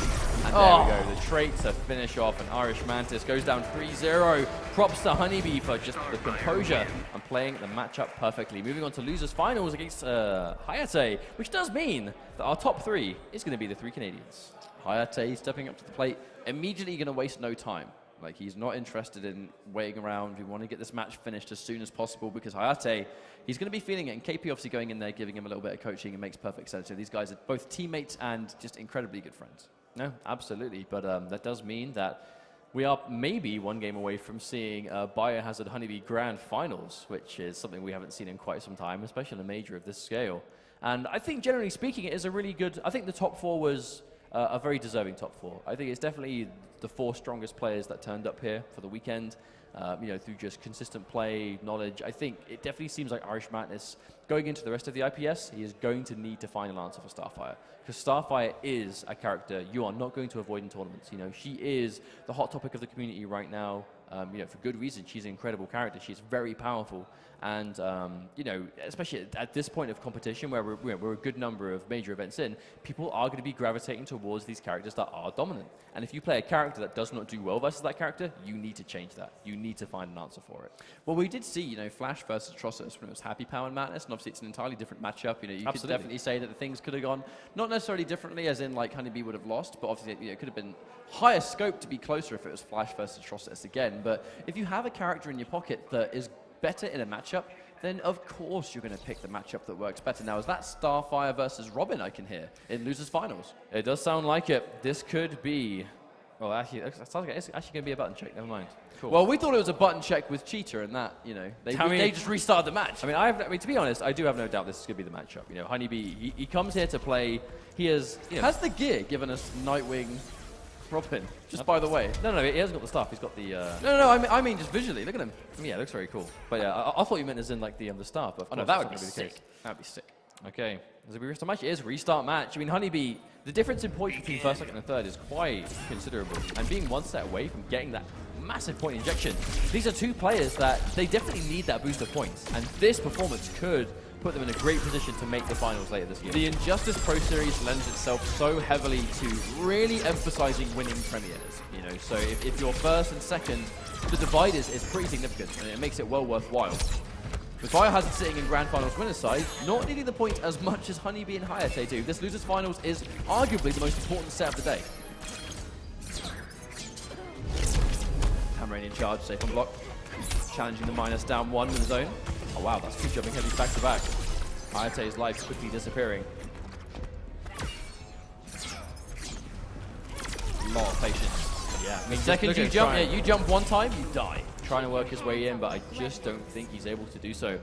And there we go, the trait to finish off, and Irish Mantis goes down 3-0. Props to Honeybee for just the composure and playing the matchup perfectly. Moving on to losers finals against Hayate, which does mean that our top 3 is going to be the 3 Canadians. Hayate stepping up to the plate, immediately going to waste no time. Like, he's not interested in waiting around. We want to get this match finished as soon as possible, because Hayate, he's going to be feeling it. And KP obviously going in there, giving him a little bit of coaching. It makes perfect sense. So these guys are both teammates and just incredibly good friends. No, absolutely. But that does mean that we are maybe 1 game away from seeing Biohazard Honeybee Grand Finals, which is something we haven't seen in quite some time, especially in a major of this scale. And I think, generally speaking, it is a really good... I think the top 4 was a very deserving top 4. I think it's definitely the 4 strongest players that turned up here for the weekend, you know, through just consistent play, knowledge. I think it definitely seems like Irish Madness, going into the rest of the IPS, he is going to need to find an answer for Starfire. Because Starfire is a character you are not going to avoid in tournaments. You know, she is the hot topic of the community right now. You know, for good reason. She's an incredible character. She's very powerful. And, you know, especially at this point of competition where we're a good number of major events in, people are going to be gravitating towards these characters that are dominant. And if you play a character that does not do well versus that character, you need to change that. You need to find an answer for it. Well, we did see, you know, Flash versus Atrocitus when it was Happy Power and Madness, and obviously it's an entirely different matchup. You know, you could definitely say that the things could have gone, not necessarily differently, as in, like, Honeybee would have lost, but obviously, you know, it could have been higher scope to be closer if it was Flash versus Atrocitus again. But if you have a character in your pocket that is better in a matchup, then of course you're going to pick the matchup that works better. Now, is that Starfire versus Robin I can hear in losers finals? It does sound like it. This could be... Well, actually, it sounds like it's actually going to be a button check. Never mind. Cool. Well, we thought it was a button check with Cheetah, and that, you know, they just restarted the match. I mean, to be honest, I do have no doubt this is going to be the matchup. You know, Honeybee, he comes here to play. He has... You know, has the gear given us Nightwing Robin, just by the way? No, he hasn't got the stuff. He's got the... No, I mean just visually. Look at him. Yeah, it looks very cool. But yeah, I thought you meant as in like the staff. But oh no, that would be sick. That'd be sick. Okay, as a restart match, it is restart match. I mean, Honeybee, the difference in points between first, second, and third is quite considerable. And being 1 set away from getting that massive point injection. These are two players that they definitely need that boost of points, and this performance could put them in a great position to make the finals later this year. The Injustice Pro Series lends itself so heavily to really emphasizing winning premieres. You know, so if you're first and second, the divide is pretty significant, and it makes it well worthwhile. With Biohazard sitting in Grand Finals winner's side, not needing the point as much as Honeybee and Hayate do. This losers finals is arguably the most important set of the day. Cameron in charge, safe on block. Challenging the minus down one with his own. Oh wow, that's two jumping heavy back to back. Hayate's life quickly disappearing. A lot of patience. Yeah, I mean, second you jump, yeah, you jump one time, you die. Trying to work his way in, but I just don't think he's able to do so.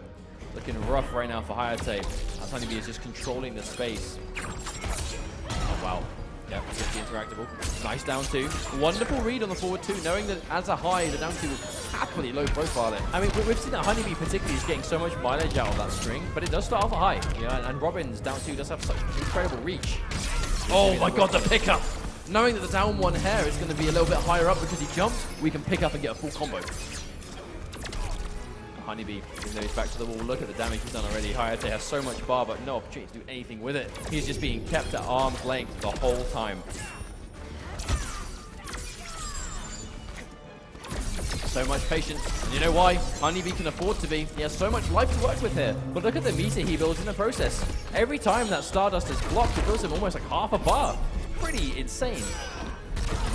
Looking rough right now for Hayate, as Honeybee is just controlling the space. Oh wow. Yeah, 50 interactable. Nice down two. Wonderful read on the forward two, knowing that as a high, the down two will happily low profile it. I mean, we've seen that Honeybee particularly is getting so much mileage out of that string, but it does start off a high. Yeah, and Robin's down two does have such incredible reach. Oh my god, the pickup! Knowing that the down one hair is going to be a little bit higher up because he jumped, we can pick up and get a full combo. Honeybee, even though he's back to the wall, look at the damage he's done already. Hayate has so much bar, but no opportunity to do anything with it. He's just being kept at arm's length the whole time. So much patience, and you know why? Honeybee can afford to be. He has so much life to work with here. But look at the meter he builds in the process. Every time that Stardust is blocked, it builds him almost like half a bar. Pretty insane.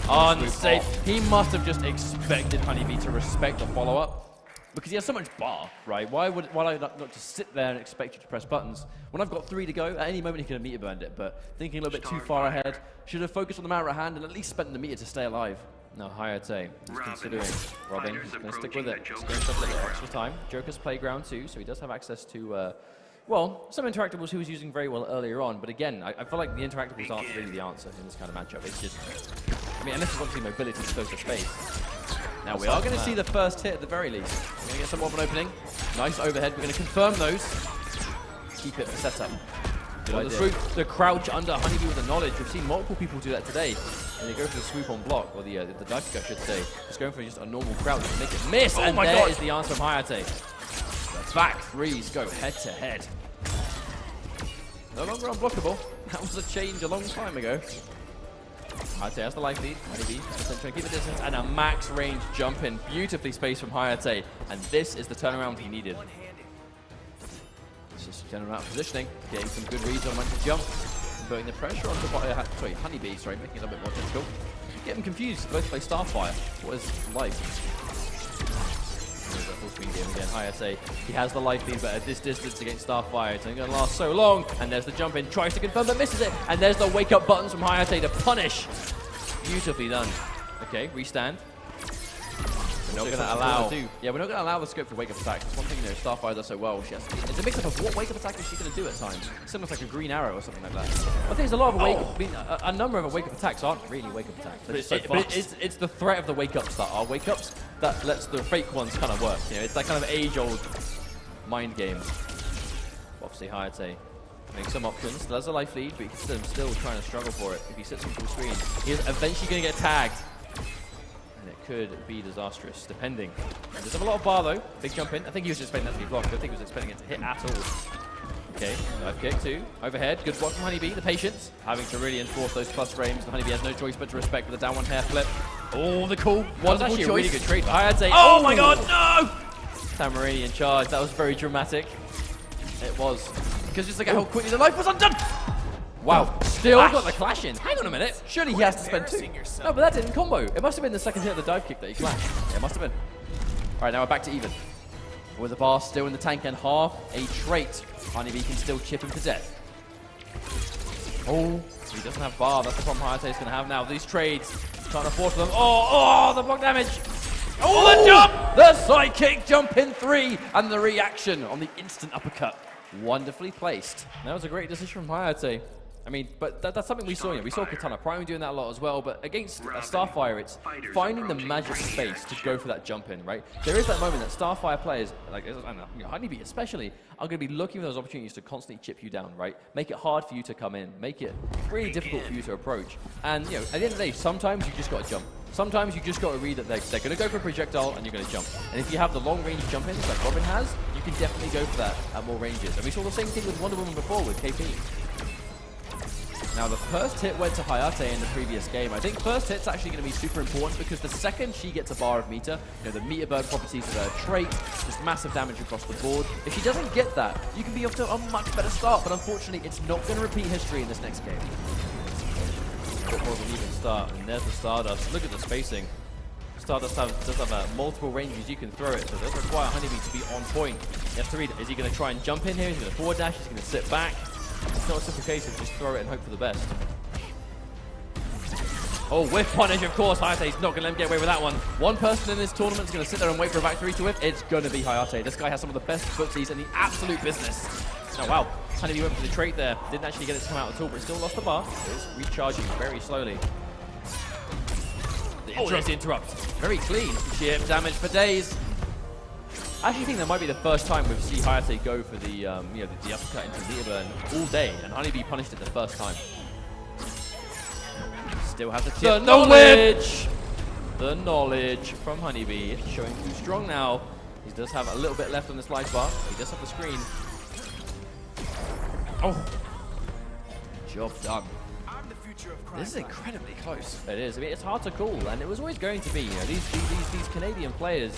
Unsafe. He must have just expected Honeybee to respect the follow-up. Because he has so much bar, right? Why I not just sit there and expect you to press buttons? When I've got 3 to go, at any moment he could have meter burned it, but thinking a little bit too far ahead, should have focused on the matter at hand and at least spent the meter to stay alive. Now Hayate is considering Robin. He's going to stick with it. He's going to spend a little extra time. Joker's playground too, so he does have access to, well, some interactables he was using very well earlier on, but again, I feel like the interactables aren't really the answer in this kind of matchup. It's just, I mean, unless it's obviously mobility to close the space. Now we are going to see the first hit at the very least. We're going to get some more of an opening. Nice overhead. We're going to confirm those. Keep it for setup. The swoop, the crouch under Honeybee with the knowledge. We've seen multiple people do that today. And they go for the swoop on block, or the dive kick, I should say. Just going for just a normal crouch to make it miss. Oh and my God. Is the answer from Hayate. The back threes go head to head. No longer unblockable. That was a change a long time ago. Hayate has the life lead. Honeybee trying to keep the distance, and a max range jump in. Beautifully spaced from Hayate. And this is the turnaround he needed. It's just turning around positioning, getting some good reads on when to jump, putting the pressure onto Honeybee, making it a little bit more difficult. Get him confused, both play Starfire. What is life? There's a full screen game again. Hayate, he has the life lead, but at this distance against Starfire, it's only going to last so long. And there's the jump in, tries to confirm, but misses it. And there's the wake up buttons from Hayate to punish. Beautifully done. Okay, restand. We're not going to allow. Yeah, we're not going to allow the scope for wake up attack. That's one thing Starfire does so well. She has, it's a mix-up of what wake up attack is she going to do at times. Similar to like a green arrow or something like that. I think there's a lot of a number of wake up attacks aren't really wake up attacks. But it's the threat of the wake ups that are wake ups that lets the fake ones kind of work. You know, it's that kind of age-old mind game. Obviously, Hayate having some options. There's a life lead, but he's still trying to struggle for it. If he sits on full screen, he's eventually going to get tagged. And it could be disastrous, depending. And does have a lot of bar, though. Big jump in. I think he was expecting that to be blocked. I don't think he was expecting it to hit at all. Okay, dive kick, too. Overhead. Good block from Honeybee. The patience. Having to really enforce those plus frames. The Honeybee has no choice but to respect with the down one hair flip. Oh, the cool. Wonderful choice. A really good trade. Hayate. Oh my god, no! Tamarini in charge. That was very dramatic. It was. Because just look at how quickly the life was undone! Wow, still got the clash in. Hang on a minute. Surely he has to spend 2. No, but that didn't combo. It must have been the second hit of the dive kick that he clashed. Yeah, it must have been. All right, now we're back to even. With the bar still in the tank and half a trait. Honeybee can still chip him to death. Oh, he doesn't have bar. That's the problem Hayate's going to have now. These trades, can't afford them. Oh, the block damage. Oh, the jump! The side kick, jump in 3, and the reaction on the instant uppercut. Wonderfully placed. That was a great decision from Hayate. I mean, but that's something we saw. We saw Katana Prime doing that a lot as well, but against Starfire, it's finding the magic space to go for that jump in, right? There is that moment that Starfire players, like Honeybee especially, are going to be looking for those opportunities to constantly chip you down, right? Make it hard for you to come in, make it really difficult for you to approach. And, you know, at the end of the day, sometimes you just got to jump. Sometimes you just got to read that they're going to go for a projectile and you're going to jump. And if you have the long range jump ins like Robin has, you can definitely go for that at more ranges. And we saw the same thing with Wonder Woman before with KP. Now the first hit went to Hayate in the previous game. I think first hit's actually going to be super important because the second she gets a bar of meter, you know, the meter burn properties of her trait, just massive damage across the board. If she doesn't get that, you can be off to a much better start, but unfortunately it's not going to repeat history in this next game. A bit more of an even start, and there's the Stardust. Look at the spacing. Stardust does have multiple ranges you can throw it, so it does require Honeybee to be on point. You have to read, is he going to try and jump in here? Is he going to forward dash? Is he going to sit back? It's not a simple case of just throw it and hope for the best. Oh, whiff punish, of course. Hayate's not going to let him get away with that one. One person in this tournament is going to sit there and wait for a back three to whiff. It's going to be Hayate. This guy has some of the best footsies in the absolute business. Oh, wow. Honeybee went for the trait there. Didn't actually get it to come out at all, but still lost the bar. It's recharging very slowly. There's the interrupt. Very clean. Chip damage for days. I actually think that might be the first time we've seen Hayate go for the, you know, the uppercut into meter burn all day, and Honeybee punished it the first time. Still has the knowledge! The knowledge from Honeybee, showing too strong now. He does have a little bit left on this life bar. He does have the screen. Oh! Job done. This is incredibly close. It is. I mean, it's hard to call, and it was always going to be. You know, these Canadian players.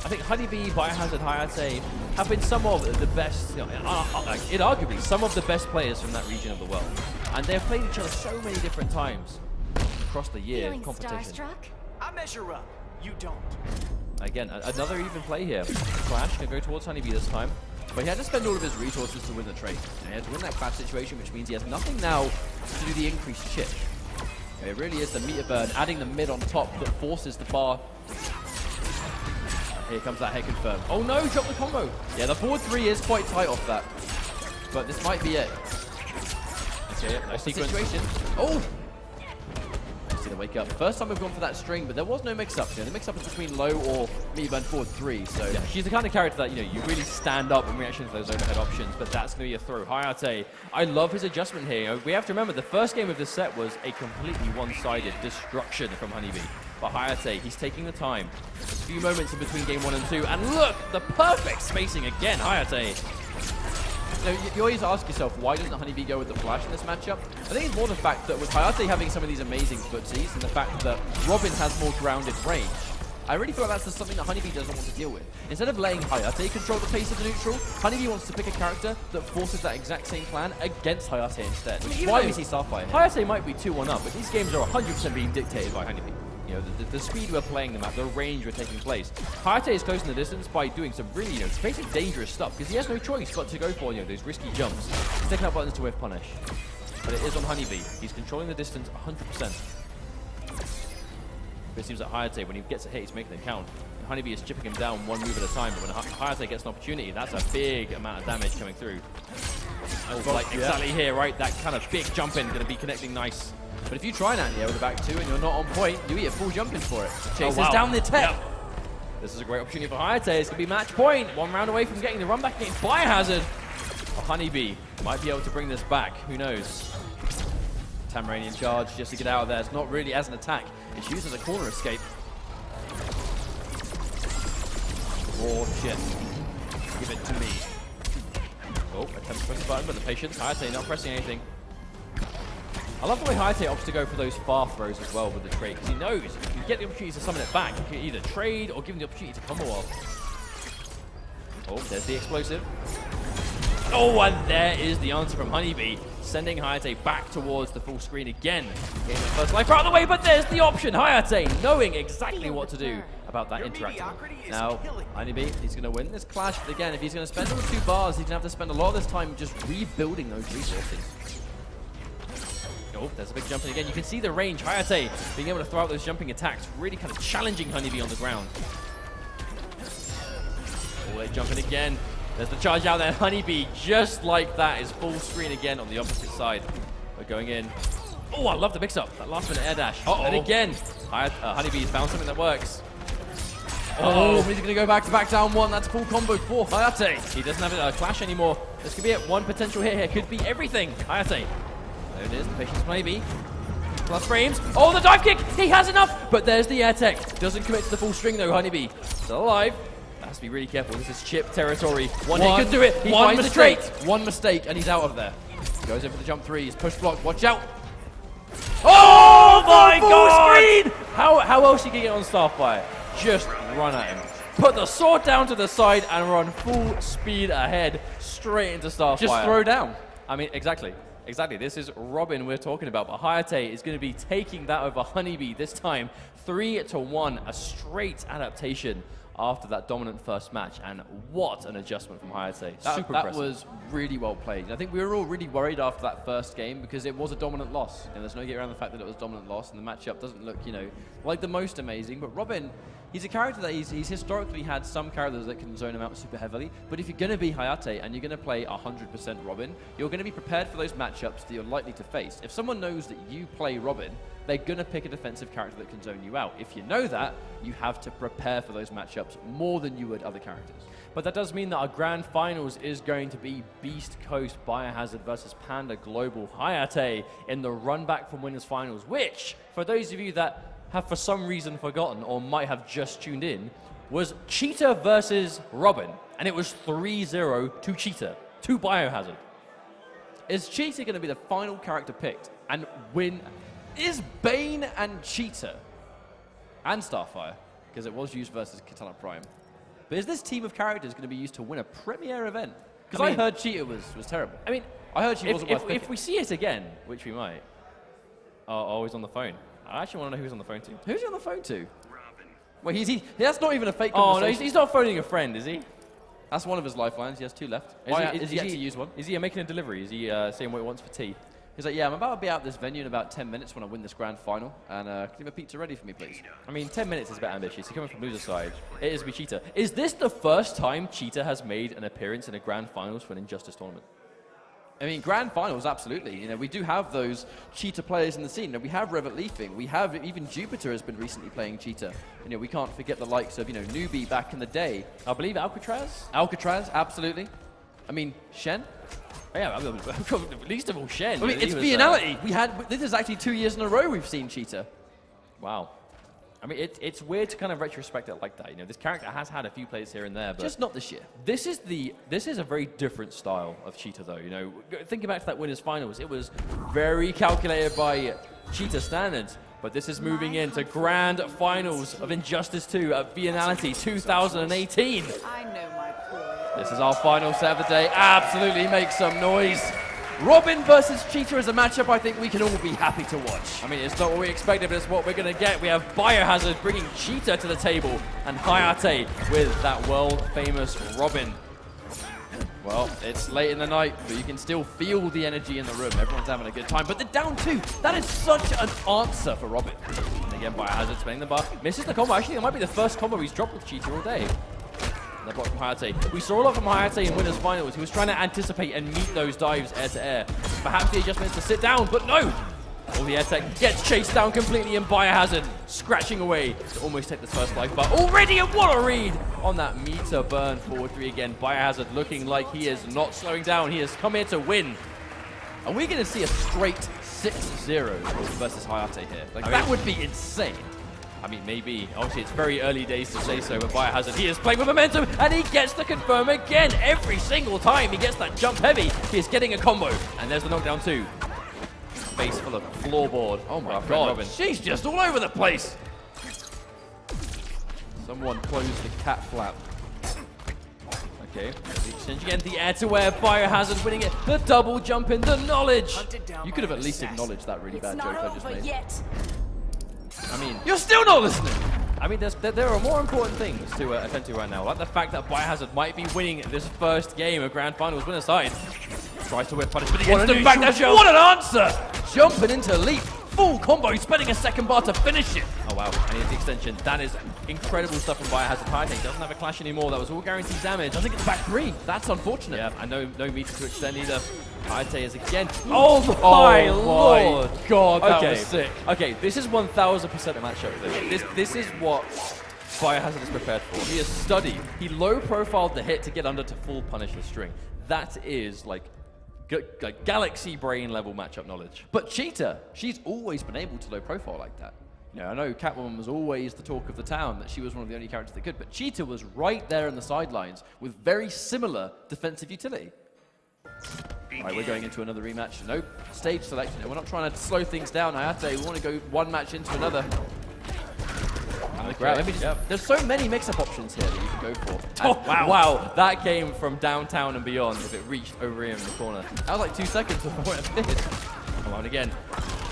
I think Honeybee, Biohazard, Hayate have been some of the best, you know, inarguably some of the best players from that region of the world, and they've played each other so many different times across the year in competition. Starstruck? I measure up. You don't. Again, another even play here. Clash can go towards Honeybee this time. But he had to spend all of his resources to win the trade. And he had to win that clash situation, which means he has nothing now to do the increased chip. It really is the meter burn, adding the mid on top that forces the bar. Here comes that hit confirm. Oh no, drop the combo. Yeah, the forward three is quite tight off that. But this might be it. Okay, yep, nice situation. Oh! See the wake up. First time we've gone for that string, but there was no mix-up. You know, the mix-up is between low or meter burn forward three. So yeah, she's the kind of character that, you know, you really stand up in reaction to those overhead options, but that's going to be a throw. Hayate, I love his adjustment here. You know, we have to remember the first game of this set was a completely one-sided destruction from Honeybee. But Hayate, he's taking the time. A few moments in between game 1 and 2, and look, the perfect spacing again, Hayate. You always ask yourself, why doesn't Honeybee go with the flash in this matchup? I think it's more the fact that with Hayate having some of these amazing footsies and the fact that Robin has more grounded range, I really feel like that's just something that Honeybee doesn't want to deal with. Instead of letting Hayate control the pace of the neutral, Honeybee wants to pick a character that forces that exact same plan against Hayate instead, which is why we see Starfire here. Hayate might be 2-1 up, but these games are 100% being dictated by Honeybee. You know, the speed we're playing them at, the range we're taking place. Hayate is closing the distance by doing some really, you know, basically dangerous stuff because he has no choice but to go for, you know, those risky jumps. He's taking out buttons to whiff punish, but it is on Honeybee. He's controlling the distance 100%. But it seems that Hayate, when he gets a hit, he's making it count. And Honeybee is chipping him down one move at a time, but when Hayate gets an opportunity, that's a big amount of damage coming through. Oh, like exactly here, right? That kind of big jump in, going to be connecting nice. But if you try an anti-air with a back two and you're not on point, you eat a full jump in for it. Chases down the tech. Yep. This is a great opportunity for Hayate. It's going to be match point. 1 round away from getting the run back against Biohazard. Honeybee might be able to bring this back. Who knows? Tamaranian charge just to get out of there. It's not really as an attack. It's used as a corner escape. Oh, shit. Give it to me. Oh, attempt to press the button, but the patience. Hayate not pressing anything. I love the way Hayate opts to go for those far throws as well with the trait, because he knows if you get the opportunity to summon it back, you can either trade or give him the opportunity to combo off. Oh, there's the explosive. Oh, and there is the answer from Honeybee, sending Hayate back towards the full screen again. Getting the first life out of the way, but there's the option. Hayate knowing exactly what to do about that interaction. Now, Honeybee, he's going to win this clash, but again, if he's going to spend all 2 bars, he's going to have to spend a lot of this time just rebuilding those resources. Oh, there's a big jump in again. You can see the range. Hayate being able to throw out those jumping attacks, really kind of challenging Honeybee on the ground. Oh, they jump in again. There's the charge out there. Honeybee, just like that, is full screen again on the opposite side. We're going in. Oh, I love the mix-up. That last minute air dash. And again, Honeybee's found something that works. Oh, he's going to go back to back down 1. That's full combo for Hayate. He doesn't have a clash anymore. This could be it. 1 potential hit here. Could be everything. Hayate. There it is, the patience maybe. Plus frames. Oh, the dive kick! He has enough! But there's the air tech. Doesn't commit to the full string though, Honeybee. Still alive. Has to be really careful. This is chip territory. One hit could do it. He finds the trait. One mistake, and he's out of there. Goes in for the jump three. He's push block. Watch out. Oh my god! Screen! How else you can get on Starfire? Just run at him. Put the sword down to the side and run full speed ahead straight into Starfire. Just throw down. I mean, exactly. Exactly. This is Robin we're talking about, but Hayate is going to be taking that over Honeybee this time. 3-1, a straight adaptation after that dominant first match, and what an adjustment from Hayate. Super That impressive. was really well played. I think we were all really worried after that first game because it was a dominant loss. And there's no getting around the fact that it was a dominant loss, and the matchup doesn't look, you know, like the most amazing. But Robin, he's a character that he's historically had some characters that can zone him out super heavily. But if you're going to be Hayate and you're going to play 100% Robin, you're going to be prepared for those matchups that you're likely to face. If someone knows that you play Robin, they're going to pick a defensive character that can zone you out. If you know that, you have to prepare for those matchups more than you would other characters. But that does mean that our grand finals is going to be Beast Coast Biohazard versus Panda Global Hayate in the run back from winners finals, which, for those of you that have for some reason forgotten or might have just tuned in, was Cheetah versus Robin. And it was 3-0 to Cheetah, to Biohazard. Is Cheetah going to be the final character picked and win? Is Bane and Cheetah and Starfire, because it was used versus Katana Prime, but is this team of characters going to be used to win a premier event? Because I heard Cheetah was terrible. I mean, I heard she wasn't worth picking. if we see it again, which we might, oh, he's on the phone. I actually want to know who he's on the phone to. Who's he on the phone to? Well, that's not even a fake Oh, conversation. no, he's not phoning a friend, is he? That's one of his lifelines. He has 2 left. Is He's yet he to use one. Is he making a delivery? Is he saying what he wants for tea? He's like, yeah, I'm about to be out of this venue in about 10 minutes when I win this grand final. And can you have a pizza ready for me, please? I mean, 10 minutes is a bit ambitious. He's coming from loser side. It is with Cheetah. Is this the first time Cheetah has made an appearance in a grand finals for an Injustice tournament? I mean, grand finals, absolutely. You know, we do have those Cheetah players in the scene. You know, we have Revet Leafing. We have even Jupiter has been recently playing Cheetah. You know, we can't forget the likes of, you know, Newbie back in the day. I believe Alcatraz. Alcatraz, absolutely. I mean, Shen. Yeah, least of all Shen. I mean, it's Viennality. This is actually 2 years in a row we've seen Cheetah. Wow. I mean, it's weird to kind of retrospect it like that. You know, this character has had a few plays here and there, but just not this year. This is a very different style of Cheetah, though. You know, thinking back to that winners finals, it was very calculated by Cheetah standards. But this is moving into grand finals of Injustice 2 at Viennality 2018. I know my core. This is our final set of the day. Absolutely make some noise. Robin versus Cheetah is a matchup I think we can all be happy to watch. I mean, it's not what we expected, but it's what we're going to get. We have Biohazard bringing Cheetah to the table and Hayate with that world-famous Robin. Well, it's late in the night, but you can still feel the energy in the room. Everyone's having a good time. But the down 2, that is such an answer for Robin. And again, Biohazard spinning the bar. Misses the combo. Actually, it might be the first combo he's dropped with Cheetah all day. The block from Hayate. We saw a lot from Hayate in winners finals. He was trying to anticipate and meet those dives air to air. Perhaps the adjustment is to sit down, but no! All the air tech gets chased down completely, and Biohazard scratching away to almost take this first life bar. Already, and what a read on that meter burn forward 3 again. Biohazard looking like he is not slowing down. He has come here to win. Are we going to see a straight 6-0 versus Hayate here? That would be insane. I mean, maybe. Obviously, it's very early days to say so, but Biohazard, he is playing with momentum, and he gets the confirm again. Every single time he gets that jump heavy, he is getting a combo. And there's the knockdown 2. Face full of floorboard. Oh my god, Robin. She's just all over the place. Someone close the cat flap. Okay, the exchange again, the air-to-air, Biohazard winning it, the double jump in, the knowledge. You could have at least acknowledged that really bad joke I just made. Yet. I mean, you're still not listening. I mean, there are more important things to attend to right now, like the fact that Biohazard might be winning this first game of Grand Finals winner side. Tries to whip punishment against the backdash. What an answer! Jumping into leap, full combo, spending a second bar to finish it. Oh wow, and the extension. That is incredible stuff from Biohazard. Hayate doesn't have a clash anymore. That was all guaranteed damage. I think it's back 3. That's unfortunate. Yeah, and no meter to extend either. Hayate is again. Oh my lord! God, that was sick. Okay, this is 1000% a matchup. This is what Biohazard is prepared for. He has studied. He low-profiled the hit to get under to full punish the string. That is like like galaxy brain level matchup knowledge. But Cheetah, she's always been able to low profile like that. You know, I know Catwoman was always the talk of the town, that she was one of the only characters that could, but Cheetah was right there in the sidelines with very similar defensive utility. All right, we're going into another rematch. No stage selection. We're not trying to slow things down. We want to go one match into another. And the grab. There's so many mix-up options here that you can go for. Oh, wow. That came from downtown and beyond if it reached over here in the corner. That was like 2 seconds before it appeared. Come on again.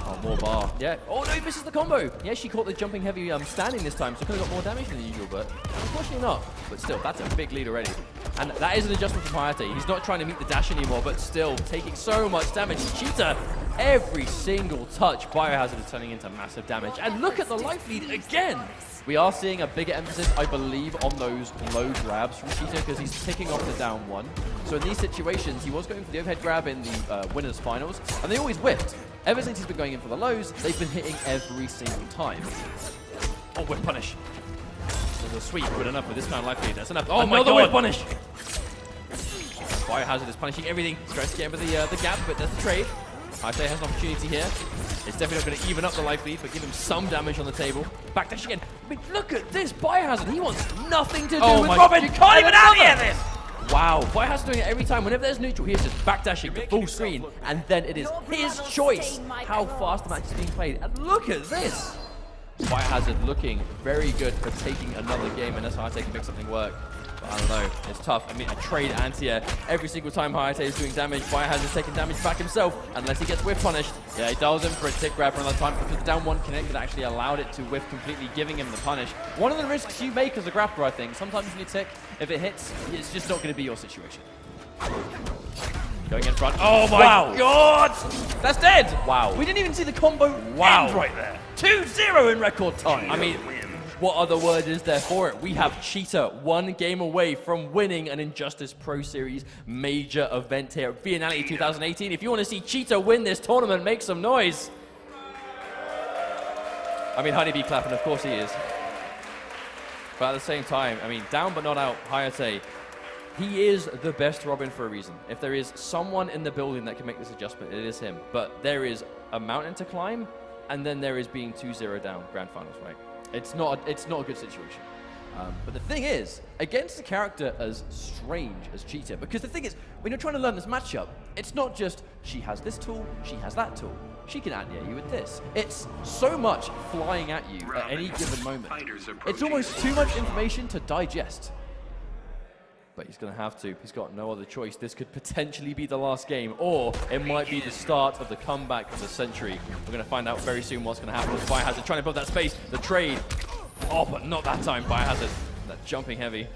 Oh, more bar. Yeah. Oh, no, he misses the combo. Yeah, she caught the jumping heavy standing this time, so could have got more damage than usual, but unfortunately not. But still, that's a big lead already. And that is an adjustment from Hayate. He's not trying to meet the dash anymore, but still taking so much damage. Cheetah, every single touch, Biohazard is turning into massive damage. And look at the life lead again. We are seeing a bigger emphasis, I believe, on those low grabs from Cheetah because he's picking off the down one. So in these situations, he was going for the overhead grab in the winners finals, and they always whiffed. Ever since he's been going in for the lows, they've been hitting every single time. Oh, whip punish. There's a sweep, good enough with this kind of life lead. That's enough. Oh, another whip punish. Biohazard is punishing everything. He's trying to get into the gap, but there's the trade. Hayate has an opportunity here. It's definitely not going to even up the life lead, but give him some damage on the table. Backdash again. I mean, look at this Biohazard. He wants nothing to do with Robin. You can't even out this. Wow, Biohazard doing it every time. Whenever there's neutral, he's just backdashing the full screen, and then it is his choice how fast the match is being played. And look at this. Biohazard looking very good for taking another game, and that's Hayate can make something work. But I don't know, it's tough. I mean, a trade anti-air. Every single time Hayate is doing damage, Biohazard's taking damage back himself, unless he gets whiff punished. Yeah, he dials in for a tick grab for another time, because the down one connected actually allowed it to whiff completely, giving him the punish. One of the risks you make as a grappler, I think. Sometimes when you tick, if it hits, it's just not going to be your situation. Going in front. Oh my god! That's dead! Wow. We didn't even see the combo end right there. 2-0 in record time. I mean, what other word is there for it? We have Cheetah one game away from winning an Injustice Pro Series major event here at Viennality 2018. If you want to see Cheetah win this tournament, make some noise. I mean, Honeybee clapping, of course he is. But at the same time, I mean, down but not out, Hayate. He is the best Robin for a reason. If there is someone in the building that can make this adjustment, it is him. But there is a mountain to climb, and then there is being 2-0 down grand finals, right? It's not a good situation. But the thing is, against a character as strange as Cheetah, because the thing is, when you're trying to learn this matchup, it's not just she has this tool, she has that tool. She can anti-air you with this. It's so much flying at you at any given moment. It's almost too much information to digest. But he's going to have to. He's got no other choice. This could potentially be the last game, or it might be the start of the comeback of the century. We're going to find out very soon what's going to happen with Biohazard trying to build that space. The trade. Oh, but not that time, Biohazard. That jumping heavy.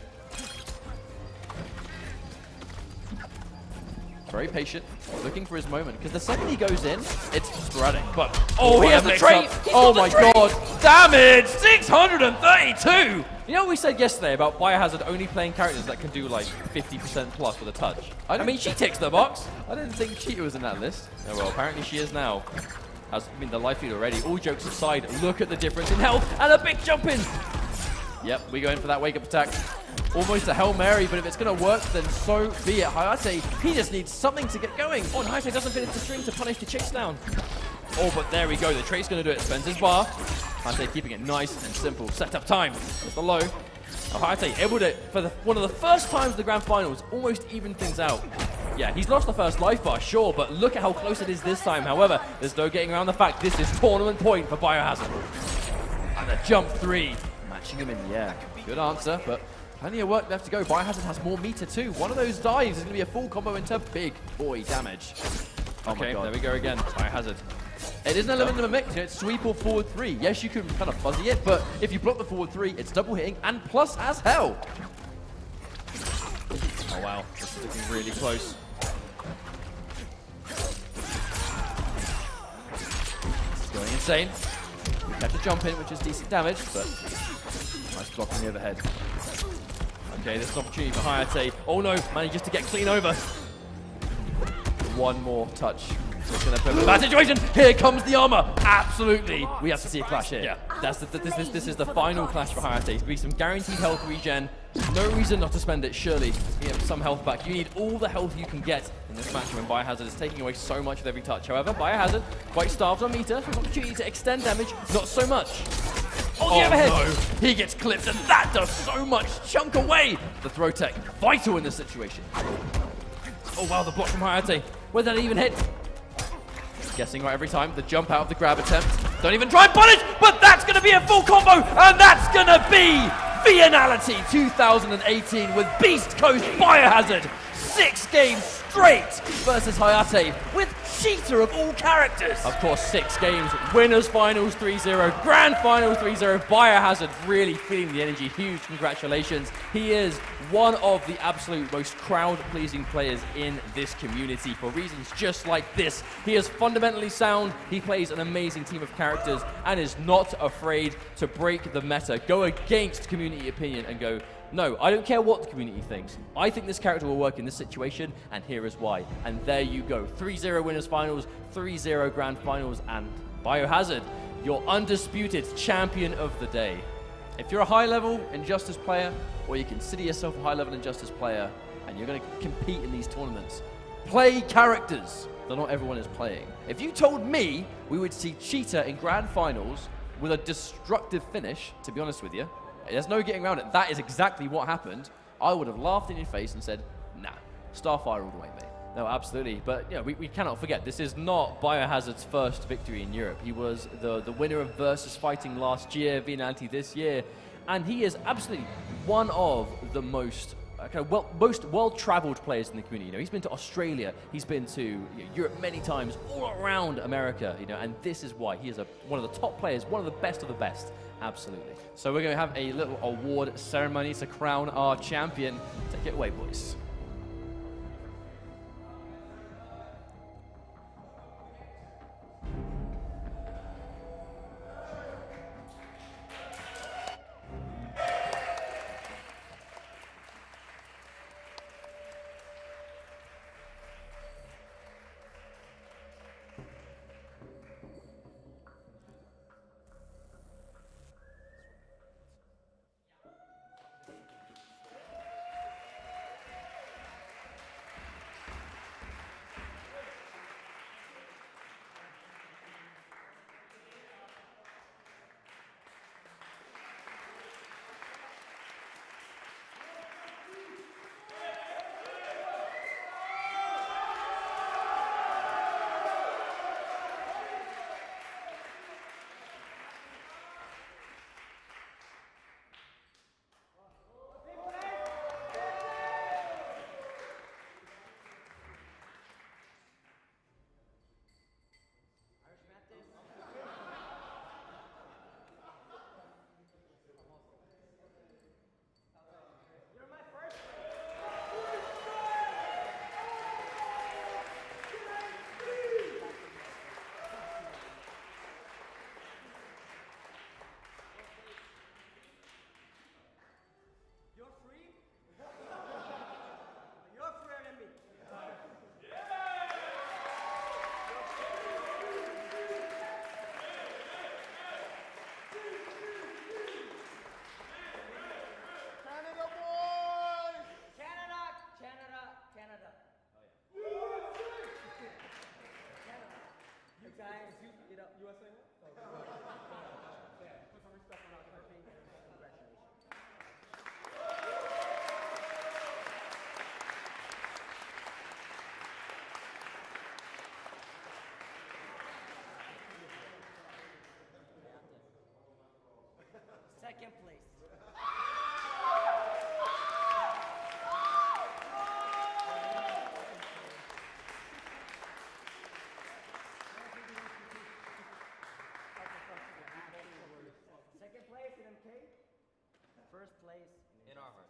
Very patient, looking for his moment, because the second he goes in, it's sporadic. But oh, he has the trade! Oh my god! Damage! 632! You know what we said yesterday about Biohazard only playing characters that can do like 50% plus with a touch? I mean, she ticks the box. I didn't think Cheetah was in that list. Oh well, apparently she is now. I mean, the life lead already. All jokes aside, look at the difference in health and a big jump in. Yep, we go in for that wake-up attack. Almost a Hail Mary, but if it's going to work, then so be it. Hayate, he just needs something to get going. Oh, and Hayate doesn't finish the string to punish the chase down. Oh, but there we go. The trade's going to do it. Spencer's bar. Hayate keeping it nice and simple. Set up time. There's the low. Oh, Hayate able to, for one of the first times in the grand finals, almost even things out. Yeah, he's lost the first life bar, sure, but look at how close it is this time. However, there's no getting around the fact this is tournament point for Biohazard. And the jump 3. Matching him in the air. Good answer, but plenty of work left to go. Biohazard has more meter too. One of those dives is going to be a full combo into big boy damage. Oh my god. There we go again. Biohazard. It is an element of a mix. It's sweep or forward 3. Yes, you can kind of fuzzy it, but if you block the forward 3, it's double hitting and plus as hell. Oh wow, this is looking really close. It's going insane. We have to jump in, which is decent damage, but nice block on the overhead. Okay, this is an opportunity for Hayate. Oh no, manages to get clean over. One more touch. It's going to put him in a bad situation. Here comes the armor. Absolutely. We have to see a clash here. Yeah. This is the final clash for Hayate. It's going to be some guaranteed health regen. No reason not to spend it, surely. You have some health back. You need all the health you can get in this match when Biohazard is taking away so much with every touch. However, Biohazard, quite starved on meter, so an opportunity to extend damage, not so much. Oh, the overhead! No. He gets clipped, and that does so much. Chunk away the throw tech. Vital in this situation. Oh, wow, the block from Hayate. Where did that even hit? Guessing right every time. The jump out of the grab attempt. Don't even try and punish, but that's going to be a full combo, and that's going to be Viennality 2018 with Beast Coast Biohazard. 6 games straight versus Hayate with cheater of all characters. Of course, 6 games, winners finals 3-0, grand finals 3-0. Biohazard really feeling the energy. Huge congratulations. He is one of the absolute most crowd-pleasing players in this community for reasons just like this. He is fundamentally sound, he plays an amazing team of characters, and is not afraid to break the meta, go against community opinion and go, no, I don't care what the community thinks. I think this character will work in this situation, and here is why. And there you go. 3-0 winners finals, 3-0 grand finals, and Biohazard, your undisputed champion of the day. If you're a high-level Injustice player, or you consider yourself a high-level Injustice player, and you're going to compete in these tournaments, play characters that not everyone is playing. If you told me we would see Cheetah in grand finals with a destructive finish, to be honest with you, there's no getting around it. That is exactly what happened. I would have laughed in your face and said, nah, Starfire all the way, mate. No, absolutely. But you know, we cannot forget, this is not Biohazard's first victory in Europe. He was the winner of Versus Fighting last year, Viennality this year, and he is absolutely one of the most most well-traveled players in the community. You know, he's been to Australia, he's been to Europe many times, all around America. You know, and this is why he is one of the top players, one of the best of the best. Absolutely. So we're going to have a little award ceremony to crown our champion. Take it away, boys. Second place. Second place in MK. First place in our heart.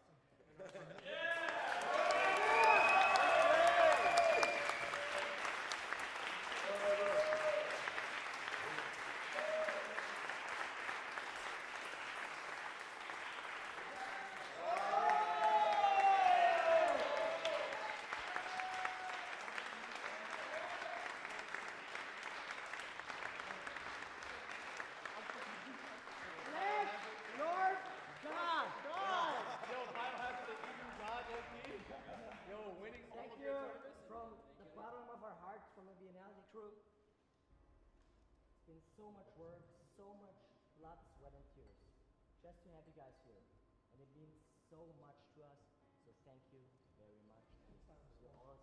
guys here. And it means so much to us. So thank you very much. You're all